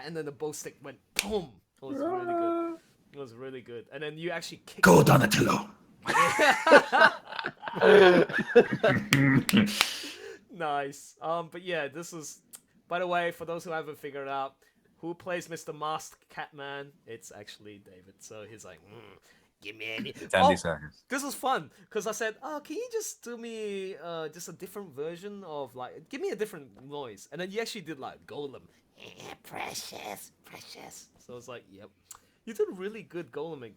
and then the bow stick went boom. It was really good. It was really good. And then you actually kicked. Go Donatello. Nice. But yeah, this is. By the way, for those who haven't figured out who plays Mr. Masked Catman, it's actually David. So he's like, give me any. It's Andy Serkis. This was fun because I said, can you just do me just a different version of like, give me a different noise, and then you actually did like Golem. Yeah, precious. So I was like, yep, you did a really good Golem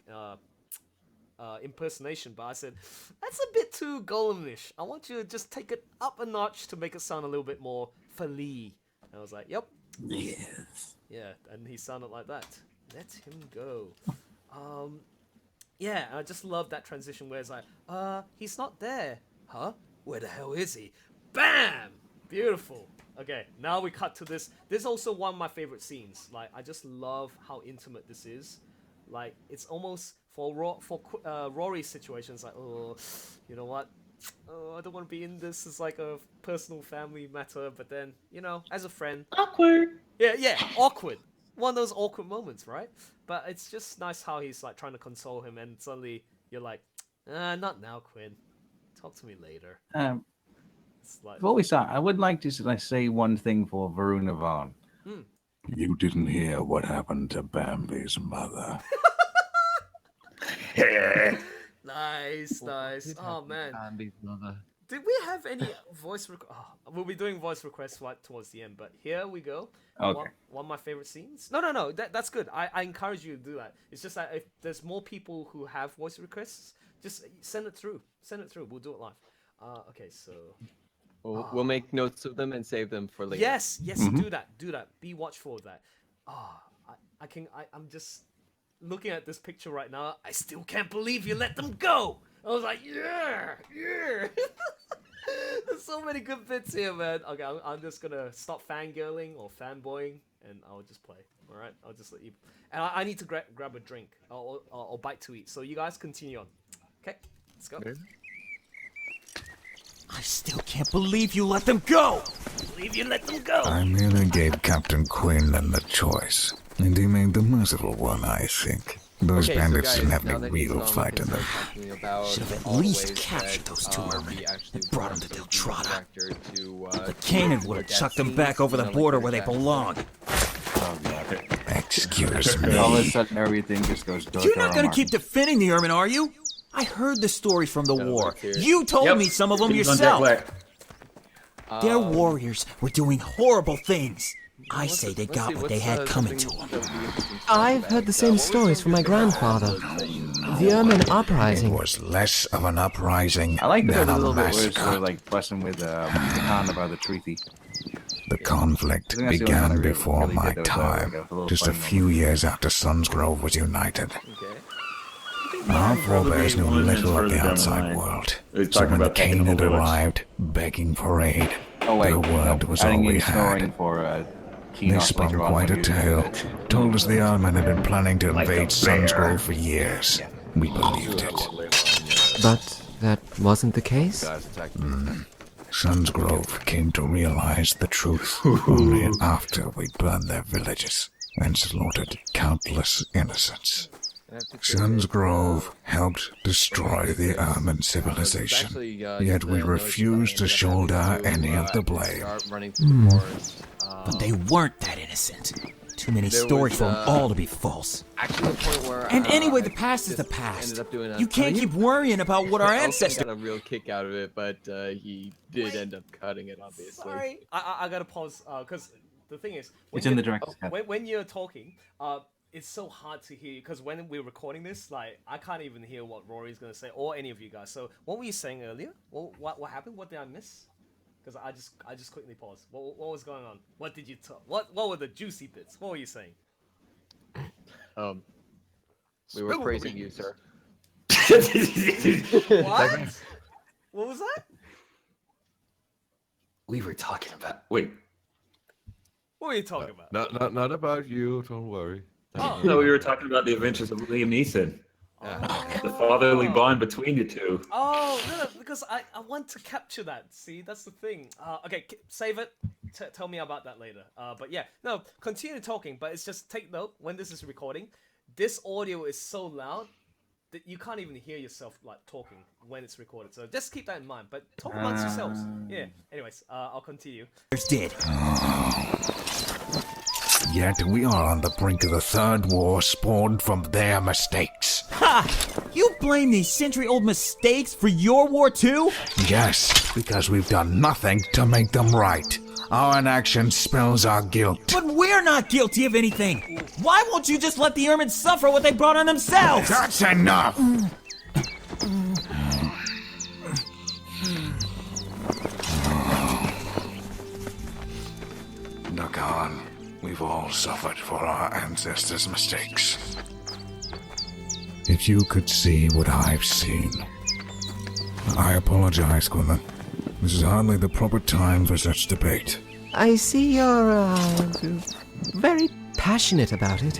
impersonation, but I said that's a bit too Golem-ish. I want you to just take it up a notch to make it sound a little bit more Fali. And I was like, yep. Yes. Yeah, and he sounded like that. Let him go. Yeah, I just love that transition where it's like, he's not there. Huh? Where the hell is he? Bam! Beautiful. Okay, now we cut to this. This is also one of my favorite scenes. Like, I just love how intimate this is. Like, it's almost, for Rory's situation, it's like, oh, you know what? Oh, I don't want to be in this as like a personal family matter, but then, you know, as a friend. Awkward. Yeah, awkward. One of those awkward moments, right? But it's just nice how he's like trying to console him, and suddenly you're like, not now, Quinn. Talk to me later. It's like, Before we start, I would like to say one thing for Varuna Vaughn. You didn't hear what happened to Bambi's mother. Nice. Oh man. Bambi's mother. Did we have any voice we'll be doing voice requests right towards the end, but here we go. Okay. One of my favorite scenes. No. That's good. I encourage you to do that. It's just that if there's more people who have voice requests, just send it through. We'll do it live. Okay, so. We'll make notes of them and save them for later. Yes. Do that. Be watchful of that. I'm just looking at this picture right now. I still can't believe you let them go. I was like, yeah. There's so many good bits here, man. Okay, I'm just gonna stop fangirling or fanboying, and I'll just play. All right, I'll just let you. And I need to grab a drink or bite to eat. So you guys continue on. Okay, let's go. I still can't believe you let them go! I merely gave Captain Quinlan the choice, and he made the merciful one, I think. Those Okay, so bandits guys, didn't have now any that real he's fight in them. Should have at least captured those two mermen and brought them to Deltrada. The Kanan would have chucked them back over the border where they belong. Excuse me. All of a sudden, everything just goes dark. You're not gonna keep defending the Ermin, are you? I heard the stories from the war. You told me some of them yourself. Their warriors were doing horrible things. I say they got what they had coming to them. I've heard the same stories from my grandfather. The Ermin uprising. It was less of an uprising I like that than a a little bit where it's massacre. like fussing with Khan about the treaty. The conflict I think that's the only one I began really- before really my did those, time, like, a little just a funny few years after Sunsgrove was united. Our forebears knew little of the outside world, so when the Kanan had arrived, begging for aid, Oh wait, their word was all adding we in had. snoring for They Kenos spun later on quite a when you- tale, told us the Armen had been planning to invade Sunsgrove for years. We believed it. But that wasn't the case? Sunsgrove came to realize the truth only after we burned their villages and slaughtered countless innocents. Sunsgrove helped destroy the Ermin civilization, yet we refused to shoulder any of the blame. But they weren't that innocent. Too many stories for them all to be false. And anyway, the past is the past. You can't keep worrying about what our ancestors... got a real kick out of it, but he did end up cutting it, obviously. Sorry, I gotta pause because the thing is, It's in the director's cut. when you're talking, it's so hard to hear because when we're recording this, like I can't even hear what Rory's gonna say or any of you guys. So what were you saying earlier? What happened? What did I miss? Because I just quickly paused. What was going on? What did you talk? What were the juicy bits? What were you saying? We were praising you, sir. What? What was that? We were talking about... Wait. What were you talking about? Not about you. Don't worry. No, we were talking about the adventures of Liam Neeson. The fatherly bond between the two. Oh, no, because I want to capture that. See, that's the thing. Okay, save it. Tell me about that later. But yeah, no, continue talking. But it's just take note when this is recording. This audio is so loud that you can't even hear yourself like talking when it's recorded. So just keep that in mind. But talk amongst yourselves. Yeah. Anyways, I'll continue. Did. Yet we are on the brink of the third war spawned from their mistakes. Ha! You blame these century-old mistakes for your war too? Yes, because we've done nothing to make them right. Our inaction spells our guilt. But we're not guilty of anything. Why won't you just let the Ermin suffer what they brought on themselves? That's enough! Nakan, we've all suffered for our ancestors' mistakes. If you could see what I've seen. I apologize, Quinlan. This is hardly the proper time for such debate. I see you're, very passionate about it.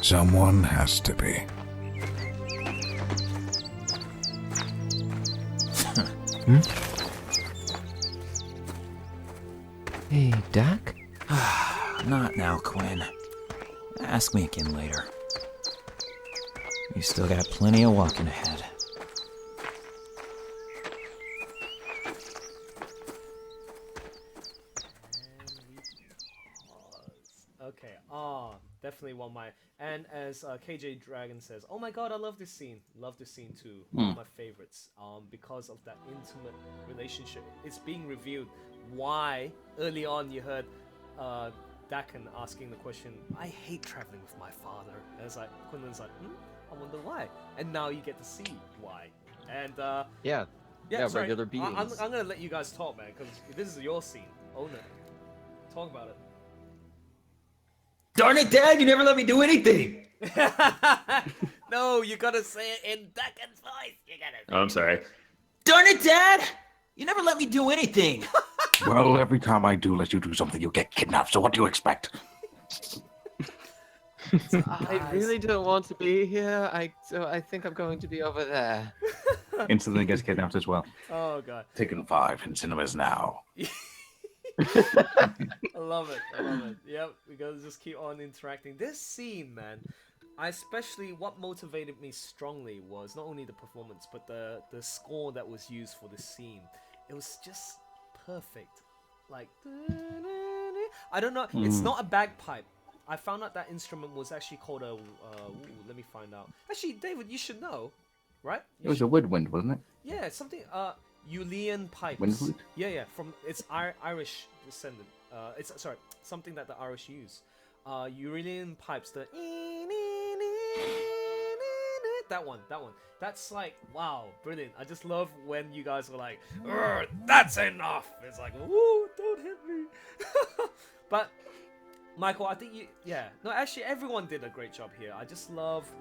Someone has to be. Hey, Dak? Not now, Quinn. Ask me again later. You still got plenty of walking ahead. definitely one of my. And as KJ Dragon says, oh my god, I love this scene. Love this scene too. One of my favorites. Because of that intimate relationship. It's being revealed why early on you heard Dakan asking the question, I hate traveling with my father. And it's like Quinlan's like, I wonder why. And now you get to see why. And yeah, sorry, regular beings. I'm gonna let you guys talk, man, because this is your scene. Own it. Talk about it. Darn it, Dad! You never let me do anything. No, you gotta say it in Dakan's voice. You gotta. Oh, I'm sorry. Darn it, Dad! You never let me do anything. Well, every time I do let you do something, you get kidnapped. So what do you expect? I really don't want to be here. So I think I'm going to be over there. Instantly gets kidnapped as well. Oh god. Taken 5 in cinemas now. I love it. I love it. Yep, we gotta just keep on interacting. This scene, man, what motivated me strongly was not only the performance, but the score that was used for the scene. It was just perfect. Like, I don't know. It's not a bagpipe. I found out that instrument was actually called a. Let me find out. Actually, David, you should know, right? It was a woodwind, wasn't it? Yeah, something. Uilleann pipes. Wind flute? Yeah. From it's Irish descendant. It's something that the Irish use. Uilleann pipes. That one. That's like, wow, brilliant. I just love when you guys are like, that's enough. It's like, woo, don't hit me. But Michael, I think actually everyone did a great job here. I just love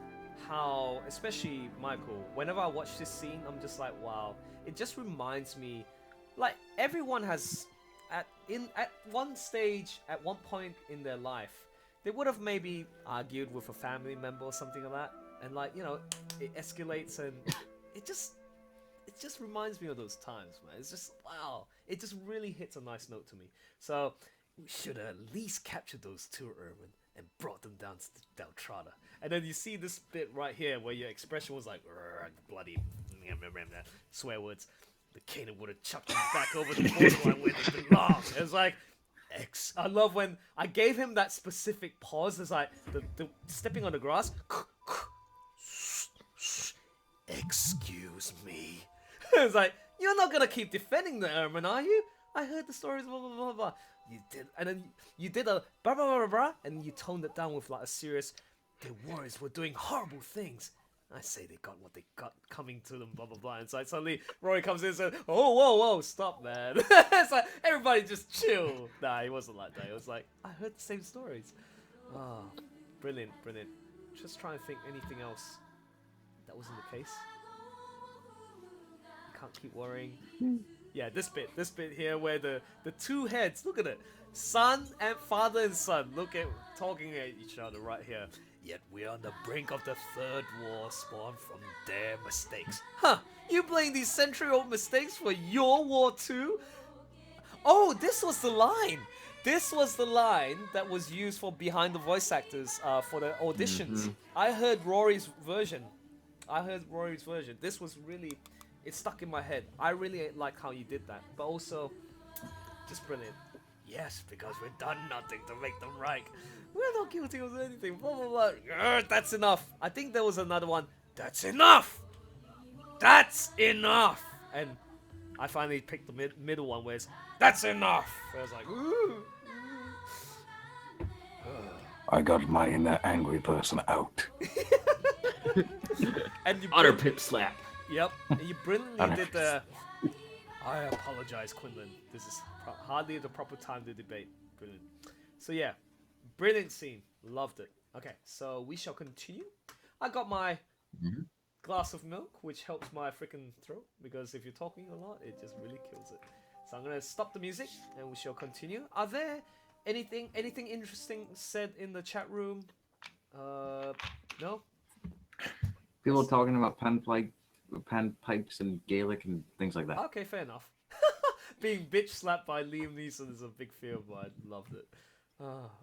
how, especially Michael, whenever I watch this scene, I'm just like, wow. It just reminds me, like, everyone has, at one stage, at one point in their life, they would have maybe argued with a family member or something like that. And like, it escalates and it just reminds me of those times, man. It's just, wow. It just really hits a nice note to me. So we should have at least captured those two Ermin and brought them down to Deltrada. And then you see this bit right here where your expression was like, bloody swear words. The Canaan would have chucked him back over the borderline where they belong. It was like, I love when I gave him that specific pause. It's like the stepping on the grass. Excuse me. It's like, you're not gonna keep defending the Ermin, are you? I heard the stories, blah blah blah blah. You did, and then you did a blah blah blah blah, and you toned it down with like a serious. The warriors were doing horrible things. I say they got what they got coming to them, blah blah blah. And so suddenly Rory comes in and says, "Oh whoa, stop, man!" It's like everybody just chill. Nah, it wasn't like that. It was like I heard the same stories. Oh, brilliant. Just trying to think anything else that wasn't the case. Can't keep worrying. Yeah, this bit here where the two heads, look at it, father and son, talking at each other right here. Yet we're on the brink of the third war spawned from their mistakes. Huh, you blame these century-old mistakes for your war too? Oh, this was the line. This was the line that was used for behind the voice actors for the auditions. I heard Rory's version. This was really, it stuck in my head. I really like how you did that, but also just brilliant. Yes, because we've done nothing to make them right. We're not guilty of anything. Blah blah blah. That's enough. I think there was another one. That's enough. That's enough. And I finally picked the middle one where it's that's enough. I was like, ooh. I got my inner angry person out. And you utter pip slap. Yep. And you brilliantly did the. I apologize, Quinlan. This is hardly the proper time to debate. Brilliant. So yeah, brilliant scene. Loved it. Okay, so we shall continue. I got my glass of milk, which helps my freaking throat, because if you're talking a lot, it just really kills it. So I'm gonna stop the music and we shall continue. Are there anything interesting said in the chat room? No? People are talking about panpipes and Gaelic and things like that. Okay, fair enough. Being bitch slapped by Liam Neeson is a big fear of mine. Loved it.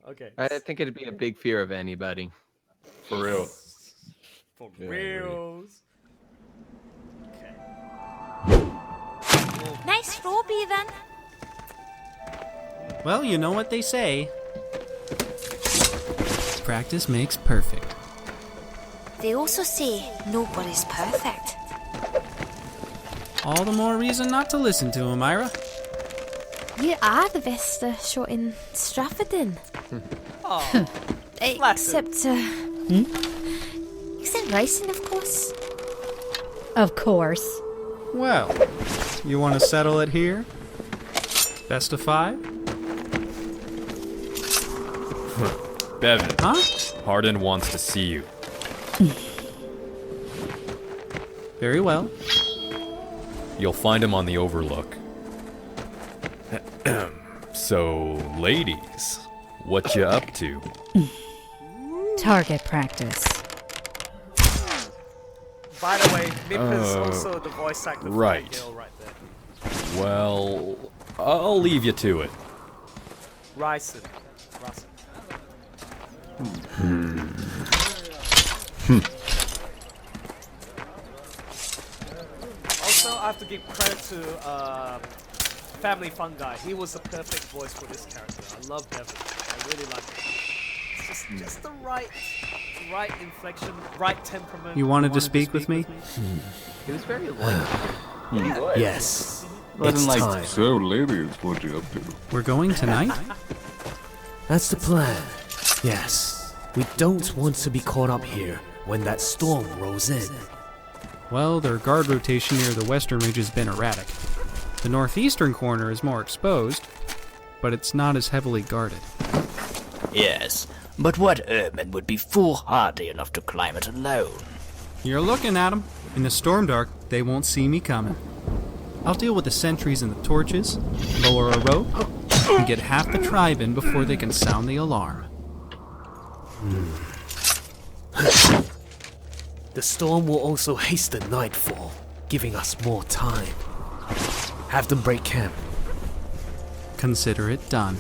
Okay. I think it'd be a big fear of anybody. For real. For reals. Okay. Nice Roby then. Well, you know what they say. practice makes perfect. They also say nobody's perfect. All the more reason not to listen to him, Ira. You are the best shot in Straffordin. Oh, Except, except racing, of course. Of course. Well, you want to settle it here? Best of 5? Bevan. Huh? Hardin wants to see you. Very well. You'll find him on the Overlook. So, ladies, what you up to? Target practice. By the way, Mip is also the voice actor for right. Gil right there. Well, I'll leave you to it. Ryson. Also, I have to give credit to Family Fun Guy. He was the perfect voice for this character. I love Devin. I really like it. It's just the right inflection, right temperament. You wanted to speak with me? He was very light. Yes. Wasn't like, time. so ladies, what you up to? We're going tonight? That's the plan. Yes. We don't want to be caught up here when that storm rolls in. Well, their guard rotation near the western ridge has been erratic. The northeastern corner is more exposed, but it's not as heavily guarded. Yes, but what Ermin would be foolhardy enough to climb it alone? You're looking at them. In the storm dark, they won't see me coming. I'll deal with the sentries and the torches, lower a rope, and get half the tribe in before they can sound the alarm. The storm will also hasten nightfall, giving us more time. Have them break camp. Consider it done.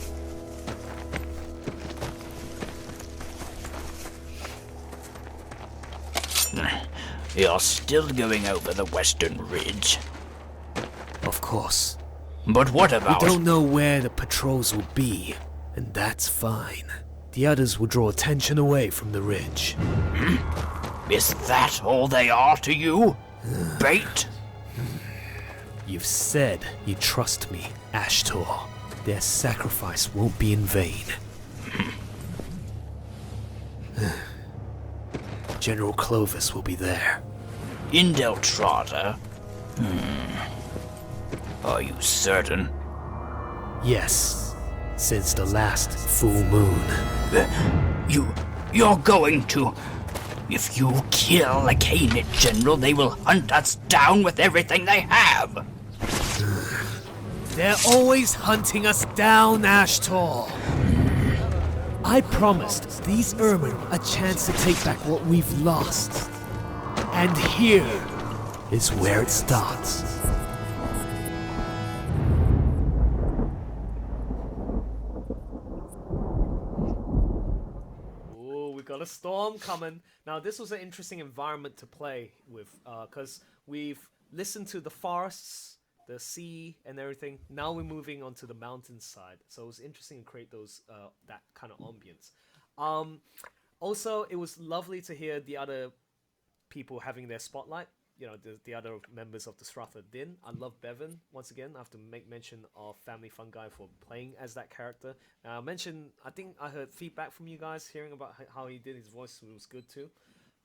You're still going over the western ridge. Of course. But what about... We don't know where the patrols will be, and that's fine. The others will draw attention away from the ridge. Is that all they are to you? Bait? You've said you trust me, Ashtor. Their sacrifice won't be in vain. General Clovis will be there. In Deltrada? Are you certain? Yes, since the last full moon. You're going to... If you kill a Khainit general, they will hunt us down with everything they have. They're always hunting us down, Ashtor. I promised these Ermin a chance to take back what we've lost. And here is where it starts. Ooh, we got a storm coming. Now, this was an interesting environment to play with, because we've listened to the forests, the sea, and everything. Now we're moving onto the mountainside, so it was interesting to create those that kind of ambience. Also, it was lovely to hear the other people having their spotlight. You know, the other members of the Stratha Din. I love Bevan. Once again, I have to make mention of Family Fun Guy for playing as that character. I think I heard feedback from you guys hearing about how he did his voice. It was good too.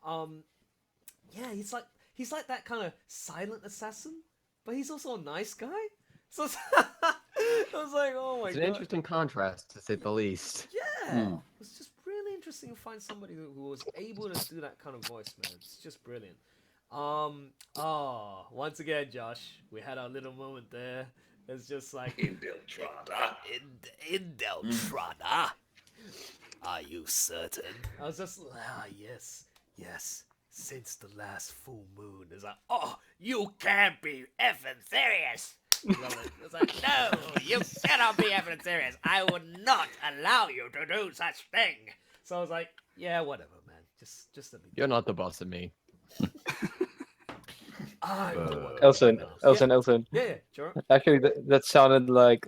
Yeah, he's like that kind of silent assassin, but he's also a nice guy. So I was like, oh my god. It's an interesting contrast, to say the least. Yeah, it's just really interesting to find somebody who was able to do that kind of voice, man. It's just brilliant. Once again, Josh, we had our little moment there. It's just like In Deltrada. Are you certain? I was just yes. Since the last full moon, it's like, oh, you can't be effing serious. It's like, no, you cannot be effing serious. I would not allow you to do such thing. So I was like, yeah, whatever, man. Just let me. You're not the boss of me. Elson. Yeah, sure. Actually, that sounded like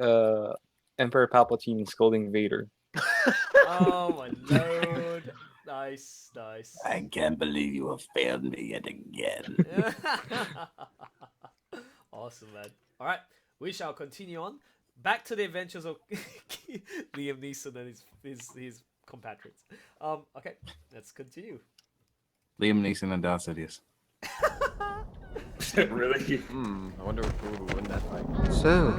Emperor Palpatine scolding Vader. Oh my lord. Nice, nice. I can't believe you have failed me yet again. Awesome, man. All right, we shall continue on. Back to the adventures of Liam Neeson and his compatriots. Okay, let's continue. Liam Neeson and Darth Sidious. Really? I wonder who would win that fight. So,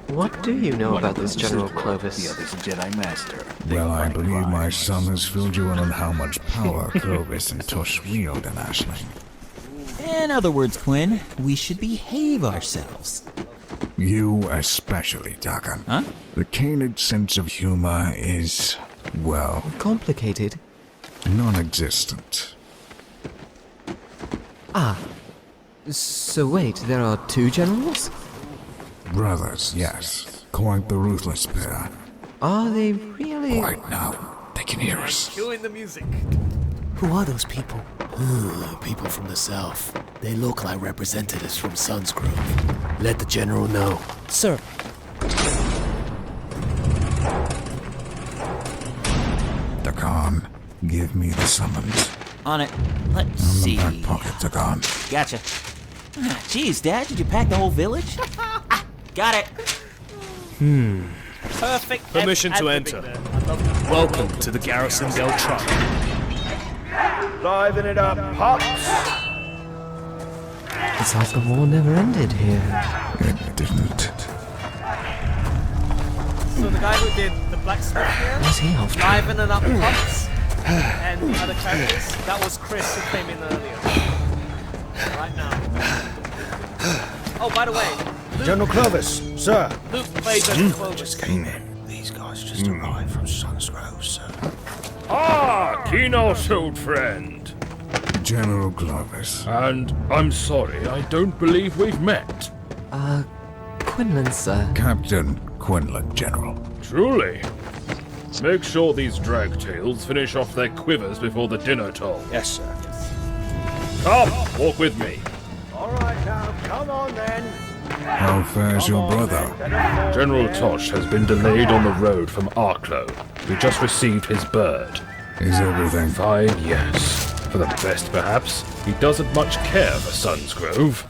what do you know about this General Clovis? The other's Jedi Master. Well, I believe my son has filled you in on how much power Clovis and Tush wield in Ashling. In other words, Quinn, we should behave ourselves. You especially, Dagan. Huh? The Canid sense of humor is, well... complicated. Non-existent. Ah. So wait, there are two generals? Brothers, yes. Quite the ruthless pair. Are they really? Quiet now. They can hear us. Killing the music. Who are those people? People from the south. They look like representatives from Sunsgrove. Let the general know. Sir. Dagan, give me the summons. On it. Let's On see. the back pocket, Dagan. Gotcha. Geez, Dad, did you pack the whole village? Got it. Perfect. Permission to enter. Welcome to the Garrison Del Truck. Liven it up, Pops! It's like the war never ended here. It didn't. So the guy who did the blacksmith here, Was he after? Liven and Up Pups, and other characters, that was Chris who came in earlier. Right now. Oh, by the way, Luke, General Clovis, sir. Luke played as Clovis. Just came in. These guys just arrived from Sunsgrove, sir. Ah, Kinos, old friend. General Clovis. And I'm sorry, I don't believe we've met. Quinlan, sir. Captain Quinlan, General. Truly. Make sure these dragtails finish off their quivers before the dinner toll. Yes, sir. Come, walk with me. All right, now, come on then. How fares your brother? General Tosh has been delayed on the road from Arklow. We just received his bird. Is everything fine? Yes. For the best, perhaps. He doesn't much care for Sunsgrove.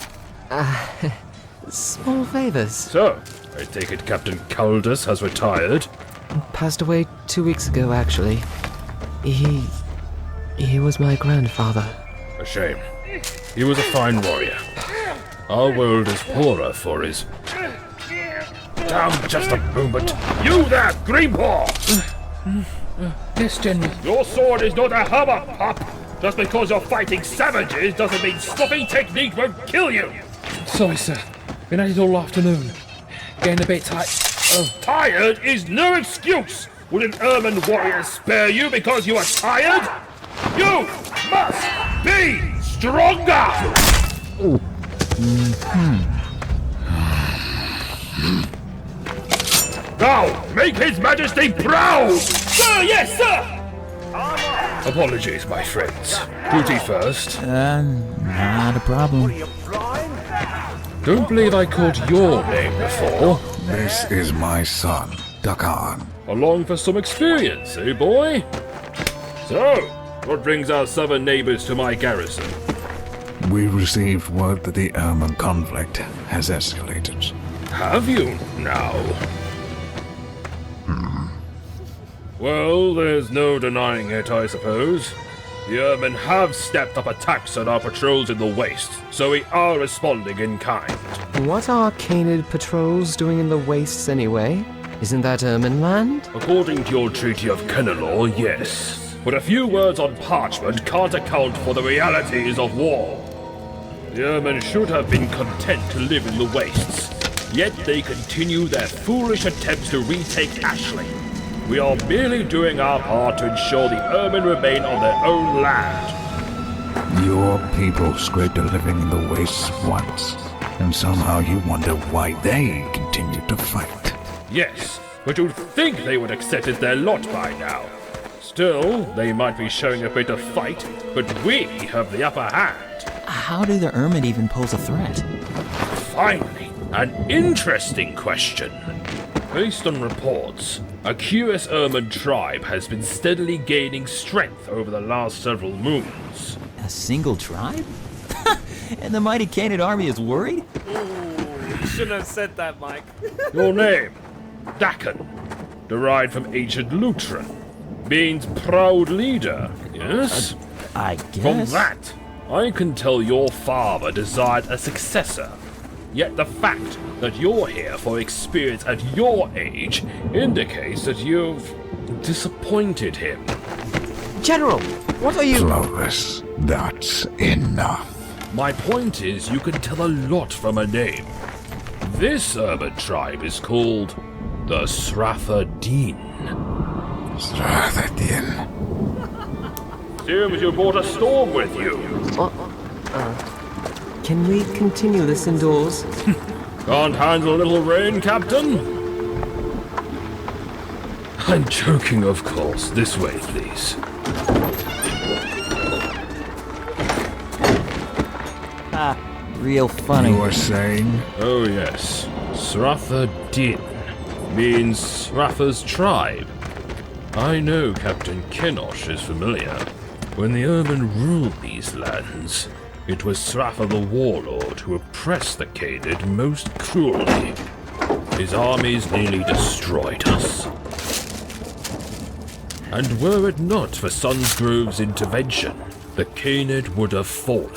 Small favors. So, I take it Captain Caldus has retired? Passed away 2 weeks ago, actually. He was my grandfather. A shame. He was a fine warrior. Our world is poorer for his... Down just a moment. You there, Greenpaw! Yes, General. Your sword is not a hammer, pup! Just because you're fighting savages doesn't mean swapping technique won't kill you! Sorry, sir. Been at it all afternoon. Getting a bit tight. Oh. Tired is no excuse! Would an ermine warrior spare you because you are tired? You must be stronger! Now, make His Majesty proud! Sir, yes, sir! Apologies, my friends. Duty first. Not a problem. Don't believe I called your name before. This is my son, Dagan. Along for some experience, eh, boy? So, what brings our southern neighbors to my garrison? We received word that the Erman conflict has escalated. Have you now? Well, there's no denying it, I suppose. The Ermen have stepped up attacks on our patrols in the Waste, so we are responding in kind. What are Canid patrols doing in the wastes anyway? Isn't that Ermin land? According to your Treaty of Kenelor, yes. But a few words on parchment can't account for the realities of war. The Ermen should have been content to live in the Wastes, yet they continue their foolish attempts to retake Ashling. We are merely doing our part to ensure the Ermen remain on their own land. Your people scraped a living in the wastes once, and somehow you wonder why they continue to fight. Yes, but you'd think they would accept it their lot by now. Still, they might be showing a bit of fight, but we have the upper hand. How do the Ermit even pose a threat? Finally, an interesting question. Based on reports, A curious Ermine tribe has been steadily gaining strength over the last several moons. A single tribe? And the mighty Canid army is worried? Ooh, you shouldn't have said that, Mike. Your name, Dakan, derived from ancient Lutran, means proud leader, yes? I guess. From that, I can tell your father desired a successor. Yet the fact that you're here for experience at your age indicates that you've disappointed him. General, what are you... Clovis, that's enough. My point is, you can tell a lot from a name. This urban tribe is called the Srathadin. Srathadin. Seems you brought a storm with you. Can we continue this indoors? Can't handle a little rain, Captain? I'm joking, of course. This way, please. Real funny. You were saying? Oh, yes. Srathadin means Sratha's tribe. I know Captain Kenosh is familiar. When the Ermine ruled these lands, it was Sratha the Warlord who oppressed the Canid most cruelly. His armies nearly destroyed us. And were it not for Sunsgrove's intervention, the Canid would have fallen.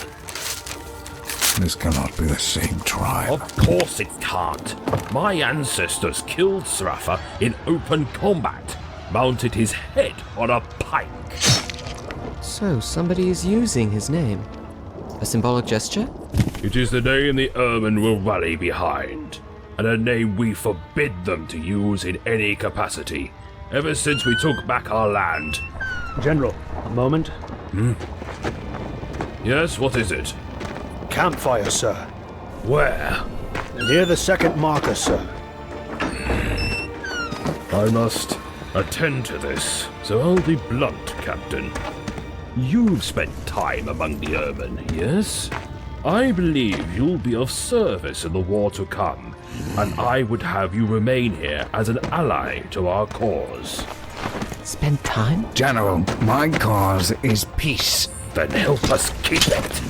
This cannot be the same tribe. Of course it can't. My ancestors killed Sratha in open combat, mounted his head on a pike. So, somebody is using his name. A symbolic gesture? It is the name the Ermine will rally behind, and a name we forbid them to use in any capacity, ever since we took back our land. General, a moment. Yes, what is it? Campfire, sir. Where? Near the second marker, sir. I must attend to this, so I'll be blunt, Captain. You've spent time among the Ermine, yes? I believe you'll be of service in the war to come, and I would have you remain here as an ally to our cause. Spend time? General, my cause is peace. Then help us keep it.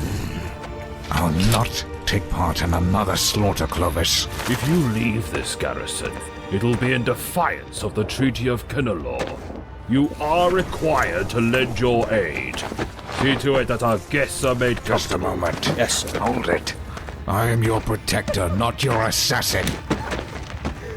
I'll not take part in another slaughter, Clovis. If you leave this garrison, it'll be in defiance of the Treaty of Kenalor. You are required to lend your aid. See to it that our guests are made comfortable. Just a moment. Yes, sir. Hold it. I am your protector, not your assassin.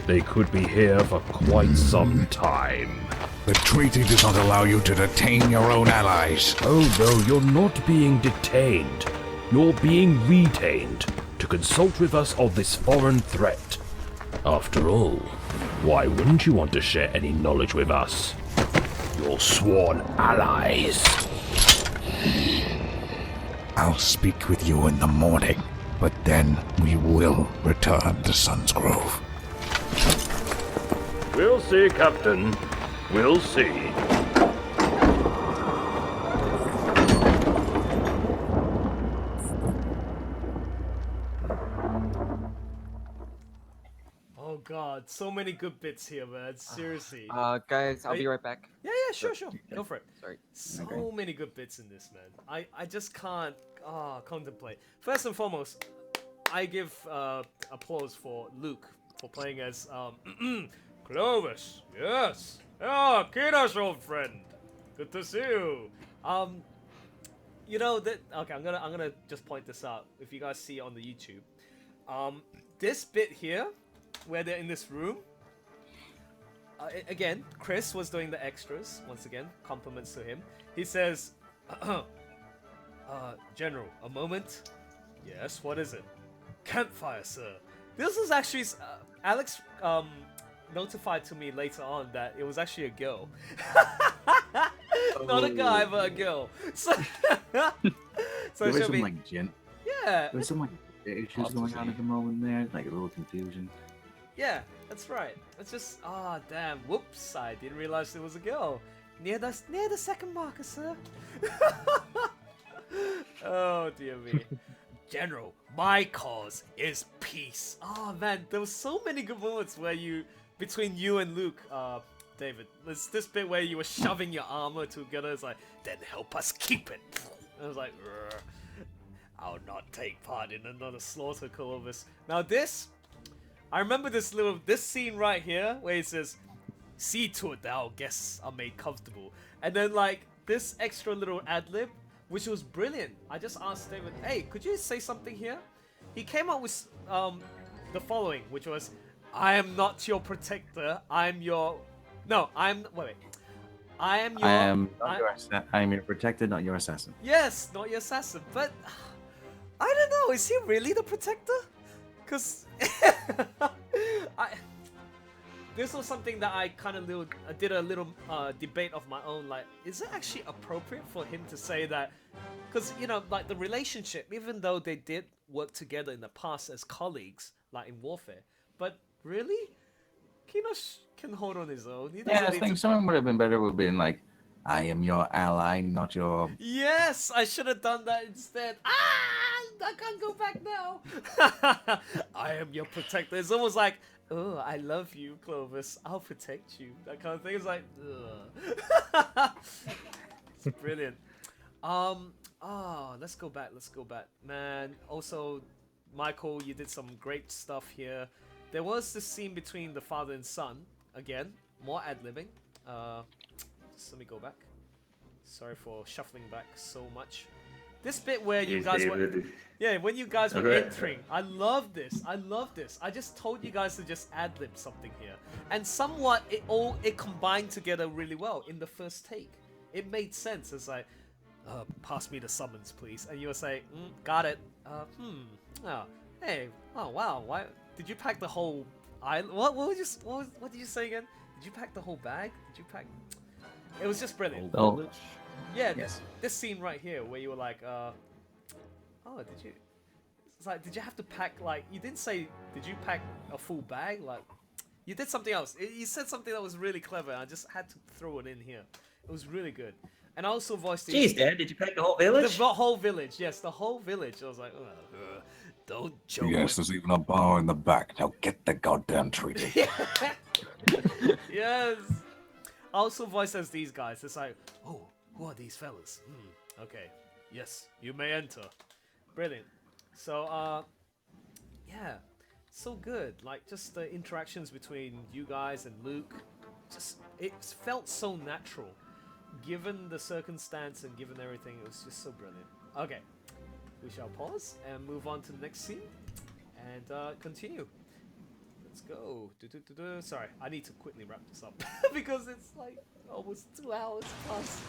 They could be here for quite some time. The treaty does not allow you to detain your own allies. Oh no, you're not being detained. You're being retained to consult with us on this foreign threat. After all, why wouldn't you want to share any knowledge with us? Your sworn allies. I'll speak with you in the morning, but then we will return to Sunsgrove. We'll see, Captain. We'll see. Oh god, so many good bits here, man. Seriously. Guys, I'll be right back. Yeah, sure. Go for it. Sorry. So many good bits in this, man. I just can't contemplate. First and foremost, I give applause for Luke for playing as Clovis. Yes. Oh, Kenosh, old friend. Good to see you. You know that. Okay, I'm gonna just point this out. If you guys see it on the YouTube, this bit here, where they're in this room. Again, Chris was doing the extras. Once again, compliments to him. He says, General, a moment. Yes, what is it? Campfire, sir. This was actually Alex notified to me later on that it was actually a girl. Not a guy, but a girl. So there was some like yeah. There's some like issues going on at the moment there, like a little confusion. Yeah, that's right. It's just damn, whoops! I didn't realize it was a girl. Near the second marker, sir. Oh dear me. General, my cause is peace. Oh man, there was so many good moments where between you and Luke, David. This bit where you were shoving your armor together. It's like, then help us keep it. I was like, "Rrr, I'll not take part in another slaughter, Clovis." Now this, I remember this scene right here where it says, "See to it that our guests are made comfortable," and then like this extra little ad lib, which was brilliant. I just asked David, "Hey, could you say something here?" He came up with the following, which was, "I am not your protector. I'm your I am your protector, not your assassin." Yes, not your assassin. But I don't know. Is he really the protector? Because this was something that I kind of did a little debate of my own. Like, is it actually appropriate for him to say that? Because, you know, like the relationship, even though they did work together in the past as colleagues, like in warfare, but really, Kinosh can hold on his own. I think someone would have been better. Would have been like, "I am your ally, not your." Yes, I should have done that instead. I can't go back now. I am your protector. It's almost like, "Oh, I love you, Clovis. I'll protect you." That kind of thing. It's like, ugh. It's brilliant. Let's go back. Man, also, Michael, you did some great stuff here. There was this scene between the father and son. Again, more ad-libbing. Just let me go back. Sorry for shuffling back so much. This bit where you guys were... Yeah, when you guys were entering. I love this. I just told you guys to just ad-lib something here. And somewhat, it combined together really well in the first take. It made sense. It's like, pass me the summons, please. And you were saying, got it. Oh, hey. Oh, wow. Why did you pack the whole island? What did you say again? Did you pack the whole bag? Did you pack? It was just brilliant. Yeah, Yes. this scene right here where you were like, did you? It's like, did you have to pack, like, you didn't say, did you pack a full bag? Like, you did something else. You said something that was really clever, and I just had to throw it in here. It was really good. And I also voiced the... Jeez, Dad, did you pack the whole village? The whole village, yes, the whole village. I was like, don't joke. Yes, there's even a bar in the back. Now get the goddamn treaty. Yes. I also voiced as these guys. It's like, oh, who are these fellas? Okay. Yes, you may enter. Brilliant. So, yeah, so good. Like, just the interactions between you guys and Luke, just, it felt so natural. Given the circumstance and given everything, it was just so brilliant. Okay, we shall pause and move on to the next scene and continue. Let's go. Sorry, I need to quickly wrap this up because it's like almost 2 hours plus.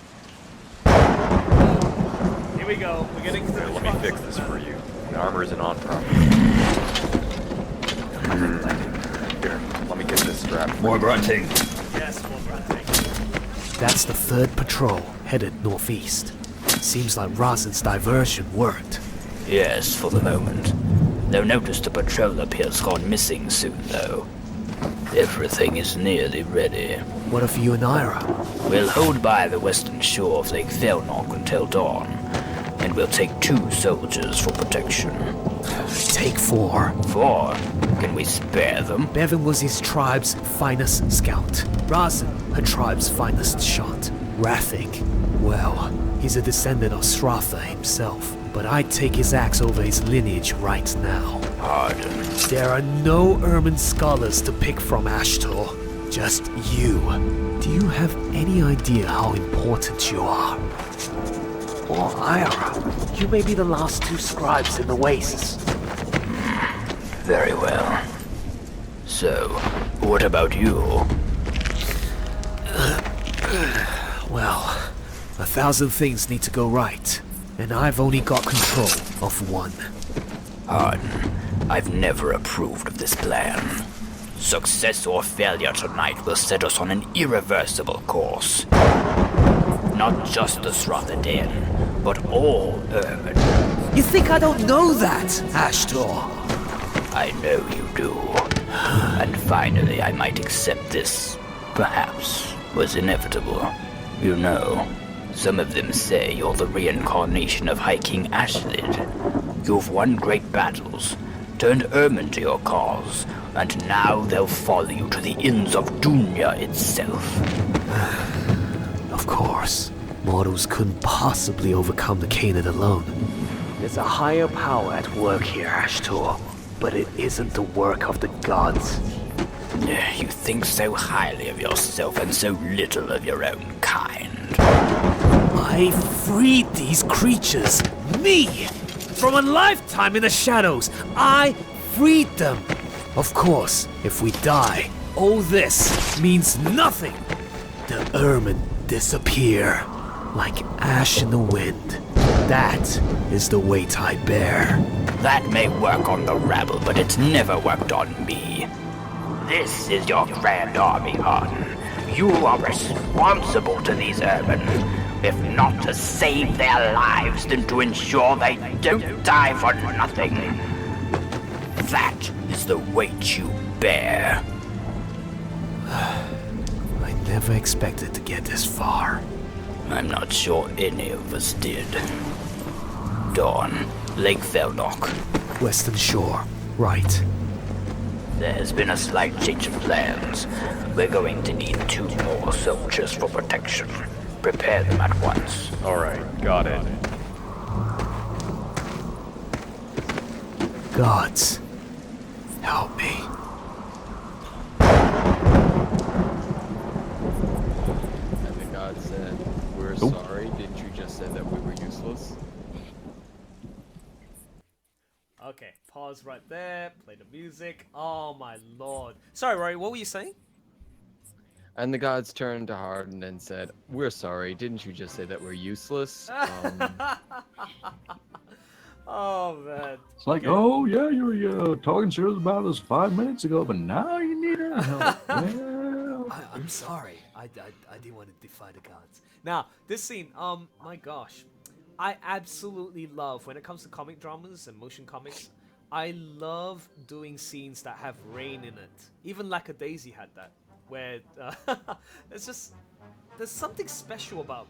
Here we go. We're getting to the Let me fix this for you. The armor isn't on properly. Here, let me get this strap. More grunting. Yes, more grunting. That's the third patrol, headed northeast. Seems like Rasen's diversion worked. Yes, for the moment. Though notice the patrol appears gone missing soon, though. Everything is nearly ready. What of you and Ira? We'll hold by the western shore of Lake Thelnok until dawn, and we'll take 2 soldiers for protection. Take 4. 4? Can we spare them? Bevan was his tribe's finest scout. Rasen, her tribe's finest shot. Rathig, well, he's a descendant of Sratha himself, but I'd take his axe over his lineage right now. Pardon? There are no Ermin scholars to pick from, Ashtor. Just you. Do you have any idea how important you are? Or Ira, you may be the last 2 scribes in the wastes. Very well. So, what about you? Well, 1,000 things need to go right, and I've only got control of one. Pardon, I've never approved of this plan. Success or failure tonight will set us on an irreversible course. Not just the Srathaden, but all Ermin. You think I don't know that, Ashtor? I know you do. And finally, I might accept this, perhaps, was inevitable. You know, some of them say you're the reincarnation of High King Ashlid. You've won great battles, turned ermine to your cause, and now they'll follow you to the inns of Dunya itself. Of course, mortals couldn't possibly overcome the Canaan alone. There's a higher power at work here, Ashtor, but it isn't the work of the gods. You think so highly of yourself and so little of your own kind. I freed these creatures! Me! From a lifetime in the shadows! I freed them! Of course, if we die, all this means nothing! The ermine disappear, like ash in the wind. That is the weight I bear. That may work on the rabble, but it's never worked on me. This is your grand army, Arden. You are responsible to these ermine. If not to save their lives, then to ensure they don't die for nothing. That is the weight you bear. I never expected to get this far. I'm not sure any of us did. Dawn, Lake Felnock. Western Shore, right. There's been a slight change of plans. We're going to need 2 more soldiers for protection. Prepare them at once. Alright, got it. Gods, help me. And the god said, "We're sorry, didn't you just say that we were useless?" Okay, pause right there. Play the music. Oh my lord. Sorry, Rory, what were you saying? And the gods turned to Harden and said, "We're sorry, didn't you just say that we're useless?" Oh man. It's like, oh yeah, you were talking serious about us 5 minutes ago, but now you need our help. Well. I'm sorry. I didn't want to defy the gods. Now, this scene, my gosh. I absolutely love, when it comes to comic dramas and motion comics, I love doing scenes that have rain in it. Even Lackadaisy had that, where there's something special about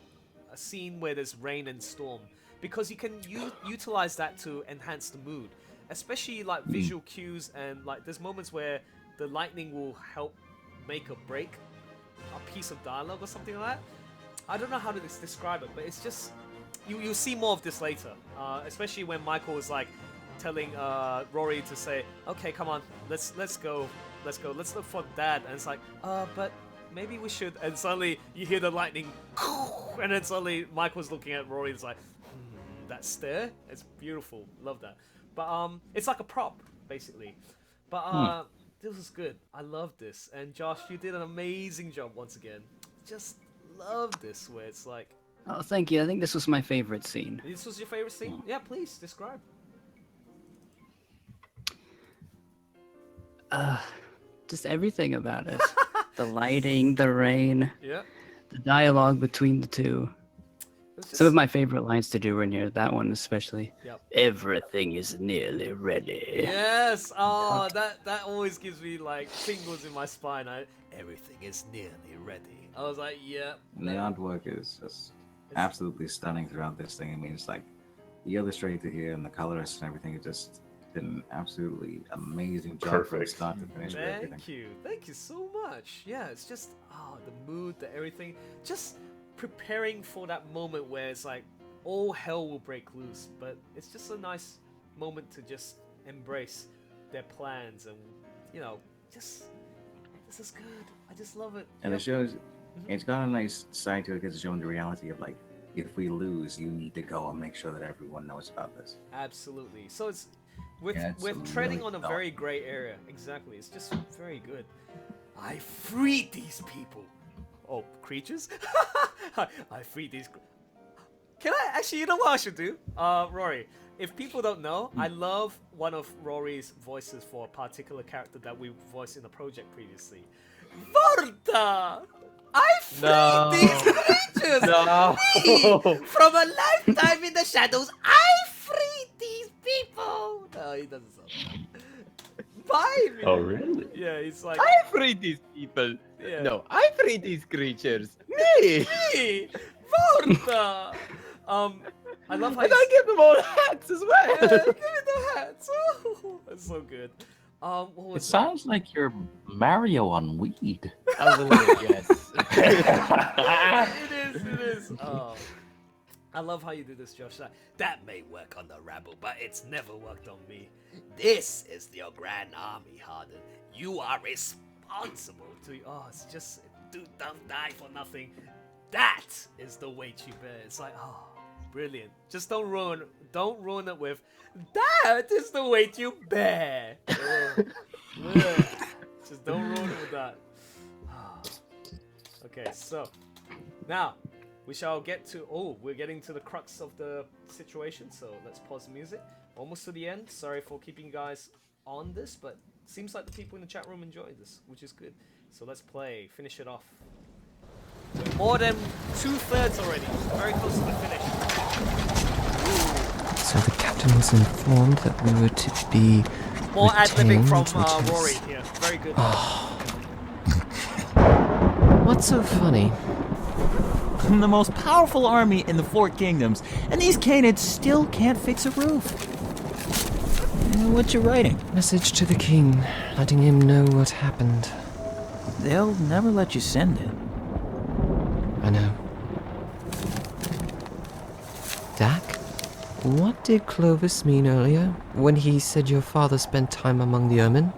a scene where there's rain and storm, because you can utilize that to enhance the mood, especially like visual cues, and like there's moments where the lightning will help make or break a piece of dialogue or something like that. I don't know how to describe it, but it's just you'll see more of this later, especially when Michael was like telling Rory to say, "Okay, come on, let's go, let's look for Dad," and it's like, but maybe we should. And suddenly you hear the lightning, and then suddenly Michael's looking at Rory. And it's like, that stare, it's beautiful. Love that. But it's like a prop basically. But this was good. I love this. And Josh, you did an amazing job once again. Just love this, where it's like. Oh, thank you. I think this was my favorite scene. This was your favorite scene? Yeah, please describe. Just everything about it. The lighting, the rain, yeah, the dialogue between the two. Some of my favorite lines to do were near that one, especially. Yep. Everything is nearly ready. Yes. Oh, that always gives me like tingles in my spine. Everything is nearly ready. I was like, yeah. And the artwork is just absolutely stunning throughout this thing. I mean, it's like the illustrator here and the colorist and everything. It just did an absolutely amazing job from start to finish. Thank you so much. Yeah, it's just the mood, the everything, just preparing for that moment where it's like all hell will break loose. But it's just a nice moment to just embrace their plans, and just this is good. I just love it. And it shows. It's got a nice side to it because it's showing the reality of like, if we lose, you need to go and make sure that everyone knows about this. Absolutely. So we're treading on a very gray area. Exactly. It's just very good. I freed these people. Oh, creatures? I freed these. Can I actually? You know what I should do? Rory, if people don't know, I love one of Rory's voices for a particular character that we voiced in the project previously. Vorta! I freed these creatures! No! Me! From a lifetime in the shadows, I freed these people! No, he doesn't sound Bye! Oh, really? Yeah, he's like... I freed these people! Yeah. No, I freed these creatures! Me! Me! Vorta! I love how and I give them all hats as well! Yeah, give me the that. That's so good. What was It sounds like you're Mario on weed. A little, yes. It is. Oh. I love how you do this, Josh. That may work on the rabble, but it's never worked on me. This is your grand army, Harden. You are responsible to. Oh, it's just don't die for nothing. That is the weight you bear. It's like, oh, brilliant. Just don't ruin it with that is the weight you bear. Just don't ruin it with that. Okay, so now we shall get to. Oh, we're getting to the crux of the situation. So let's pause the music. Almost to the end. Sorry for keeping you guys on this, but seems like the people in the chat room enjoyed this, which is good. So let's finish it off. We're more than 2/3 already. Very close to the finish. So the captain was informed that we were to be more ad-libbing from retained, Rory here. Very good. What's so funny? The most powerful army in the Four Kingdoms, and these Canids still can't fix a roof. What you writing? Message to the king, letting him know what happened. They'll never let you send it. I know. Dak, what did Clovis mean earlier when he said your father spent time among the Ermin?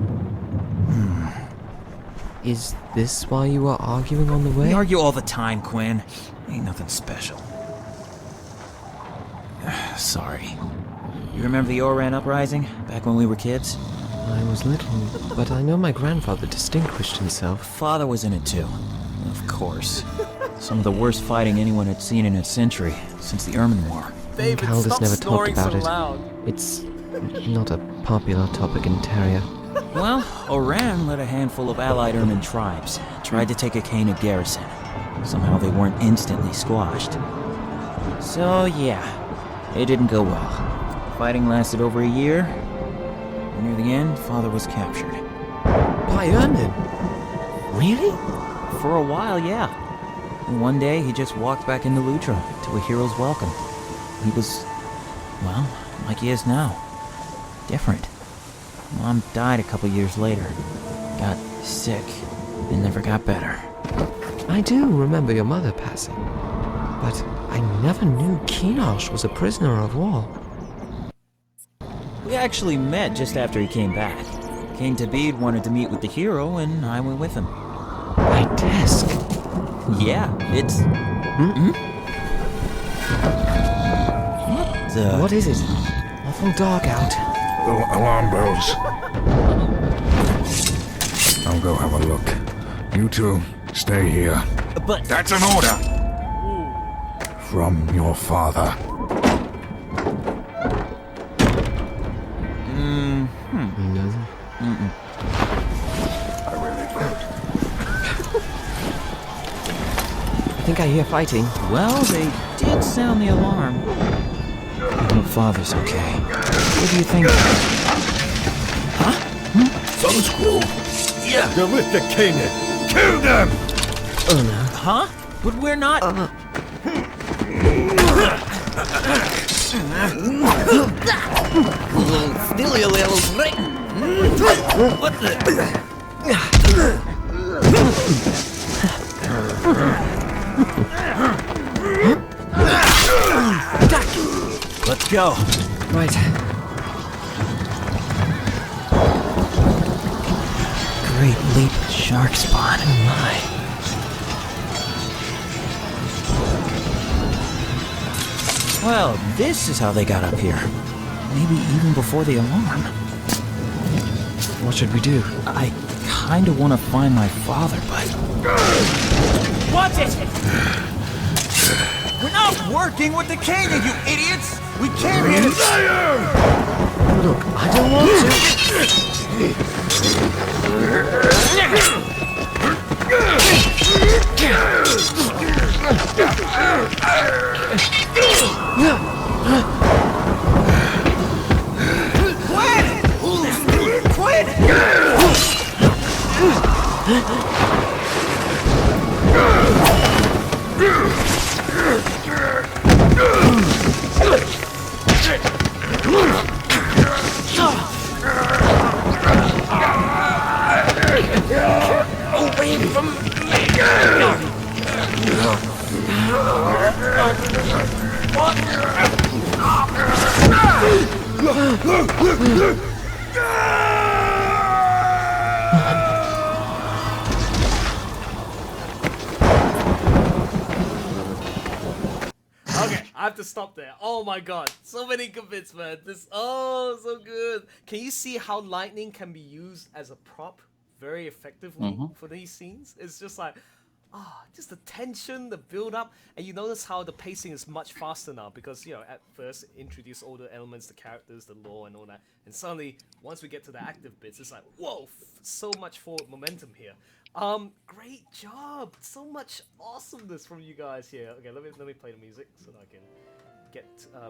Is this why you were arguing on the way? We argue all the time, Quinn. Ain't nothing special. Sorry. You remember the Oran uprising, back when we were kids? I was little, but I know my grandfather distinguished himself. Father was in it too. Of course. Some of the worst fighting anyone had seen in a century, since the Ermin War. David, Elders stop never talked snoring about so it. loud. It's not a popular topic in Terria. Well, Oran led a handful of allied Ermin tribes, tried to take a Canid garrison. Somehow they weren't instantly squashed. So yeah, it didn't go well. Fighting lasted over a year. Near the end, Father was captured. By Ermin? Really? For a while, yeah. And one day, he just walked back into Lutra to a hero's welcome. He was, well, like he is now. Different. Mom died a couple years later. Got sick and never got better. I do remember your mother passing, but I never knew Kinosh was a prisoner of war. We actually met just after he came back. King Tabid wanted to meet with the hero, and I went with him. My desk? Yeah, it's... What is it? Awful dark out. Alarm bells. I'll go have a look. You two, stay here. But... That's an order! From your father. I really I think I hear fighting. Well, they did sound the alarm. I hope Father's okay. What do you think? Sunscroll? Yeah. They're with the Canaan. Kill them! Oh no. Huh? But we're not... Still your little ring. What the? Let's go. Right. Great leap, shark spawn. Oh my. Well, this is how they got up here. Maybe even before the alarm. What should we do? I kinda wanna find my father, but... Watch it! We're not working with the Canaan, you idiots! We came here to... Look, I don't want away from Okay, I have to stop there. Oh my god, so many good bits, man. So good. Can you see how lightning can be used as a prop very effectively for these scenes? It's just like, just the tension, the build up, and you notice how the pacing is much faster now because, at first introduce all the elements, the characters, the lore and all that, and suddenly once we get to the active bits, it's like, whoa, so much forward momentum here. Great job! So much awesomeness from you guys here. Okay, let me play the music so that I can get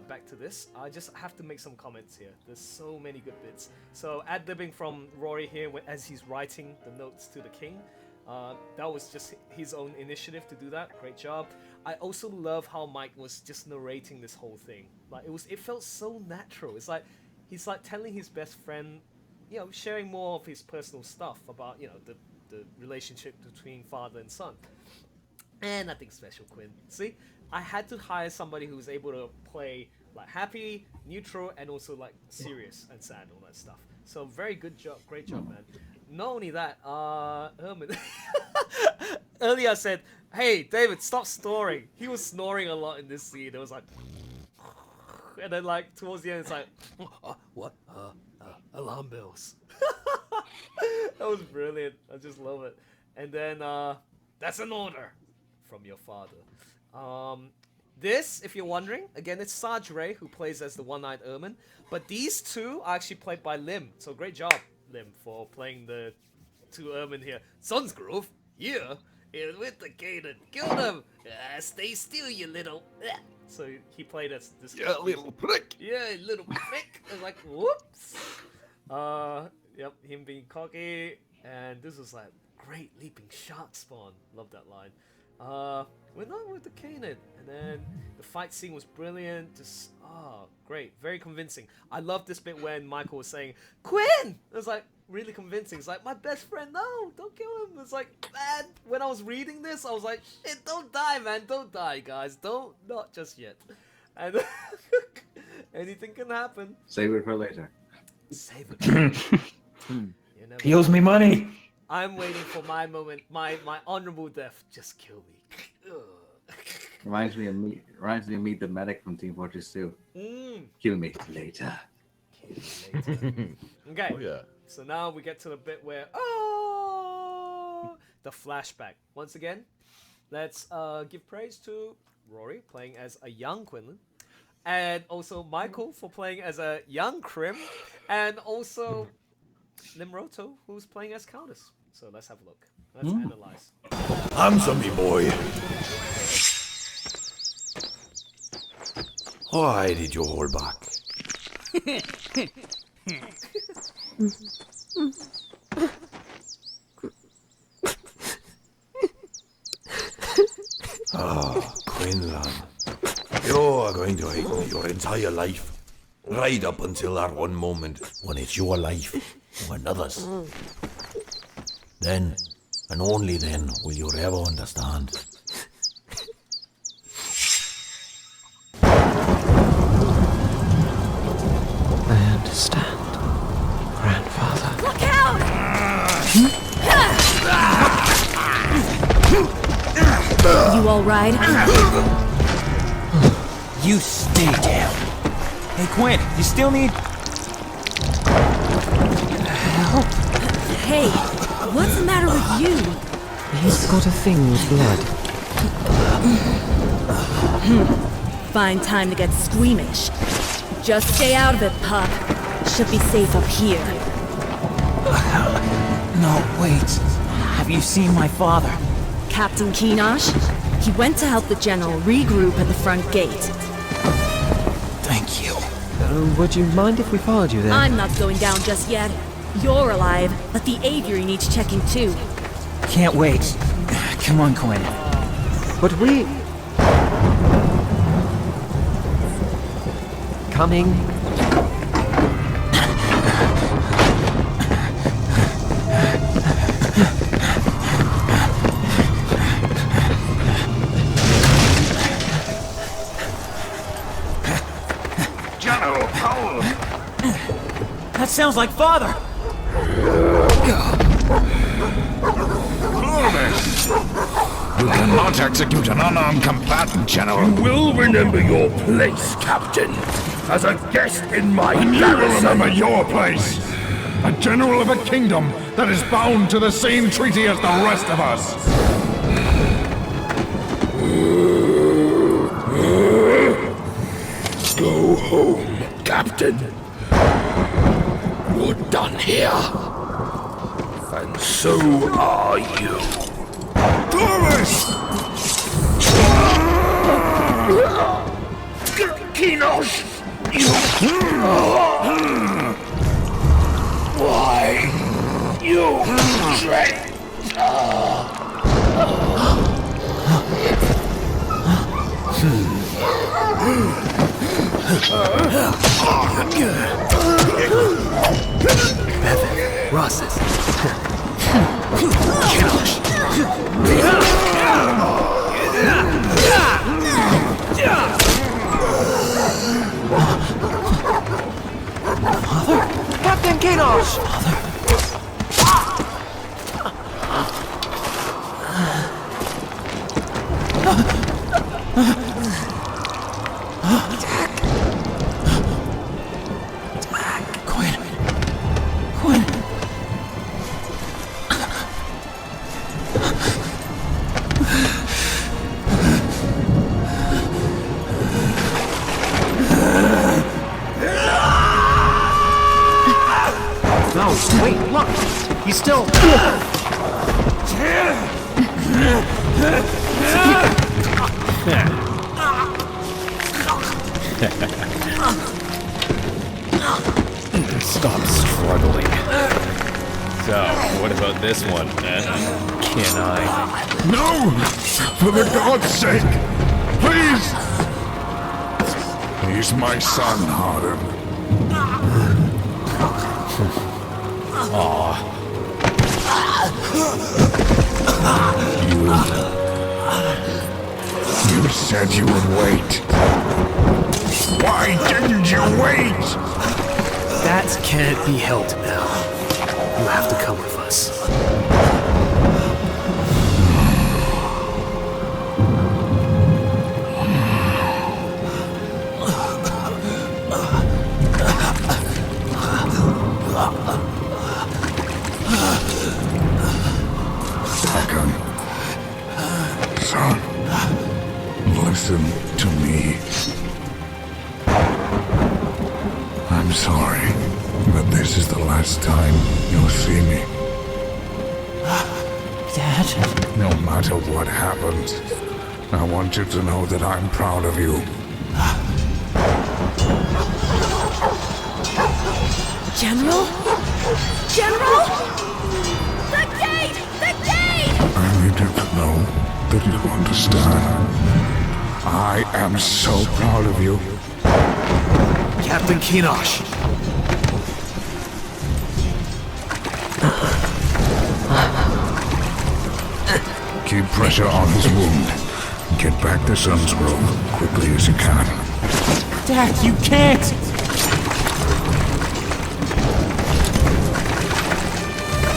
back to this. I just have to make some comments here. There's so many good bits. So ad-libbing from Rory here as he's writing the notes to the king. That was just his own initiative to do that. Great job. I also love how Mike was just narrating this whole thing. Like it felt so natural. It's like he's like telling his best friend, sharing more of his personal stuff about the relationship between father and son. And nothing special, Quinn. See, I had to hire somebody who was able to play like happy, neutral, and also like serious and sad, all that stuff. So very good job, great job, man. Not only that, Herman. Earlier I said, "Hey, David, stop snoring." He was snoring a lot in this scene. It was like, and then like towards the end, it's like, what? Alarm bells. That was brilliant. I just love it. And then that's an order from your father. This, if you're wondering, again, it's Sarge Ray who plays as the One-Eyed Ermine. But these two are actually played by Lim. So great job, Lim, for playing the two Ermine here. Sunsgrove, here, with the Kaden. Kill them! Stay still, you little... So he played as this... Yeah, little prick! Yeah, little prick! I was like, whoops! Yep, him being cocky, and this was like great leaping shark spawn. Love that line. We're not with the Kanan, and then the fight scene was brilliant. Just great, very convincing. I love this bit when Michael was saying Quinn. It was like really convincing. It's like my best friend. No, don't kill him. It's like, man. When I was reading this, I was like, shit, don't die, man. Don't die, guys. Not just yet. And anything can happen. Save it for later. Save it. He owes me money. I'm waiting for my moment, my honorable death. Just kill me. Reminds me of Meet the Medic from Team Fortress 2. Kill me later. Okay. Oh, yeah. So now we get to the bit where the flashback. Once again, let's give praise to Rory playing as a young Quinlan, and also Michael for playing as a young Krim, and also Limroto, who's playing as Countess. So let's have a look. Let's analyze. Answer me, boy. Why did you hold back? Quinlan. You are going to hate me your entire life. Right up until that one moment when it's your life or another's. Then, and only then, will you ever understand. I understand, grandfather. Look out! You all right? You stay down. Hey, Quinn, you still need help? Hey, what's the matter with you? He's got a thing with blood. Find time to get squeamish. Just stay out of it, pup. Should be safe up here. No, wait. Have you seen my father? Captain Kinosh? He went to help the general regroup at the front gate. Thank you. Would you mind if we followed you there? I'm not going down just yet. You're alive, but the aviary needs checking too. Can't wait. Come on, Quinn. But we... Coming. sounds like father. You cannot execute an unarmed combatant, General. You will remember your place, Captain. As a guest in my And you will garrison. remember your place. A general of a kingdom that is bound to the same treaty as the rest of us. Go home, Captain. You're done here. And so are you. Thomas! Kinosh! You... Why? You Bevan, Rosses. Captain Kinosh! No, wait, look! He's still... Stop struggling. So, what about this one, then? Can I? No! For the God's sake! Please! He's my son, Harden. Aw. You said you would wait. Why didn't you wait? That can't be helped now. You have to come with us. Hakan. Son, listen to me. I'm sorry, but this is the last time you'll see me. Dad? No matter what happens, I want you to know that I'm proud of you. General? General? The gate! The gate! I need you to know that you understand. I am so proud of you. Captain Kinosh. Keep pressure on his wound. Get back to Sun's Grove quickly as you can. Dad, you can't!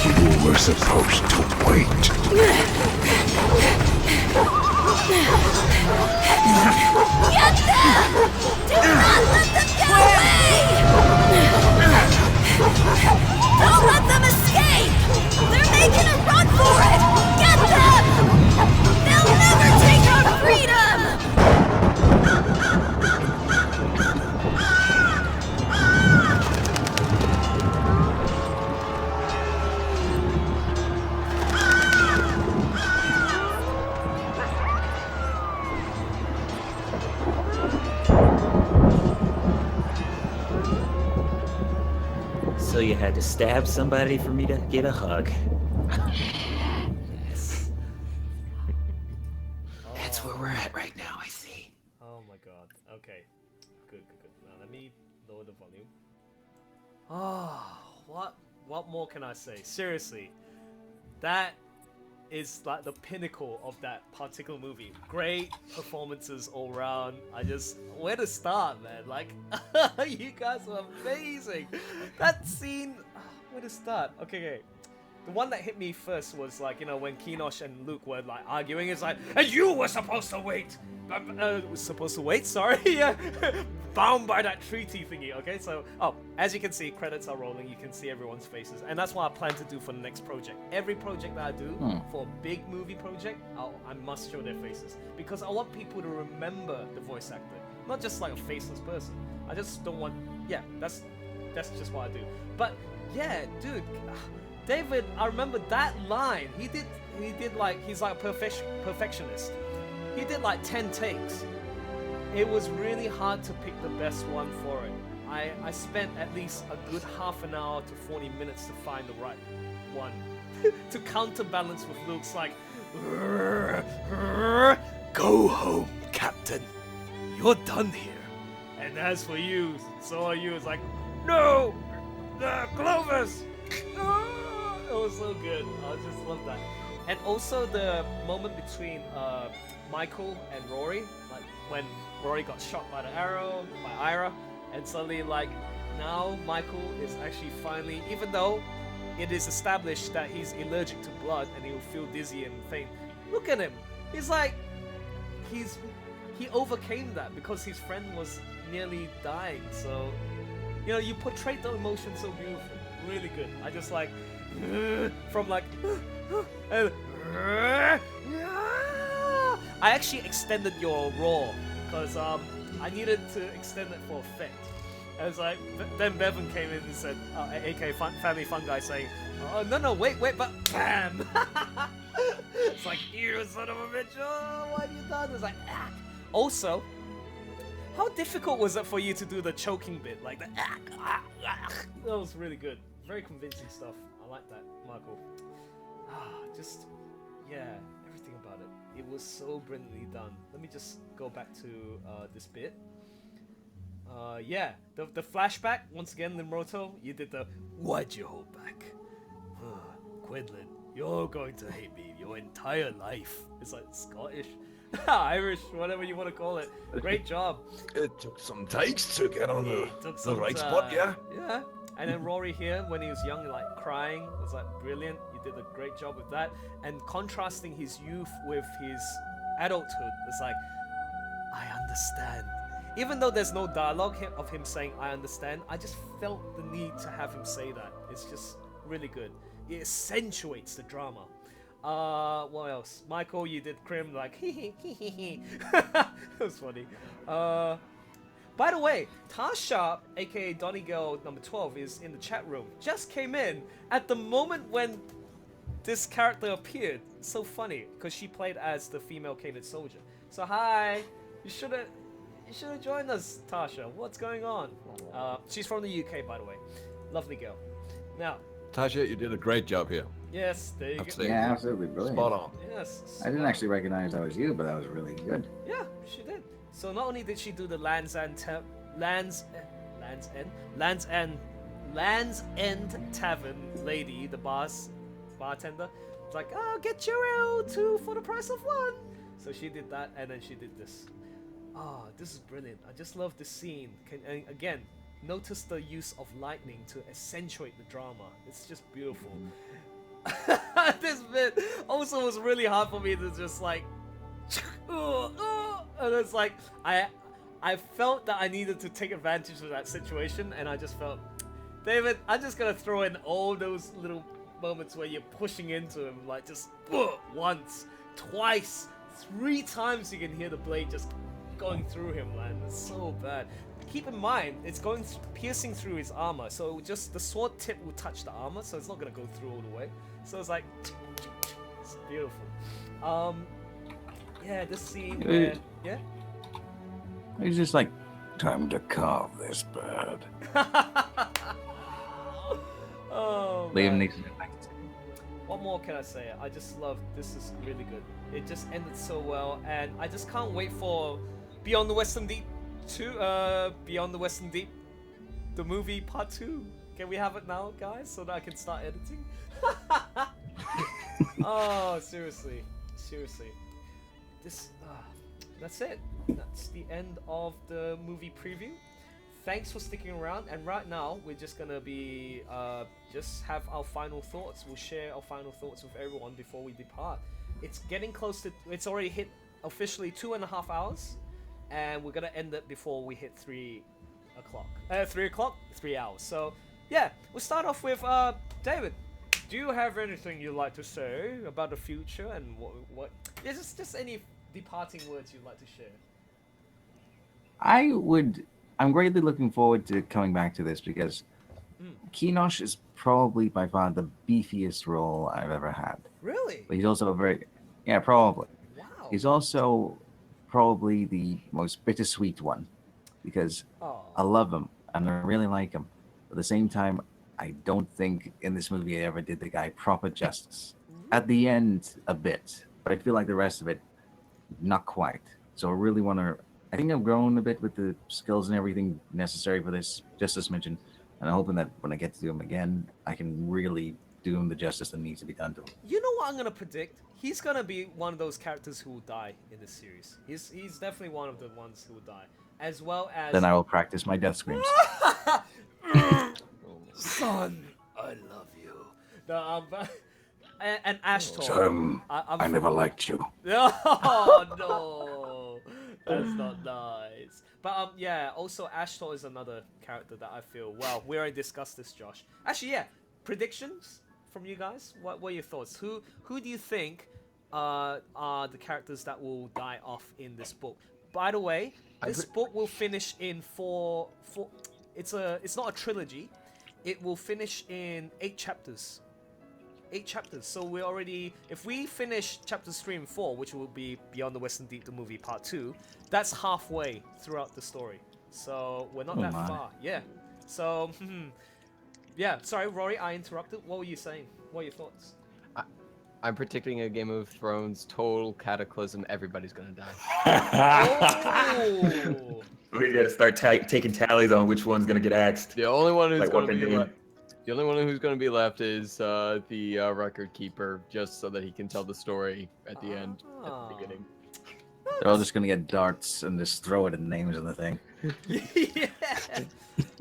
You were supposed to wait. Get them! Do not let them get away! Don't let them escape! They're making a run for it! Get them! They'll never take our freedom! So you had to stab somebody for me to get a hug. Yes. That's where we're at right now, I see. Oh my god. Okay. Good. Now let me lower the volume. Oh, what more can I say? Seriously. That is like the pinnacle of that particular movie. Great performances all around. Where to start, man? Like, you guys are amazing. That scene, where to start? Okay. The one that hit me first was like, when Kinosh and Luke were like arguing. It's like, and you were supposed to wait. Was supposed to wait. Sorry, yeah. Bound by that treaty thingy. Okay, so as you can see, credits are rolling. You can see everyone's faces, and that's what I plan to do for the next project. Every project that I do for a big movie project, I must show their faces because I want people to remember the voice actor, not just like a faceless person. I just don't want. Yeah, that's just what I do. But yeah, dude. David, I remember that line. He did like, he's like a perfectionist. He did like 10 takes. It was really hard to pick the best one for it. I spent at least a good half an hour to 40 minutes to find the right one. To counterbalance with Luke's like, go home, Captain. You're done here. And as for you, so are you. It's like, no, Clovis. It was so good. I just love that. And also the moment between Michael and Rory, like when Rory got shot by the arrow by Ira, and suddenly like now Michael is actually finally, even though it is established that he's allergic to blood and he will feel dizzy and faint. Look at him. He's like he overcame that because his friend was nearly dying. So you portrayed the emotion so beautiful. Really good. I just like from like and I actually extended your roar because I needed to extend it for effect. And it's like then Bevan came in and said, AK Family Fun Guy saying, oh no wait but bam. It's like, you son of a bitch, what have you done? It's like Also, how difficult was it for you to do the choking bit, like the that was really good. Very convincing stuff. I like that, Michael. Everything about it. It was so brilliantly done. Let me just go back to this bit. The flashback, once again, Limroto, you did the, why'd you hold back? Quinlan, you're going to hate me your entire life. It's like Scottish, Irish, whatever you want to call it. Great job. It took some takes to get on the right spot, yeah? Yeah. And then Rory here, when he was young, like crying, was like brilliant. You did a great job with that. And contrasting his youth with his adulthood, it's like, I understand. Even though there's no dialogue of him saying, I understand, I just felt the need to have him say that. It's just really good. It accentuates the drama. What else? Michael, you did Crim like, hee. It was funny. By the way, Tasha, aka Donny Girl number 12, is in the chat room. Just came in at the moment when this character appeared. It's so funny because she played as the female Canis soldier. So hi, you should have joined us, Tasha. What's going on? She's from the UK, by the way. Lovely girl. Now, Tasha, you did a great job here. yes, there you go. Yeah, absolutely brilliant. Spot on. Yes. I didn't actually recognize that was you, but that was really good. Yeah, she did. So not only did she do the Land's End Tavern lady, the bartender, it's like, oh, get your ale two for the price of one. So she did that, and then she did this. Oh, this is brilliant. I just love this scene. And again, notice the use of lightning to accentuate the drama. It's just beautiful. This bit also was really hard for me to just like, and it's like I felt that I needed to take advantage of that situation, and I just felt, David, I'm just gonna throw in all those little moments where you're pushing into him, like just once, twice, 3 times you can hear the blade just going through him, man. It's so bad. Keep in mind, it's going piercing through his armor, so just the sword tip will touch the armor, so it's not gonna go through all the way. So it's like, it's beautiful. Yeah, this scene, where, yeah. He's just like, time to carve this bird. Oh, Liam man. Neeson. What more can I say? I just love this. Is really good. It just ended so well, and I just can't wait for Beyond the Western Deep 2. Beyond the Western Deep, the movie part 2. Can we have it now, guys, so that I can start editing? Oh, seriously. That's it. That's the end of the movie preview. Thanks for sticking around. And right now, we're just gonna be just have our final thoughts. We'll share our final thoughts with everyone before we depart. It's getting close to. It's already hit officially 2.5 hours, and we're gonna end it before we hit 3 o'clock. 3 o'clock, 3 hours. So yeah, we'll start off with David. Do you have anything you'd like to say about the future and what? Yeah, just any departing words you'd like to share. I'm greatly looking forward to coming back to this because Kinosh is probably by far the beefiest role I've ever had. Really? But he's also probably. Wow. He's also probably the most bittersweet one because I love him and I really like him. But at the same time, I don't think in this movie I ever did the guy proper justice. At the end, a bit, but I feel like the rest of it, not quite. So I really want to. I think I've grown a bit with the skills and everything necessary for this, just as mentioned, and I'm hoping that when I get to do him again, I can really do him the justice that needs to be done to him. You know what I'm gonna predict? He's gonna be one of those characters who will die in this series. He's definitely one of the ones who will die, as well as. Then I will practice my death screams. Son, I love you. No, and Ashtor. Son, I never liked you. Oh no, that's not nice. But yeah, also Ashtor is another character that I feel. Well, we already discussed this, Josh. Actually, yeah, predictions from you guys. What are your thoughts? Who do you think are the characters that will die off in this book? By the way, this book will finish in four. It's not a trilogy. It will finish in 8 chapters. 8 chapters. So we're already, if we finish chapters 3 and 4, which will be Beyond the Western Deep, the movie part 2, that's halfway throughout the story. So we're not that far. Yeah. So, yeah. Sorry, Rory, I interrupted. What were you saying? What are your thoughts? I'm predicting a Game of Thrones total cataclysm. Everybody's gonna die. Oh! We gotta start taking tallies on which one's gonna get axed. The only one who's Like gonna what be they left. The only one who's going to be left is the record keeper, just so that he can tell the story at the end, at the beginning. They're all just gonna get darts and just throw it in names on the thing. Yeah.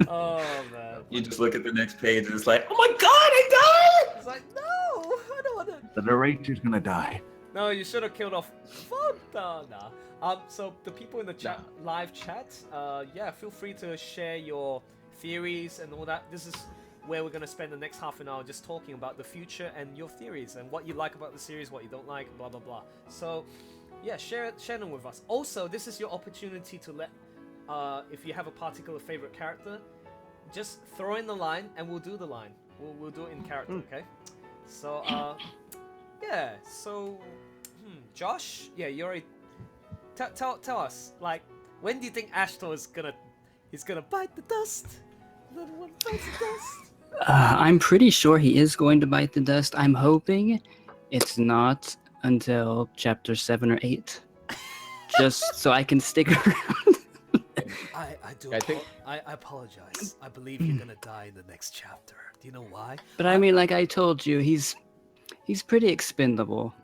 Oh man. You just look at the next page and it's like, oh my god, I died! It's like, no, I don't want to. The narrator's gonna die. No, you should have killed off Fontana. So the people in the live chat, yeah, feel free to share your theories and all that. This is where we're going to spend the next half an hour just talking about the future and your theories and what you like about the series, what you don't like, blah blah blah. So yeah, share them with us. Also, this is your opportunity to let if you have a particular favorite character, just throw in the line and we'll do the line. We'll do it in character, okay? So yeah, so Josh, yeah, you already tell us, like, when do you think Ashtor is gonna bite the dust? Little one bites the dust. I'm pretty sure he is going to bite the dust. I'm hoping it's not until chapter 7 or 8, just so I can stick around. I apologize. I believe you're gonna die in the next chapter. Do you know why? But I mean, like I told you, he's pretty expendable.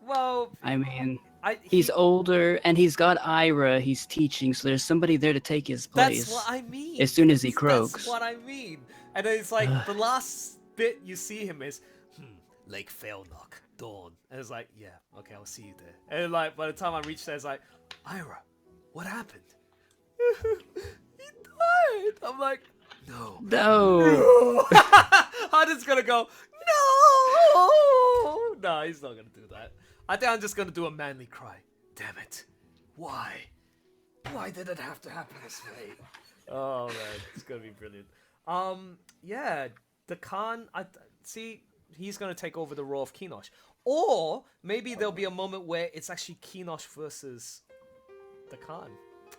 Well, I mean, he's older and he's got Ira. He's teaching, so there's somebody there to take his place. That's what I mean. As soon as he croaks. That's what I mean. And then it's like the last bit you see him is Lake Failnock, dawn. And it's like, yeah, okay, I'll see you there. And like by the time I reach there, it's like, Ira, what happened? He died. I'm like, no. Hunter's gonna go, no. No, he's not gonna do that. I think I'm just gonna do a manly cry. Damn it. Why? Why did it have to happen this way? Oh man, it's gonna be brilliant. Yeah, the Khan, see, he's gonna take over the role of Kinosh. Or maybe there'll be a moment where it's actually Kinosh versus the Khan.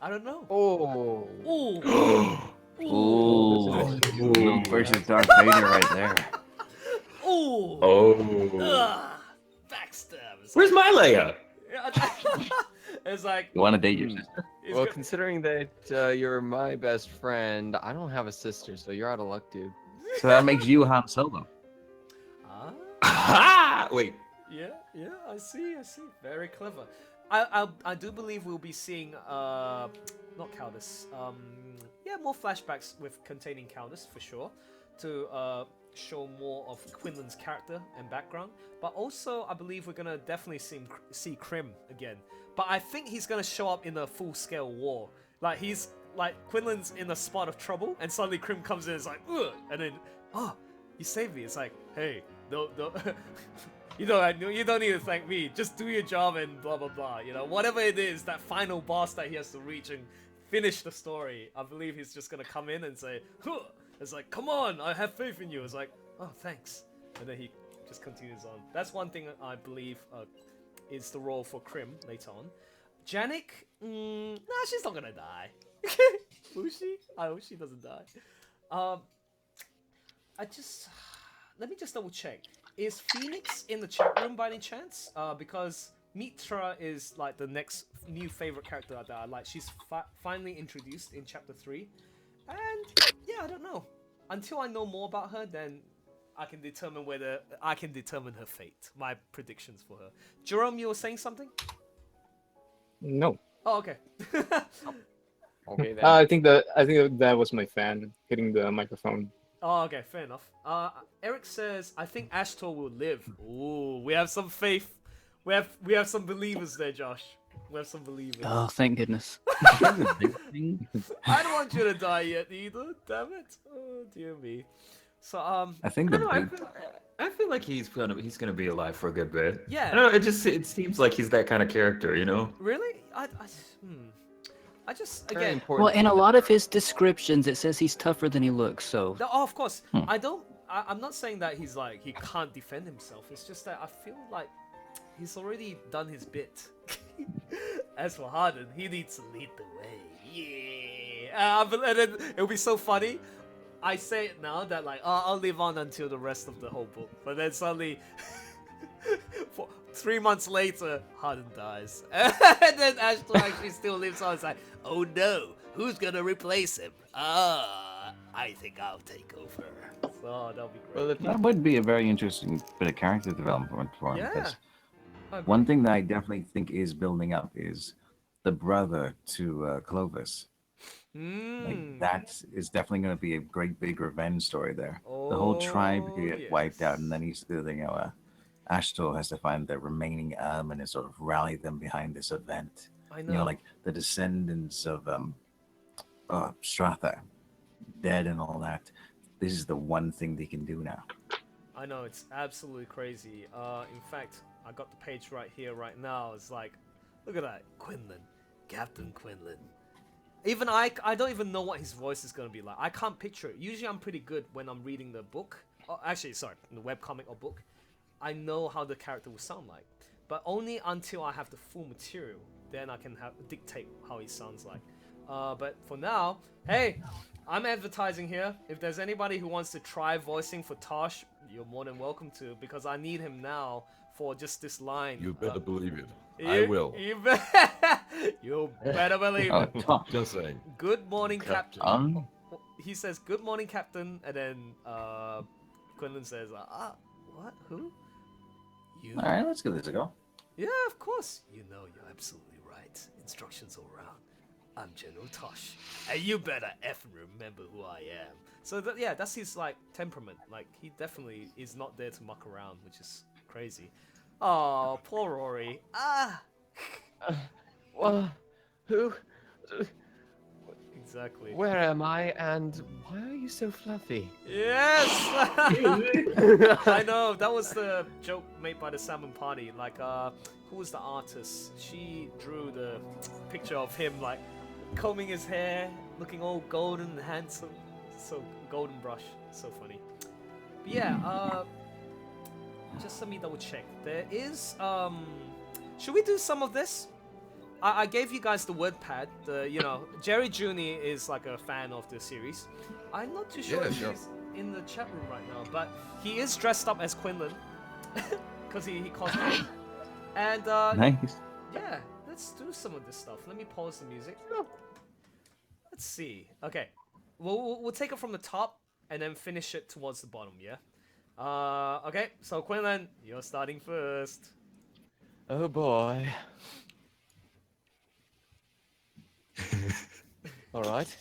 I don't know. Oh. Ooh. Versus Darth Vader right there. Ooh. Oh. Backstab. Where's my Leia? It's like, you want to date your sister? Well, considering that you're my best friend, I don't have a sister, so you're out of luck, dude. So that makes you Han Solo. Ah! Wait, Yeah, I see. Very clever. I do believe we'll be seeing not Countess. More flashbacks with containing Countess for sure to show more of Quinlan's character and background. But also, I believe we're gonna definitely see Krim again. But I think he's gonna show up in a full-scale war. Like he's like Quinlan's in a spot of trouble, and suddenly Krim comes in and is like, ugh, and then, oh, you saved me. It's like, hey, no. You don't need to thank me. Just do your job and blah blah blah. You know, whatever it is, that final boss that he has to reach and finish the story. I believe he's just gonna come in and say, huh. It's like, come on, I have faith in you. It's like, oh, thanks. And then he just continues on. That's one thing I believe is the role for Krim later on. Janik, nah, she's not gonna die. Will she? I hope she doesn't die. Let me just double check. Is Phoenix in the chat room by any chance? Because Mitra is like the next new favorite character that I like. She's finally introduced in chapter 3. And yeah, I don't know. Until I know more about her, then I can determine her fate. My predictions for her. Jerome, you were saying something? No. Oh, okay. Okay then. I think that was my fan hitting the microphone. Oh, okay, fair enough. Eric says, I think Ashtor will live. Ooh, we have some faith. We have some believers there, Josh. We have some believers. Oh, thank goodness. I don't want you to die yet either. Damn it. Oh dear me. So I think I feel like he's gonna be alive for a good bit. Yeah. I don't know, it seems like he's that kind of character, you know. Really? I just again. Well, in a lot of his descriptions, it says he's tougher than he looks. So. Oh, of course. I'm not saying that he's like he can't defend himself. It's just that I feel like he's already done his bit. As for Harden, he needs to lead the way. Yeah. And then it'll be so funny. I say it now that like, I'll live on until the rest of the whole book. But then suddenly, 3 months later, Harden dies. And then Ashton actually still lives on. It's like, oh no, who's gonna replace him? I think I'll take over. So that'll be great. That would be a very interesting bit of character development for him. Yeah. Because one thing that I definitely think is building up is the brother to Clovis. Like that is definitely going to be a great big revenge story there. The whole tribe get wiped out, and then Ashtor has to find the remaining element and sort of rally them behind this event. I know. Like the descendants of Stratha, dead and all that. This is the one thing they can do now. I know, it's absolutely crazy. In fact, I got the page right here, right now. It's like, look at that, Quinlan, Captain Quinlan. Even I don't even know what his voice is gonna be like. I can't picture it. Usually, I'm pretty good when I'm reading the book. Oh, actually, sorry, the webcomic or book. I know how the character will sound like, but only until I have the full material, then I can dictate how he sounds like. But for now, hey, I'm advertising here. If there's anybody who wants to try voicing for Tosh, you're more than welcome to, because I need him now for just this line. You better believe it. I will. You better believe it. Just saying. Good morning, Captain. He says, good morning, Captain, and then Quinlan says, what? Who? You. All right, let's give this a go. Yeah, of course. You know, you're absolutely right. Instructions all around. I'm General Tosh, and you better effing remember who I am. So yeah, that's his like temperament. Like he definitely is not there to muck around, which is crazy. Oh, poor Rory. Well, who? Exactly. Where am I, and why are you so fluffy? Yes! I know, that was the joke made by the Salmon Party. Like, who was the artist? She drew the picture of him, like, combing his hair, looking all golden and handsome. So, golden brush. So funny. But yeah, just let me double check. There is, should we do some of this? I gave you guys the word pad. Jerry Juni is like a fan of the series. I'm not too sure if he's in the chat room right now, but he is dressed up as Quinlan because he cosplayed. And nice. Yeah, let's do some of this stuff. Let me pause the music. Let's see. Okay, we'll take it from the top and then finish it towards the bottom. Yeah. Okay, so Quinlan, you're starting first. Oh boy. All right.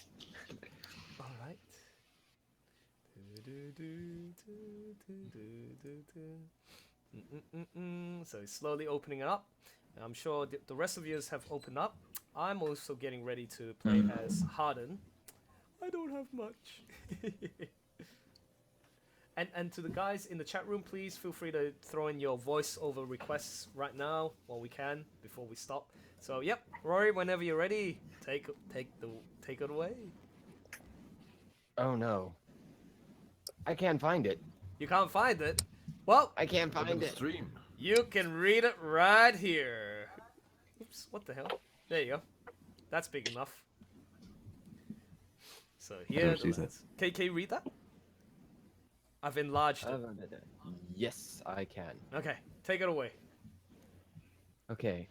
All right. So it's slowly opening up. I'm sure the rest of you have opened up. I'm also getting ready to play as Harden. I don't have much. And to the guys in the chat room, please feel free to throw in your voiceover requests right now while we can before we stop. So yep, Rory, whenever you're ready, take it away. Oh no. I can't find it. You can't find it? Well, I can't find it. Stream. You can read it right here. Oops, what the hell? There you go. That's big enough. So here. Can you read that? I've enlarged it. Yes, I can. Okay, take it away. Okay.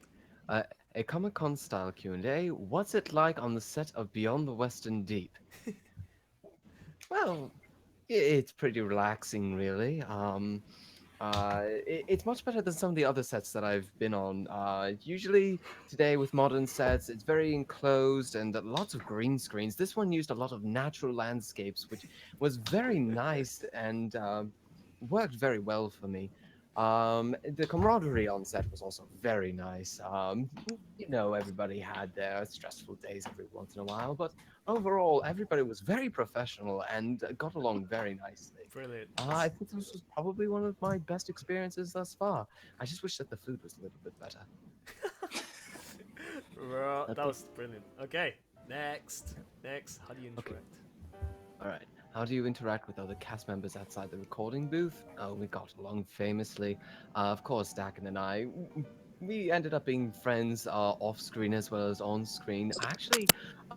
A Comic-Con style Q&A. What's it like on the set of Beyond the Western Deep? Well, it's pretty relaxing, really. It's much better than some of the other sets that I've been on. Usually today with modern sets, it's very enclosed and lots of green screens. This one used a lot of natural landscapes, which was very nice and worked very well for me. The camaraderie on set was also very nice. You know, everybody had their stressful days every once in a while, but overall, everybody was very professional and got along very nicely. Brilliant. I think this was probably one of my best experiences thus far. I just wish that the food was a little bit better. Well, that was brilliant. Okay, next. How do you interact? Okay. All right. How do you interact with other cast members outside the recording booth? Oh, we got along famously. Of course, Dakin and I, we ended up being friends off-screen as well as on-screen. Actually,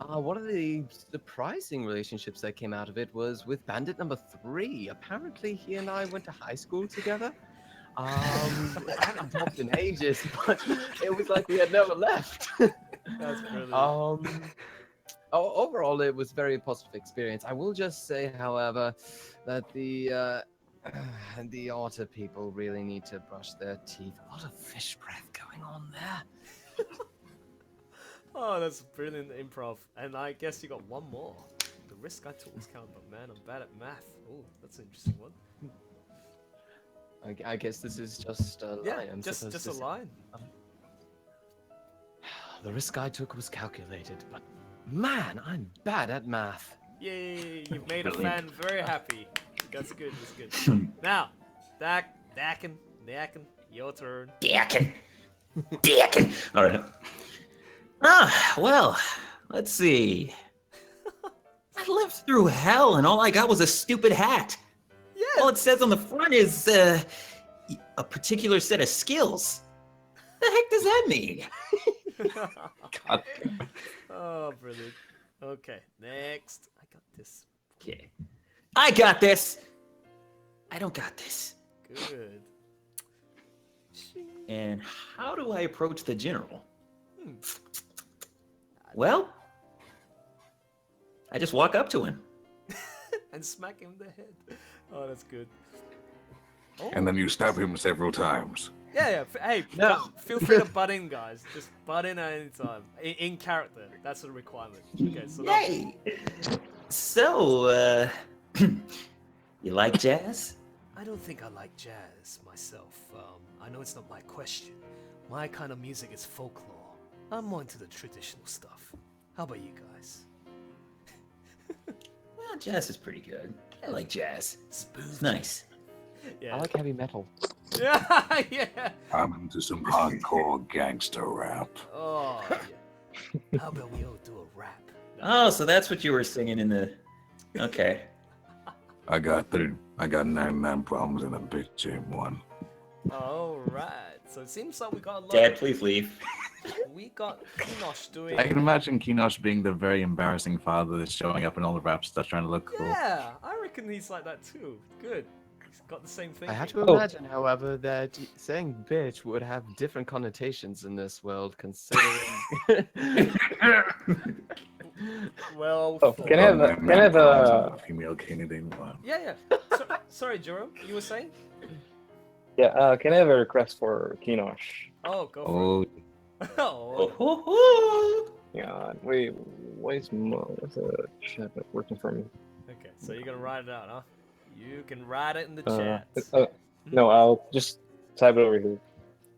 one of the surprising relationships that came out of it was with Bandit number 3. Apparently, he and I went to high school together. I haven't talked in ages, but it was like we had never left. That's brilliant. Overall, it was a very positive experience. I will just say, however, that the otter people really need to brush their teeth. A lot of fish breath going on there. Oh, that's brilliant improv. And I guess you got one more. The risk I took was count, but man, I'm bad at math. Oh, that's an interesting one. I guess this is just a line. I'm just a line. The risk I took was calculated, but man, I'm bad at math. Yay, you've made a fan very happy. That's good, that's good. Now, Dakin, your turn. Dakin. All right. Well, let's see. I lived through hell and all I got was a stupid hat. Yeah. All it says on the front is a particular set of skills. The heck does that mean? God. Oh, brilliant. Okay, next. I got this. Okay. I got this. I don't got this. Good. And how do I approach the general? Well, I just walk up to him. And smack him in the head. Oh, that's good. Oh. And then you stab him several times. Yeah. Hey, feel free to butt in, guys. Just butt in at any time. In character. That's a requirement. Okay, so yay! So, you like jazz? I don't think I like jazz myself. I know it's not my question. My kind of music is folklore. I'm more into the traditional stuff. How about you guys? Well, jazz is pretty good. I like jazz. Smooth. It's nice. Yeah. I like heavy metal. Yeah. I'm into some hardcore gangster rap. Oh, yeah. How about we all do a rap? Oh, so that's what you were singing in the... Okay. I got 99 problems and a bitch ain't one. All right. So it seems like we got a lot. Dad, please leave. We got Kinosh doing. I can imagine Kinosh being the very embarrassing father that's showing up in all the raps that's trying to look cool. Yeah, I reckon he's like that too. Good. He's got the same thing. I had to imagine, however, that saying bitch would have different connotations in this world, considering. Well, Oh, can I have a female candidate? Yeah. Sorry, Jerome, you were saying? Yeah, can I have a request for Kinosh? Oh, go for it. Yeah, wait, what's the chat not working for me? Okay, so you're gonna write it out, huh? You can write it in the chat. No, I'll just type it over here.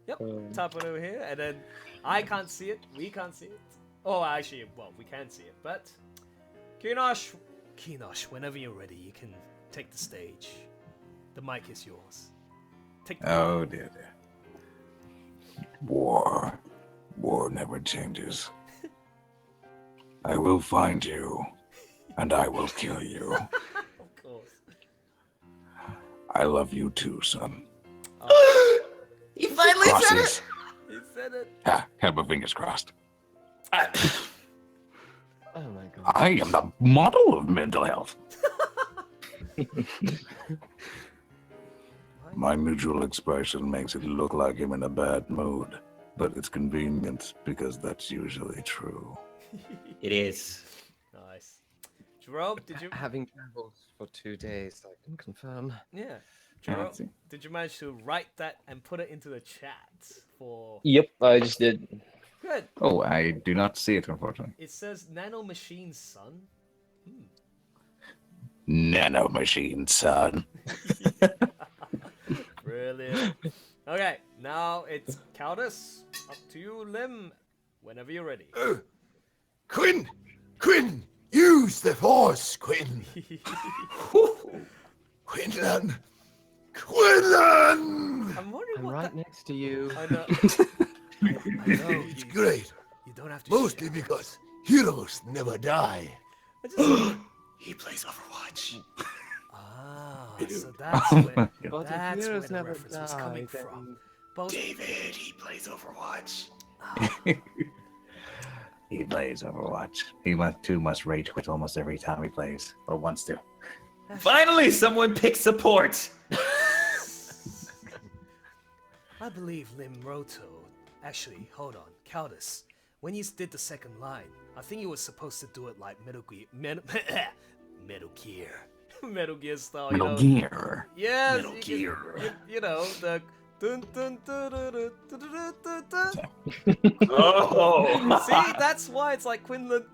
Yep, type it over here, and then I can't see it, we can't see it. Oh, actually, well, we can see it, but Kinosh, whenever you're ready, you can take the stage. The mic is yours. Take the Oh dear. War never changes. I will find you, and I will kill you. Of course. I love you too, son. He finally said it! He said it. Have my fingers crossed. Oh my god. I am the model of mental health. My mutual expression makes it look like I'm in a bad mood, but it's convenient because that's usually true. It is. Nice. Jerome, did you... Having traveled for 2 days, I can confirm. Yeah. Jerome, did you manage to write that and put it into the chat for... Yep, I just did. Good. Oh, I do not see it, unfortunately. It says Nano Machine, son. Nano machine, son. Brilliant. Okay, now it's Countess. Up to you, Lim. Whenever you're ready. Quinn! Use the force, Quinn! Quinlan! I'm wondering I'm what right next to you. I know. It's great. You don't have to. Mostly because heroes never die. He plays Overwatch. So that's where, But that's the where heroes the never reference was coming die, from. Both... David, he plays Overwatch. He plays Overwatch. He must rage quit almost every time he plays, or wants to. Finally, someone picked support. I believe Limroto. Actually, hold on, Countess. When you did the second line, I think you were supposed to do it like Metal Gear. Metal Gear style. Metal Gear. Yes. Metal Gear. You know the. Dun, dun, dun, dun, dun, dun, dun, dun, dun. Oh. See, that's why it's like Quinlan.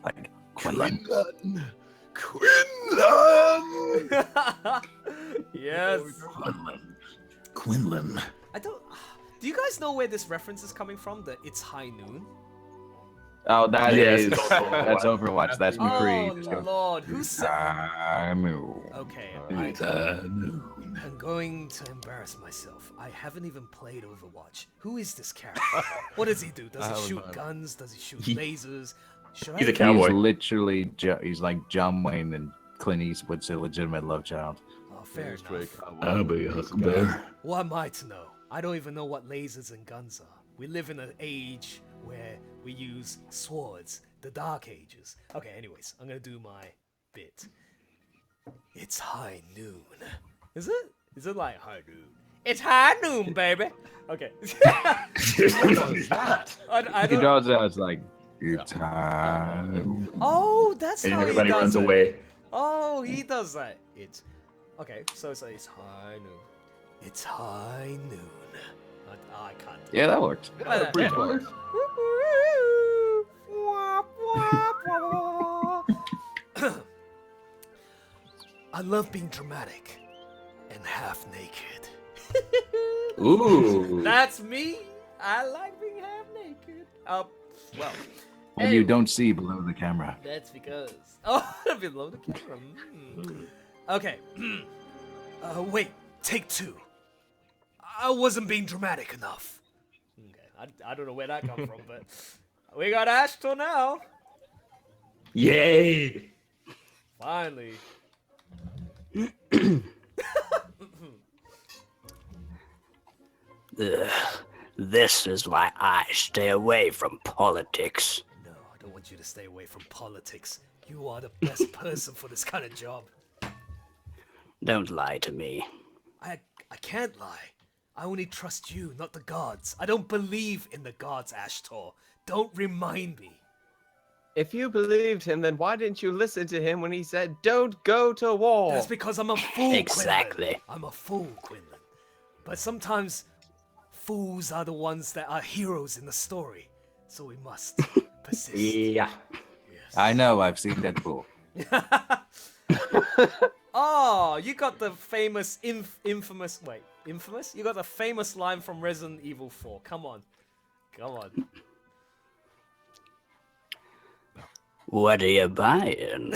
Like Quinlan. Yes. Quinlan. I don't. Do you guys know where this reference is coming from? The "It's High Noon." Oh, that's That's Overwatch. That's Oh McCree. Lord, who said? I knew. Okay, I'm going to embarrass myself. I haven't even played Overwatch. Who is this character? What does he do? Does he shoot guns? Does he shoot lasers? He's a cowboy. He's literally, he's like John Wayne and Clint Eastwood's illegitimate love child. Oh, fair enough. What am I to know? I don't even know what lasers and guns are. We live in an age where we use swords, the Dark Ages. Okay, anyways, I'm gonna do my bit. It's high noon. Is it? Is it like high noon? It's high noon, baby. Okay. I He don't... does that. It's like it's time. Oh, that's And how he everybody does runs it. away. Oh, he does that. It's okay. So it's high noon. It's high noon. I can't. Yeah, that worked. Like that. Yeah. I love being dramatic and half naked. Ooh. That's me. I like being half naked. Well. And you don't see below the camera. That's because. Oh, below the camera. Okay. Wait. Take two. I wasn't being dramatic enough. Okay. I don't know where that come from, but we got Ashton now. Yay! Finally. This is why I stay away from politics. No, I don't want you to stay away from politics. You are the best person for this kind of job. Don't lie to me. I can't lie. I only trust you, not the gods. I don't believe in the gods, Ashtor. Don't remind me. If you believed him, then why didn't you listen to him when he said, "Don't go to war"? That's because I'm a fool, Exactly. Quinlan. I'm a fool, Quinlan. But sometimes fools are the ones that are heroes in the story. So we must persist. Yeah. I know, I've seen Deadpool. Oh, you got the famous, infamous... Wait, infamous? You got the famous line from Resident Evil 4. Come on. Come on. What are you buying?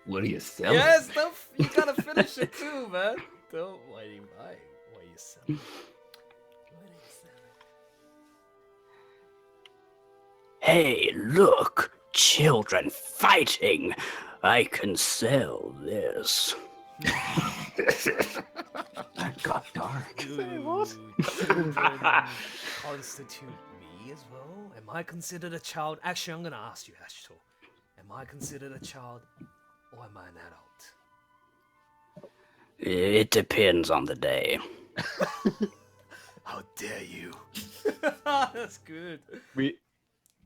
What are you selling? Yes, you gotta finish it too, man. Don't what are you buying? What are you selling? Hey, look! Children fighting! I can sell this. That got dark. Children constitute me as well? Am I considered a child? Actually, I'm gonna ask you, Ashto. Am I considered a child or am I an adult? It depends on the day. How dare you? That's good.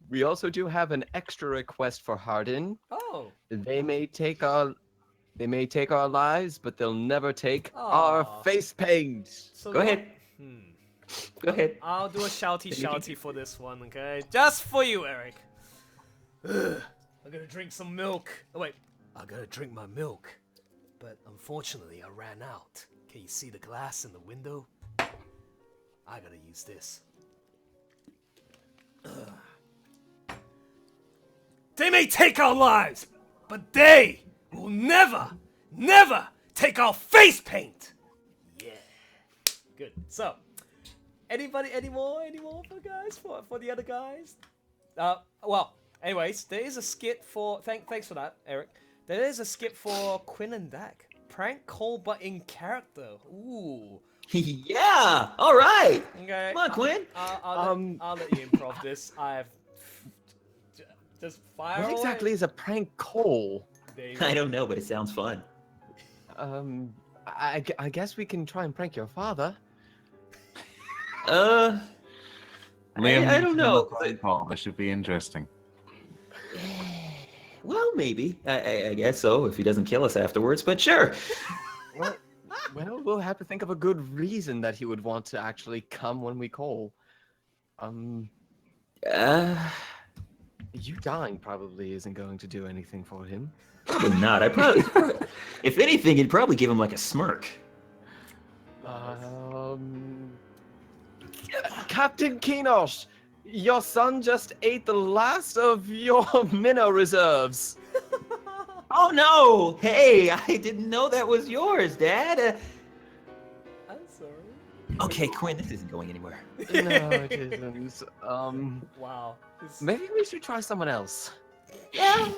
We also do have an extra request for Hardin. Oh. They may take our lives, but they'll never take our face paint. So Go ahead. Go ahead. I'll do a shouty for this one, okay? Just for you, Eric. Ugh, I'm gonna drink some milk. Oh wait, I gotta drink my milk. But unfortunately, I ran out. Can you see the glass in the window? I gotta use this. Ugh. They may take our lives, but they will never, never take our face paint. Yeah. Good. So, any more for guys? For the other guys? Well, anyways, there is a skit for... Thanks for that, Eric. There is a skit for Quinn and Dak. Prank call, but in character. Ooh. Yeah! Alright! Okay. Come on, Quinn! I'll let you improv this. Just fire What away. exactly is a prank call? I don't know, but it sounds fun. I guess we can try and prank your father. Liam, I don't know. This should be interesting. Well, maybe. I guess so, if he doesn't kill us afterwards, but sure. Well, we'll have to think of a good reason that he would want to actually come when we call. You dying probably isn't going to do anything for him. Probably not. If anything, it'd probably give him like a smirk. Captain Kinosh, your son just ate the last of your minnow reserves. Oh no! Hey, I didn't know that was yours, Dad. I'm sorry. Okay, Quinn, this isn't going anywhere. No, it isn't. Wow. Maybe we should try someone else. Yeah,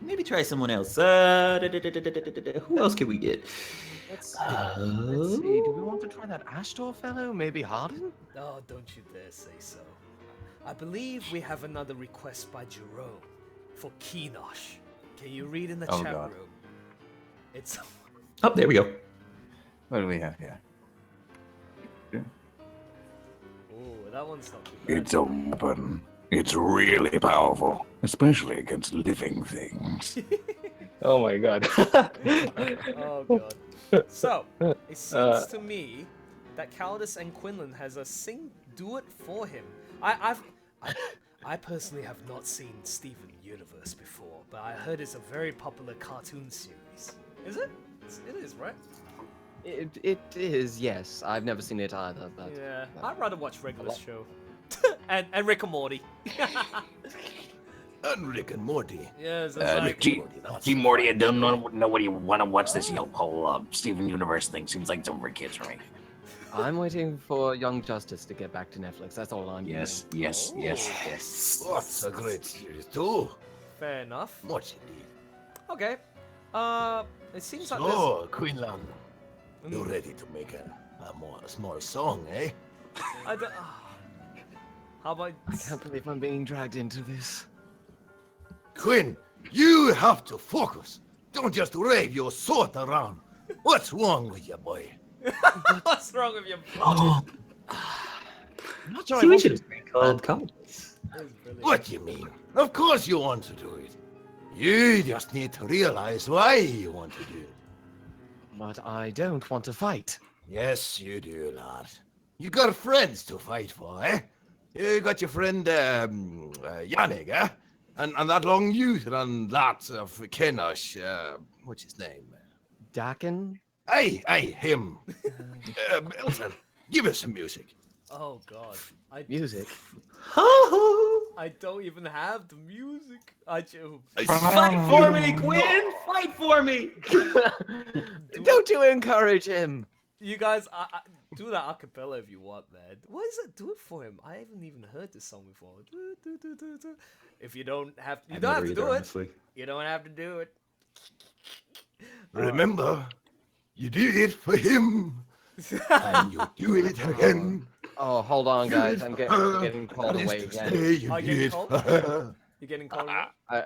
maybe try someone else. Who else can we get? Let's see. Do we want to try that Ashtor fellow? Maybe Hardin? Oh, don't you dare say so. I believe we have another request by Jerome for Kinosh. Can you read in the chat room? It's... Oh, there we go. What do we have here? Oh, that one's not too bad. It's a weapon. It's really powerful, especially against living things. Oh my god. Oh god. So, it seems to me that Caldus and Quinlan has a do it for him. I personally have not seen Steven Universe before, but I heard it's a very popular cartoon series. Is it? It is, right? It is, yes. I've never seen it either, but... Yeah, I'd rather watch regular show. and Rick and Morty. And Rick and Morty. Yes, that's Gee, Morty, I don't know what you want to watch this whole Steven Universe thing. Seems like something for kids for me. I'm waiting for Young Justice to get back to Netflix. That's all I'm doing. Yes. What's a great series too? Fair enough. Much indeed. Okay. It seems like So, Quinlan, you ready to make a small song, eh? How about... I can't believe I'm being dragged into this. Quinn, you have to focus. Don't just wave your sword around. What's wrong with you, boy? What's wrong with your body? not sure See, I we want should to have been called cowboys. What do you mean? Of course you want to do it. You just need to realize why you want to do it. But I don't want to fight. Yes, you do, lad. You got friends to fight for, eh? You got your friend, Yannick, eh? And that long youth and that of Kenosh, what's his name? Dakin? Hey, him. Milton, give us some music. Oh god. Music? I don't even have the music. I do. Fight for me, Quinn! Fight for me! Don't you encourage him! You guys, do that acapella if you want, man. What is it? Do it for him. I haven't even heard this song before. If you don't have, you don't have to do it. You don't have to do it. Remember, you did it for him, and you do it again. Oh, hold on, guys. I'm getting called away again. You're getting called away?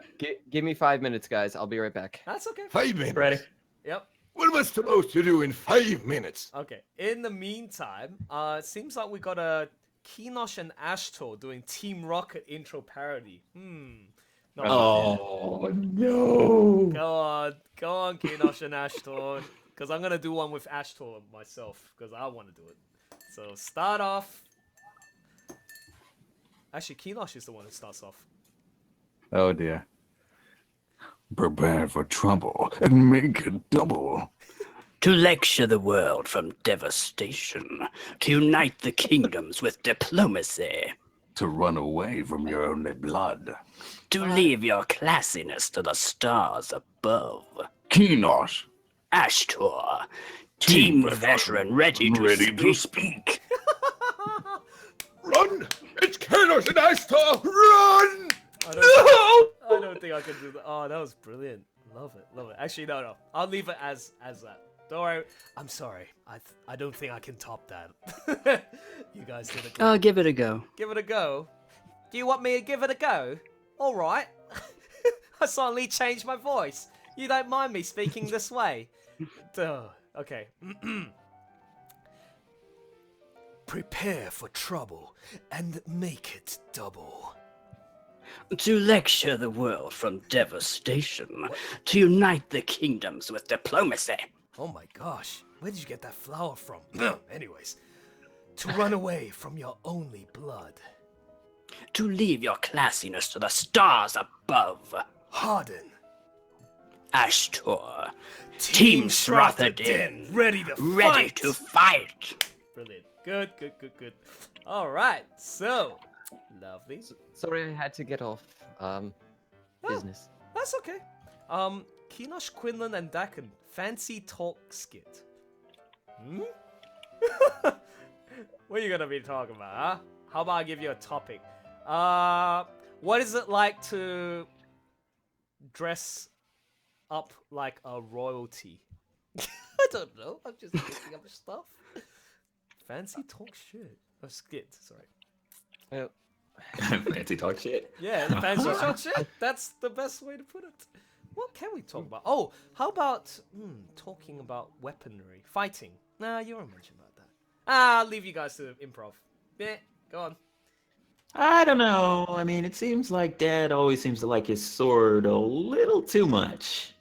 Give me 5 minutes, guys. I'll be right back. That's okay. 5 minutes. Ready? Yep. What am I supposed to do in 5 minutes? Okay. In the meantime, it seems like we got a Kenosh and Ashtor doing Team Rocket intro parody. Oh, no. Go on, Kenosh and Ashtor. Because I'm gonna do one with Ashtor myself. Because I want to do it. So start off. Actually, Kenosh is the one who starts off. Oh dear. Prepare for trouble and make it double. To lecture the world from devastation, to unite the kingdoms with diplomacy, To run away from your only blood. to leave your classiness to the stars above. Kenosh. Ashtor, team veteran ready to speak. Run! It's Kenosh and Ashtor! Run! I don't think I can do that. Oh, that was brilliant. Love it. Actually, no. I'll leave it as that. Don't worry. I'm sorry. I don't think I can top that. You guys did it. Oh, give it a go. Give it a go. Do you want me to give it a go? All right. I suddenly changed my voice. You don't mind me speaking this way? Duh. Okay. Prepare for trouble and make it double. To lecture the world from devastation, to unite the kingdoms with diplomacy. Oh my gosh, where did you get that flower from? Anyways, to run away from your only blood. To leave your classiness to the stars above. Harden. Ashtor. Team Srothodin. Ready to fight. Brilliant. Good. Alright, so. Lovely. Sorry I had to get off business. That's okay. Kenosh, Quinlan, and Dakin. Fancy talk skit. What are you gonna be talking about, huh? How about I give you a topic? What is it like to dress up like a royalty? I don't know. I'm just making up stuff. Fancy talk shit. Or skit, sorry. Fancy talk shit. Yeah, fancy talk shit. That's the best way to put it. What can we talk about? Oh, how about talking about weaponry, fighting? Nah, you won't mention about that. I'll leave you guys to improv. Yeah, go on. I don't know. I mean, it seems like Dad always seems to like his sword a little too much.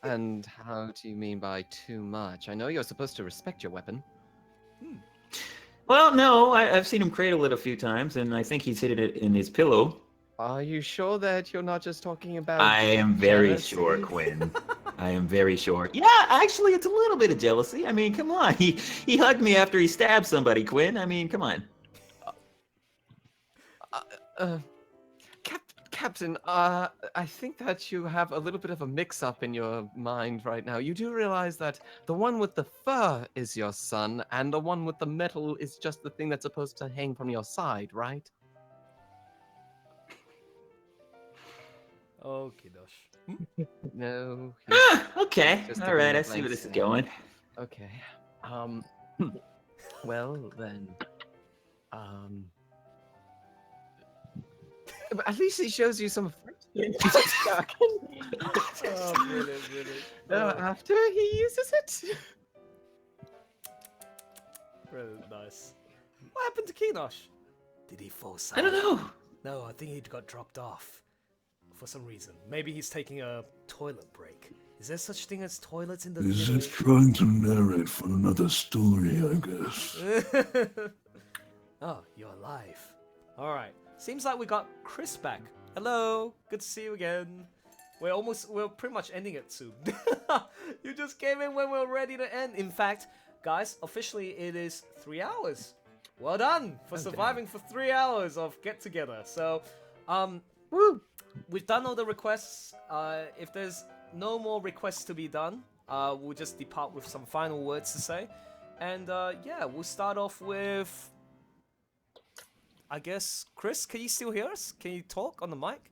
And how do you mean by too much? I know you're supposed to respect your weapon. Well, no, I've seen him cradle it a few times, and I think he's hit it in his pillow. Are you sure that you're not just talking about... I am very jealousy? sure, Quinn. I am very sure. Yeah, actually, it's a little bit of jealousy. I mean, come on. He hugged me after he stabbed somebody, Quinn. I mean, come on. Captain, I think that you have a little bit of a mix-up in your mind right now. You do realize that the one with the fur is your son, and the one with the metal is just the thing that's supposed to hang from your side, right? Oh, Kenosh. No. Okay. Just All giving right. you I a see where blank this is stare. going. Okay. Well then. But at least he shows you some affection. Oh, brilliant. After he uses it. Brilliant, nice. What happened to Kenosh? Did he fall I silent? don't know. No, I think he got dropped off for some reason. Maybe he's taking a toilet break. Is there such thing as toilets in the Is Middle it trying to narrate for another story, I guess? Oh, you're alive. Alright. Seems like we got Chris back. Hello. Good to see you again. We're pretty much ending it soon. You just came in when we were ready to end. In fact, guys, officially it is 3 hours. Well done for surviving for 3 hours of get together. So, woo! We've done all the requests. If there's no more requests to be done, we'll just depart with some final words to say. And yeah, we'll start off with, I guess, Chris, can you still hear us? Can you talk on the mic?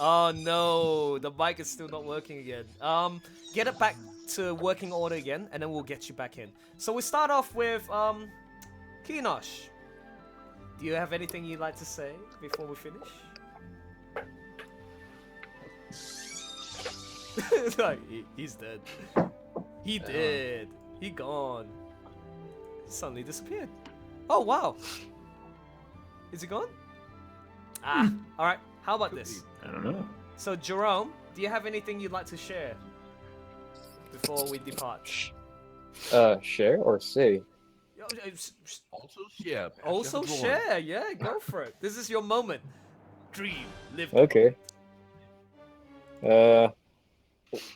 Oh no, the mic is still not working again. Get it back to working order again, and then we'll get you back in. So we start off with Kinosh. Do you have anything you'd like to say before we finish? Like, he's dead. He did. He gone. He suddenly disappeared. Oh wow. Is he gone? Ah, alright. How about this? I don't know. So Jerome, do you have anything you'd like to share before we depart? Share or say? Also share. Also share, yeah, go for it. This is your moment. Dream, live. Okay.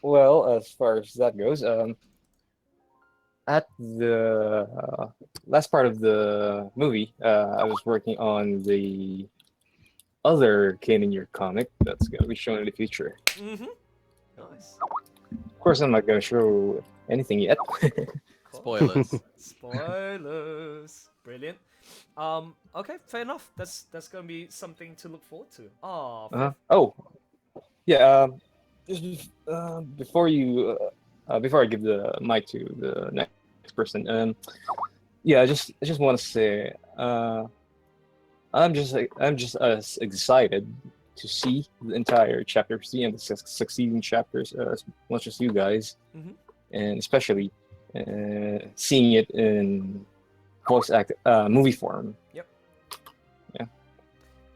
Well, as far as that goes, at the last part of the movie, I was working on the other Kane in Your comic that's going to be shown in the future. Mm-hmm. Nice. Of course, I'm not going to show anything yet. Spoilers. Spoilers. Brilliant. Okay, fair enough. That's going to be something to look forward to. Oh, yeah. Just before I give the mic to the next person, yeah, I just want to say, I'm just as excited to see the entire chapter 3 and the succeeding chapters as much as you guys, and especially seeing it in voice act movie form. Yep. Yeah.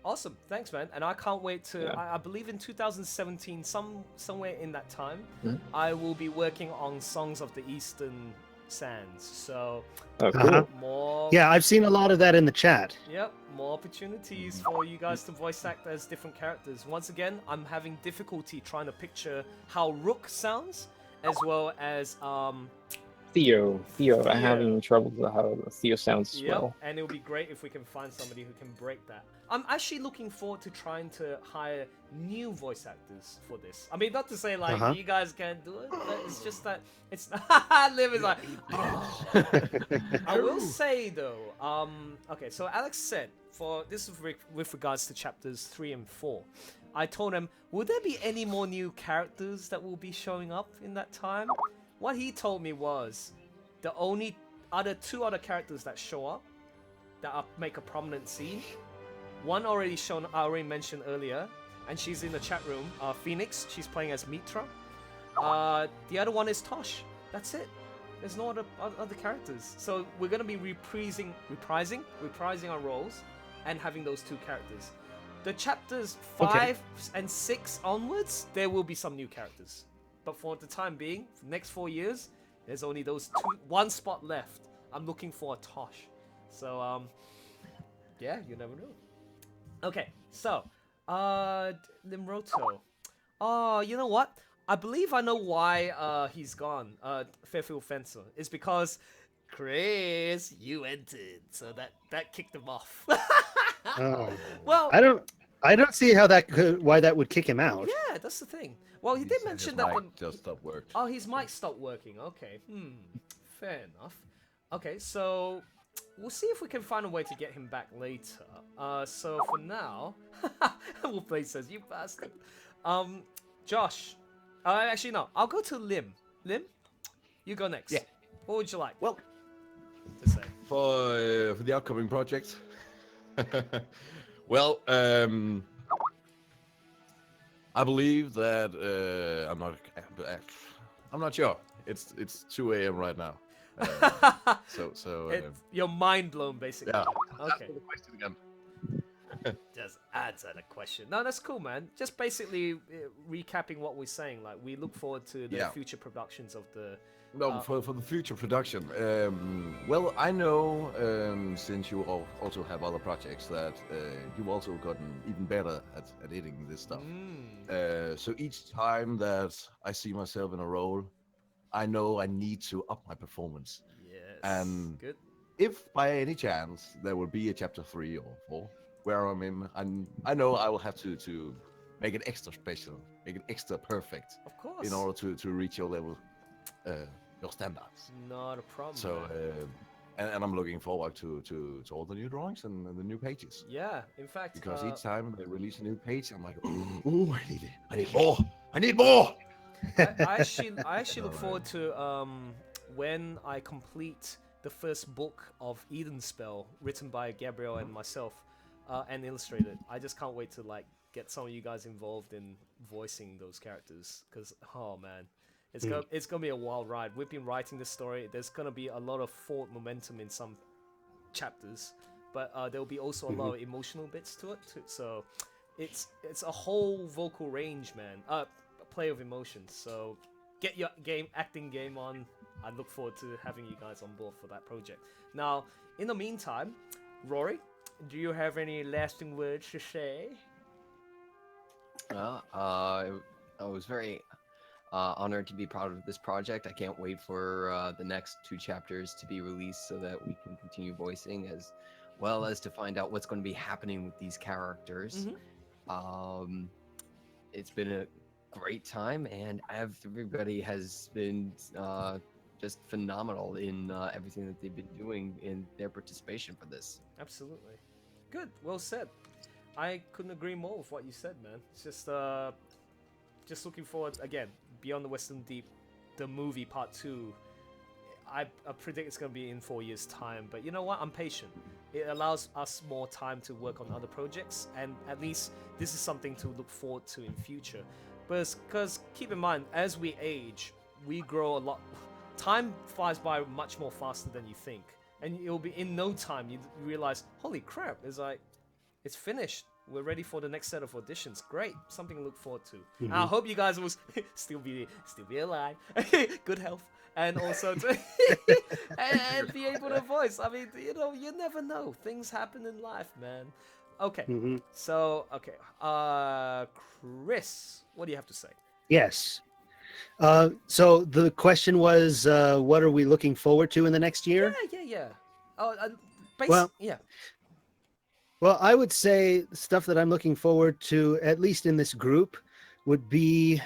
Awesome, thanks, man. And I can't wait to. Yeah. I believe in 2017, somewhere in that time, Mhm. I will be working on Songs of the Eastern Sands. So, Oh, cool. more. Yeah, I've seen a lot of that in the chat. Yep, more opportunities for you guys to voice act as different characters. Once again, I'm having difficulty trying to picture how Rook sounds, as well as Theo. I'm having trouble with how Theo sounds as Yep, well. and it'll be great if we can find somebody who can break that. I'm actually looking forward to trying to hire new voice actors for this. I mean, not to say like you guys can't do it, but it's just that it's. Liv is like. Oh. I will say though, okay, so Alex said for this is with regards to chapters 3 and 4. I told him, will there be any more new characters that will be showing up in that time? What he told me was the only two other characters that show up that make a prominent scene. One already shown, I already mentioned earlier, and she's in the chat room. Phoenix, she's playing as Mitra. The other one is Tosh. That's it. There's no other characters. So we're gonna be reprising our roles, and having those two characters. The chapters 5 and 6 onwards, there will be some new characters. But for the time being, for the next 4 years, there's only one spot left. I'm looking for a Tosh. So, yeah, you never know. Okay, so, Limroto. Oh, you know what? I believe I know why he's gone, Fairfield Fencer. It's because, Chris, you entered. So that kicked him off. Oh. Well, I don't see how why that would kick him out. Yeah, that's the thing. Well, he did mention that mic just stopped working. Oh, his mic stopped working. Okay. Fair enough. Okay, so we'll see if we can find a way to get him back later. So for now, Wolfblade says, "You bastard." Josh. Actually no. I'll go to Lim. Lim, you go next. Yeah. What would you like? Well, to say for the upcoming project. Well, I believe that I'm not sure. It's 2 a.m. right now. You're mind blown, basically. Yeah. Okay. Answer the question again. Just answer the question. No, that's cool, man. Just basically recapping what we're saying. Like, we look forward to the future productions of the. No, for the future production. Well, I know since you also have other projects that you've also gotten even better at editing this stuff. So each time that I see myself in a role, I know I need to up my performance. Yes. And good. If by any chance there will be a chapter 3 or 4 where I'm in, I know I will have to make it extra special, make it extra perfect. Of course. In order to reach your level. Your standards. Not a problem. So, and I'm looking forward to all the new drawings and the new pages. Yeah, in fact. Because each time they release a new page, I'm like, oh, I need more. I need more. I actually look forward to when I complete the first book of Eden Spell, written by Gabriel and myself, and illustrated. I just can't wait to get some of you guys involved in voicing those characters. Because man. It's gonna be a wild ride. We've been writing this story. There's gonna be a lot of forward momentum in some chapters, but there will be also a lot of emotional bits to it too. So it's a whole vocal range, man. A play of emotions. So get your acting game on. I look forward to having you guys on board for that project. Now, in the meantime, Rory, do you have any lasting words to say? Well, I was very honored to be part of this project. I can't wait for the next 2 chapters to be released so that we can continue voicing, as well as to find out what's going to be happening with these characters. It's been a great time, and everybody has been just phenomenal in everything that they've been doing in their participation for this. Absolutely. Good. Well said. I couldn't agree more with what you said, man. It's just looking forward, again, Beyond the Western Deep, the movie part 2. I predict it's going to be in 4 years' time, but you know what? I'm patient. It allows us more time to work on other projects, and at least this is something to look forward to in future. Because keep in mind, as we age, we grow a lot. Time flies by much more faster than you think, and it'll be in no time you realize, holy crap! It's finished. We're ready for the next set of auditions. Great, something to look forward to. And I hope you guys will still be alive, good health, and also and be able to voice. I mean, you never know. Things happen in life, man. Okay, so Chris, what do you have to say? Yes. So the question was, what are we looking forward to in the next year? Yeah. Yeah. Well, I would say the stuff that I'm looking forward to, at least in this group, would be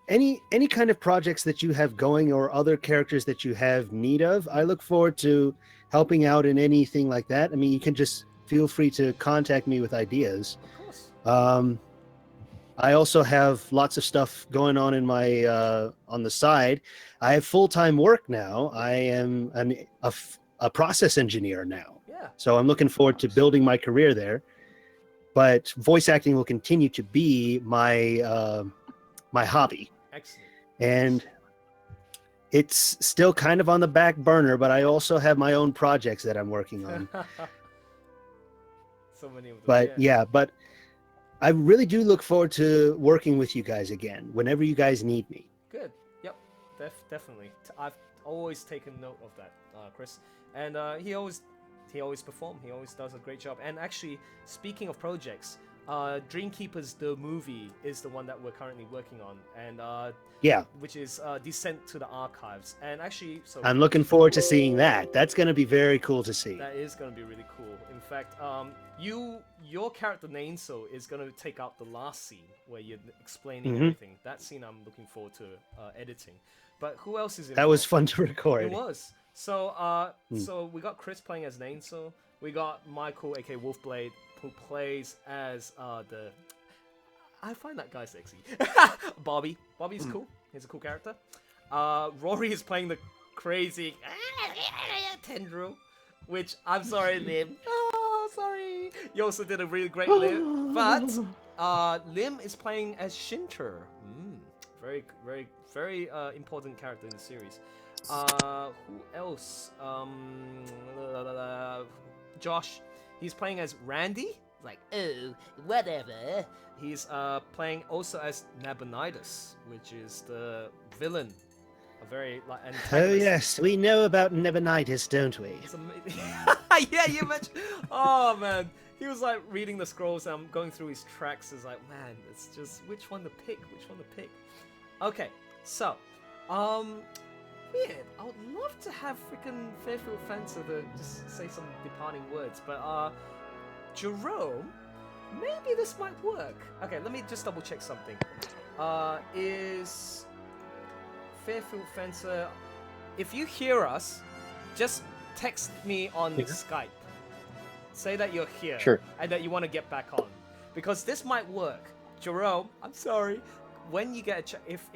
any kind of projects that you have going or other characters that you have need of. I look forward to helping out in anything like that. I mean, you can just feel free to contact me with ideas. Of course. I also have lots of stuff going on in my on the side. I have full-time work now. I'm a process engineer now. So I'm looking forward to building my career there, but voice acting will continue to be my my hobby. Excellent. And it's still kind of on the back burner, but I also have my own projects that I'm working on. So many of them. But but I really do look forward to working with you guys again whenever you guys need me. Good. Yep. Definitely. I've always taken note of that, Chris. And he always performs. He always does a great job. And actually, speaking of projects, Dreamkeepers the movie is the one that we're currently working on, and which is Descent to the Archives. And actually, so I'm looking forward to seeing that. That's going to be very cool to see. That is going to be really cool. In fact, your character Nainso is going to take out the last scene where you're explaining everything. That scene I'm looking forward to editing. But who else is involved? That was fun to record. It was. So so we got Chris playing as Nainso. We got Michael, aka Wolfblade, who plays as I find that guy sexy. Bobby. Bobby's cool. He's a cool character. Rory is playing the crazy tendril, which I'm sorry, Lim. Oh, sorry. You also did a really great Lim. But Lim is playing as Shinter. Very, very, very important character in the series. Who else? Josh. He's playing as Randy. Like, oh, whatever. He's playing also as Nabonidus, which is the villain. A very like. Oh antagonist. yes, we know about Nabonidus, don't we? It's yeah, you mentioned. Oh man, he was like reading the scrolls. And I'm going through his tracks. It's like, man, it's just which one to pick. Which one to pick? Okay, so, weird. I would love to have freaking Fairfield Fencer to just say some departing words, but Jerome, maybe this might work. Okay, let me just double check something. Is Fairfield Fencer? If you hear us, just text me on Skype. Say that you're here. Sure. And that you want to get back on. Because this might work. Jerome, I'm sorry. When you get if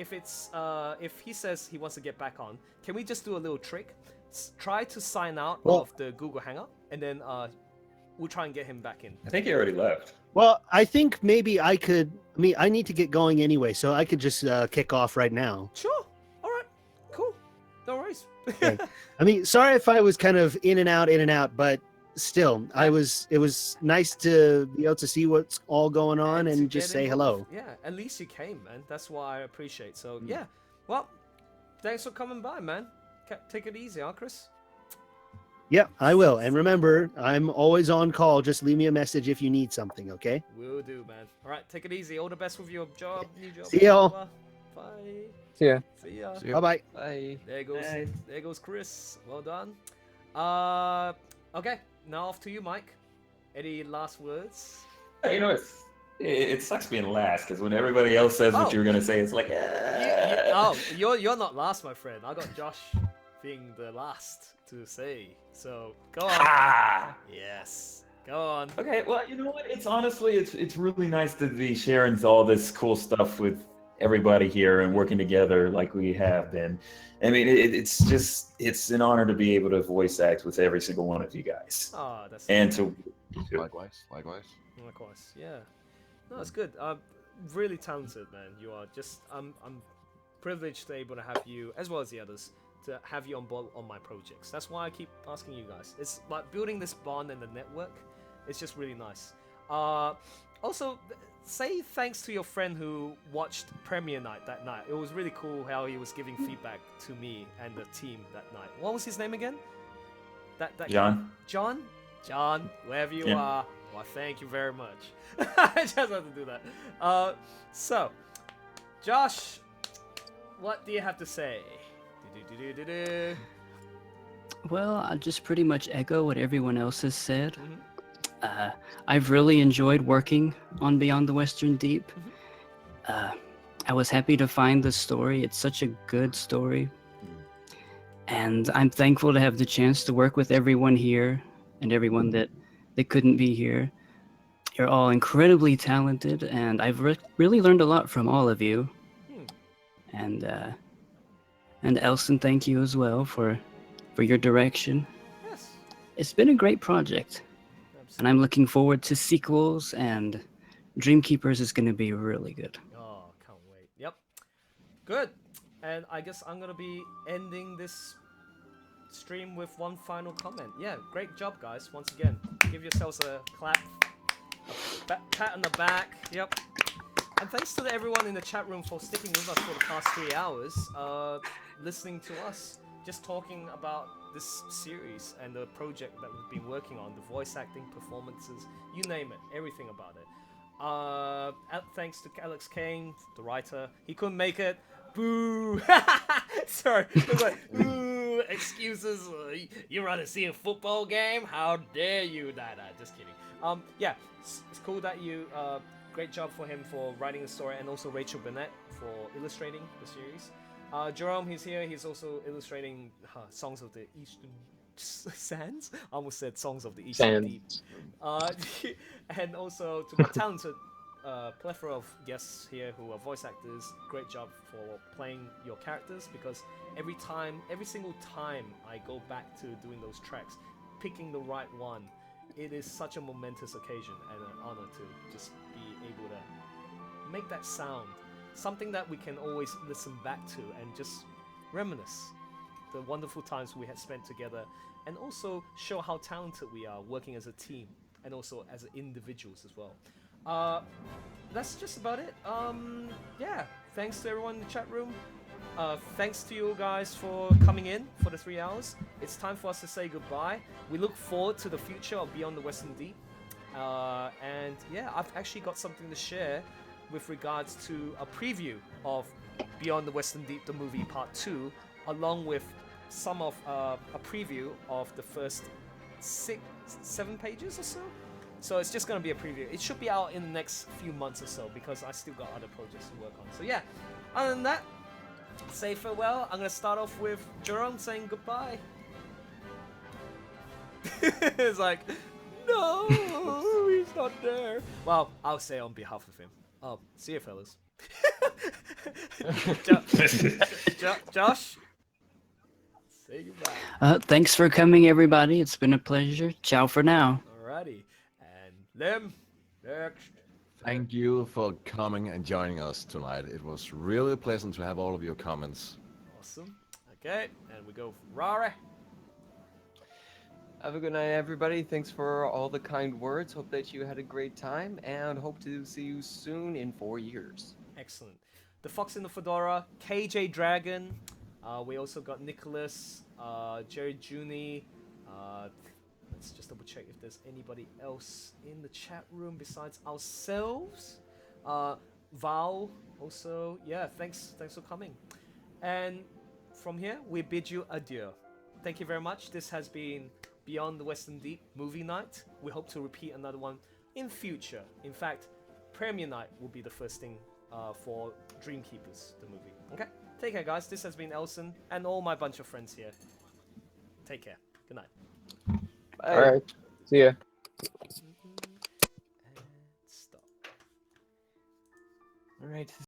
he says he wants to get back on, can we just do a little trick? Try to sign out of the Google Hangout, and then we'll try and get him back in. I think he already left. Well, I think maybe I could. I mean, I need to get going anyway, so I could just kick off right now. Sure. All right. Cool. No worries. Okay. I mean, sorry if I was kind of in and out, but still, it was nice to be able to see what's all going on and just say hello. Yeah, at least you came, man. That's what I appreciate. So yeah, well, thanks for coming by, man. Take it easy, huh, Chris? Yeah, I will. And remember, I'm always on call. Just leave me a message if you need something, okay? Will do, man. All right, take it easy. All the best with your job, new job. See y'all. Bye. See ya. See ya. Bye-bye. Bye. There goes Chris. Well done. Okay. Now off to you, Mike. Any last words? You know, it sucks being last because when everybody else says what you're gonna say, it's like, you're not last, my friend. I got Josh being the last to say. So go on. Yes. Go on. Okay. Well, you know what? It's honestly, it's really nice to be sharing all this cool stuff with everybody here and working together like we have been. I mean, it's an honor to be able to voice act with every single one of you guys. Oh, that's and to likewise. Yeah. No, it's good. Really talented, man. You are just. I'm privileged to be able to have you, as well as the others, to have you on board on my projects. That's why I keep asking you guys. It's like building this bond and the network. It's just really nice. Also, say thanks to your friend who watched premiere night that night. It was really cool how he was giving feedback to me and the team that night. What was his name again? That John. John, wherever you are. Well, thank you very much. I just had to do that. So, Josh, what do you have to say? Well, I'll just pretty much echo what everyone else has said. I've really enjoyed working on Beyond the Western Deep. I was happy to find the story. It's such a good story. And I'm thankful to have the chance to work with everyone here and everyone that couldn't be here. You're all incredibly talented, and I've really learned a lot from all of you. And Elson, thank you as well for your direction. Yes. It's been a great project. And I'm looking forward to sequels, and Dreamkeepers is going to be really good. Oh, can't wait. Yep. Good. And I guess I'm going to be ending this stream with one final comment. Yeah, great job, guys. Once again, give yourselves a clap. A pat on the back. Yep. And thanks to everyone in the chat room for sticking with us for the past 3 hours, listening to us, just talking about this series and the project that we've been working on, the voice acting, performances, you name it, everything about it. Thanks to Alex Kane, the writer. He couldn't make it. Boo! Sorry. It was like, boo, excuses. You rather see a football game? How dare you? Nah, just kidding. Yeah, it's cool that you, great job for him for writing the story, and also Rachel Burnett for illustrating the series. Jerome, he's here. He's also illustrating Songs of the Eastern Sands. I almost said Songs of the Eastern Deep. And also to my talented plethora of guests here who are voice actors. Great job for playing your characters, because every single time I go back to doing those tracks, picking the right one, it is such a momentous occasion and an honor to just be able to make that sound. Something that we can always listen back to and just reminisce. the wonderful times we had spent together, and also show how talented we are working as a team and also as individuals as well. That's just about it. Yeah, thanks to everyone in the chat room. Thanks to you guys for coming in for the 3 hours. It's time for us to say goodbye. We look forward to the future of Beyond the Western Deep. And yeah, I've actually got something to share with regards to a preview of Beyond the Western Deep, the movie Part 2, along with some of a preview of the first 7 pages or so. So it's just going to be a preview. It should be out in the next few months or so because I still got other projects to work on. So yeah, other than that, say farewell. I'm going to start off with Jerome saying goodbye. It's like, no, he's not there. Well, I'll say on behalf of him. See you, fellas. Josh, say goodbye. Thanks for coming, everybody. It's been a pleasure. Ciao for now. Alrighty. And Lim, next. Thank you for coming and joining us tonight. It was really pleasant to have all of your comments. Awesome. Okay, and we go for Rari. Have a good night, everybody. Thanks for all the kind words. Hope that you had a great time, and hope to see you soon in 4 years. Excellent. The Fox in the Fedora, KJ Dragon. We also got Nicholas, Jerry Juni. Let's just double check if there's anybody else in the chat room besides ourselves. Val also. Yeah, thanks for coming. And from here, we bid you adieu. Thank you very much. This has been Beyond the Western Deep movie night. We hope to repeat another one in future. In fact, premiere night will be the first thing for Dreamkeepers, the movie. Okay? Take care, guys. This has been Elson and all my bunch of friends here. Take care. Good night. Bye. All right. See ya. All right.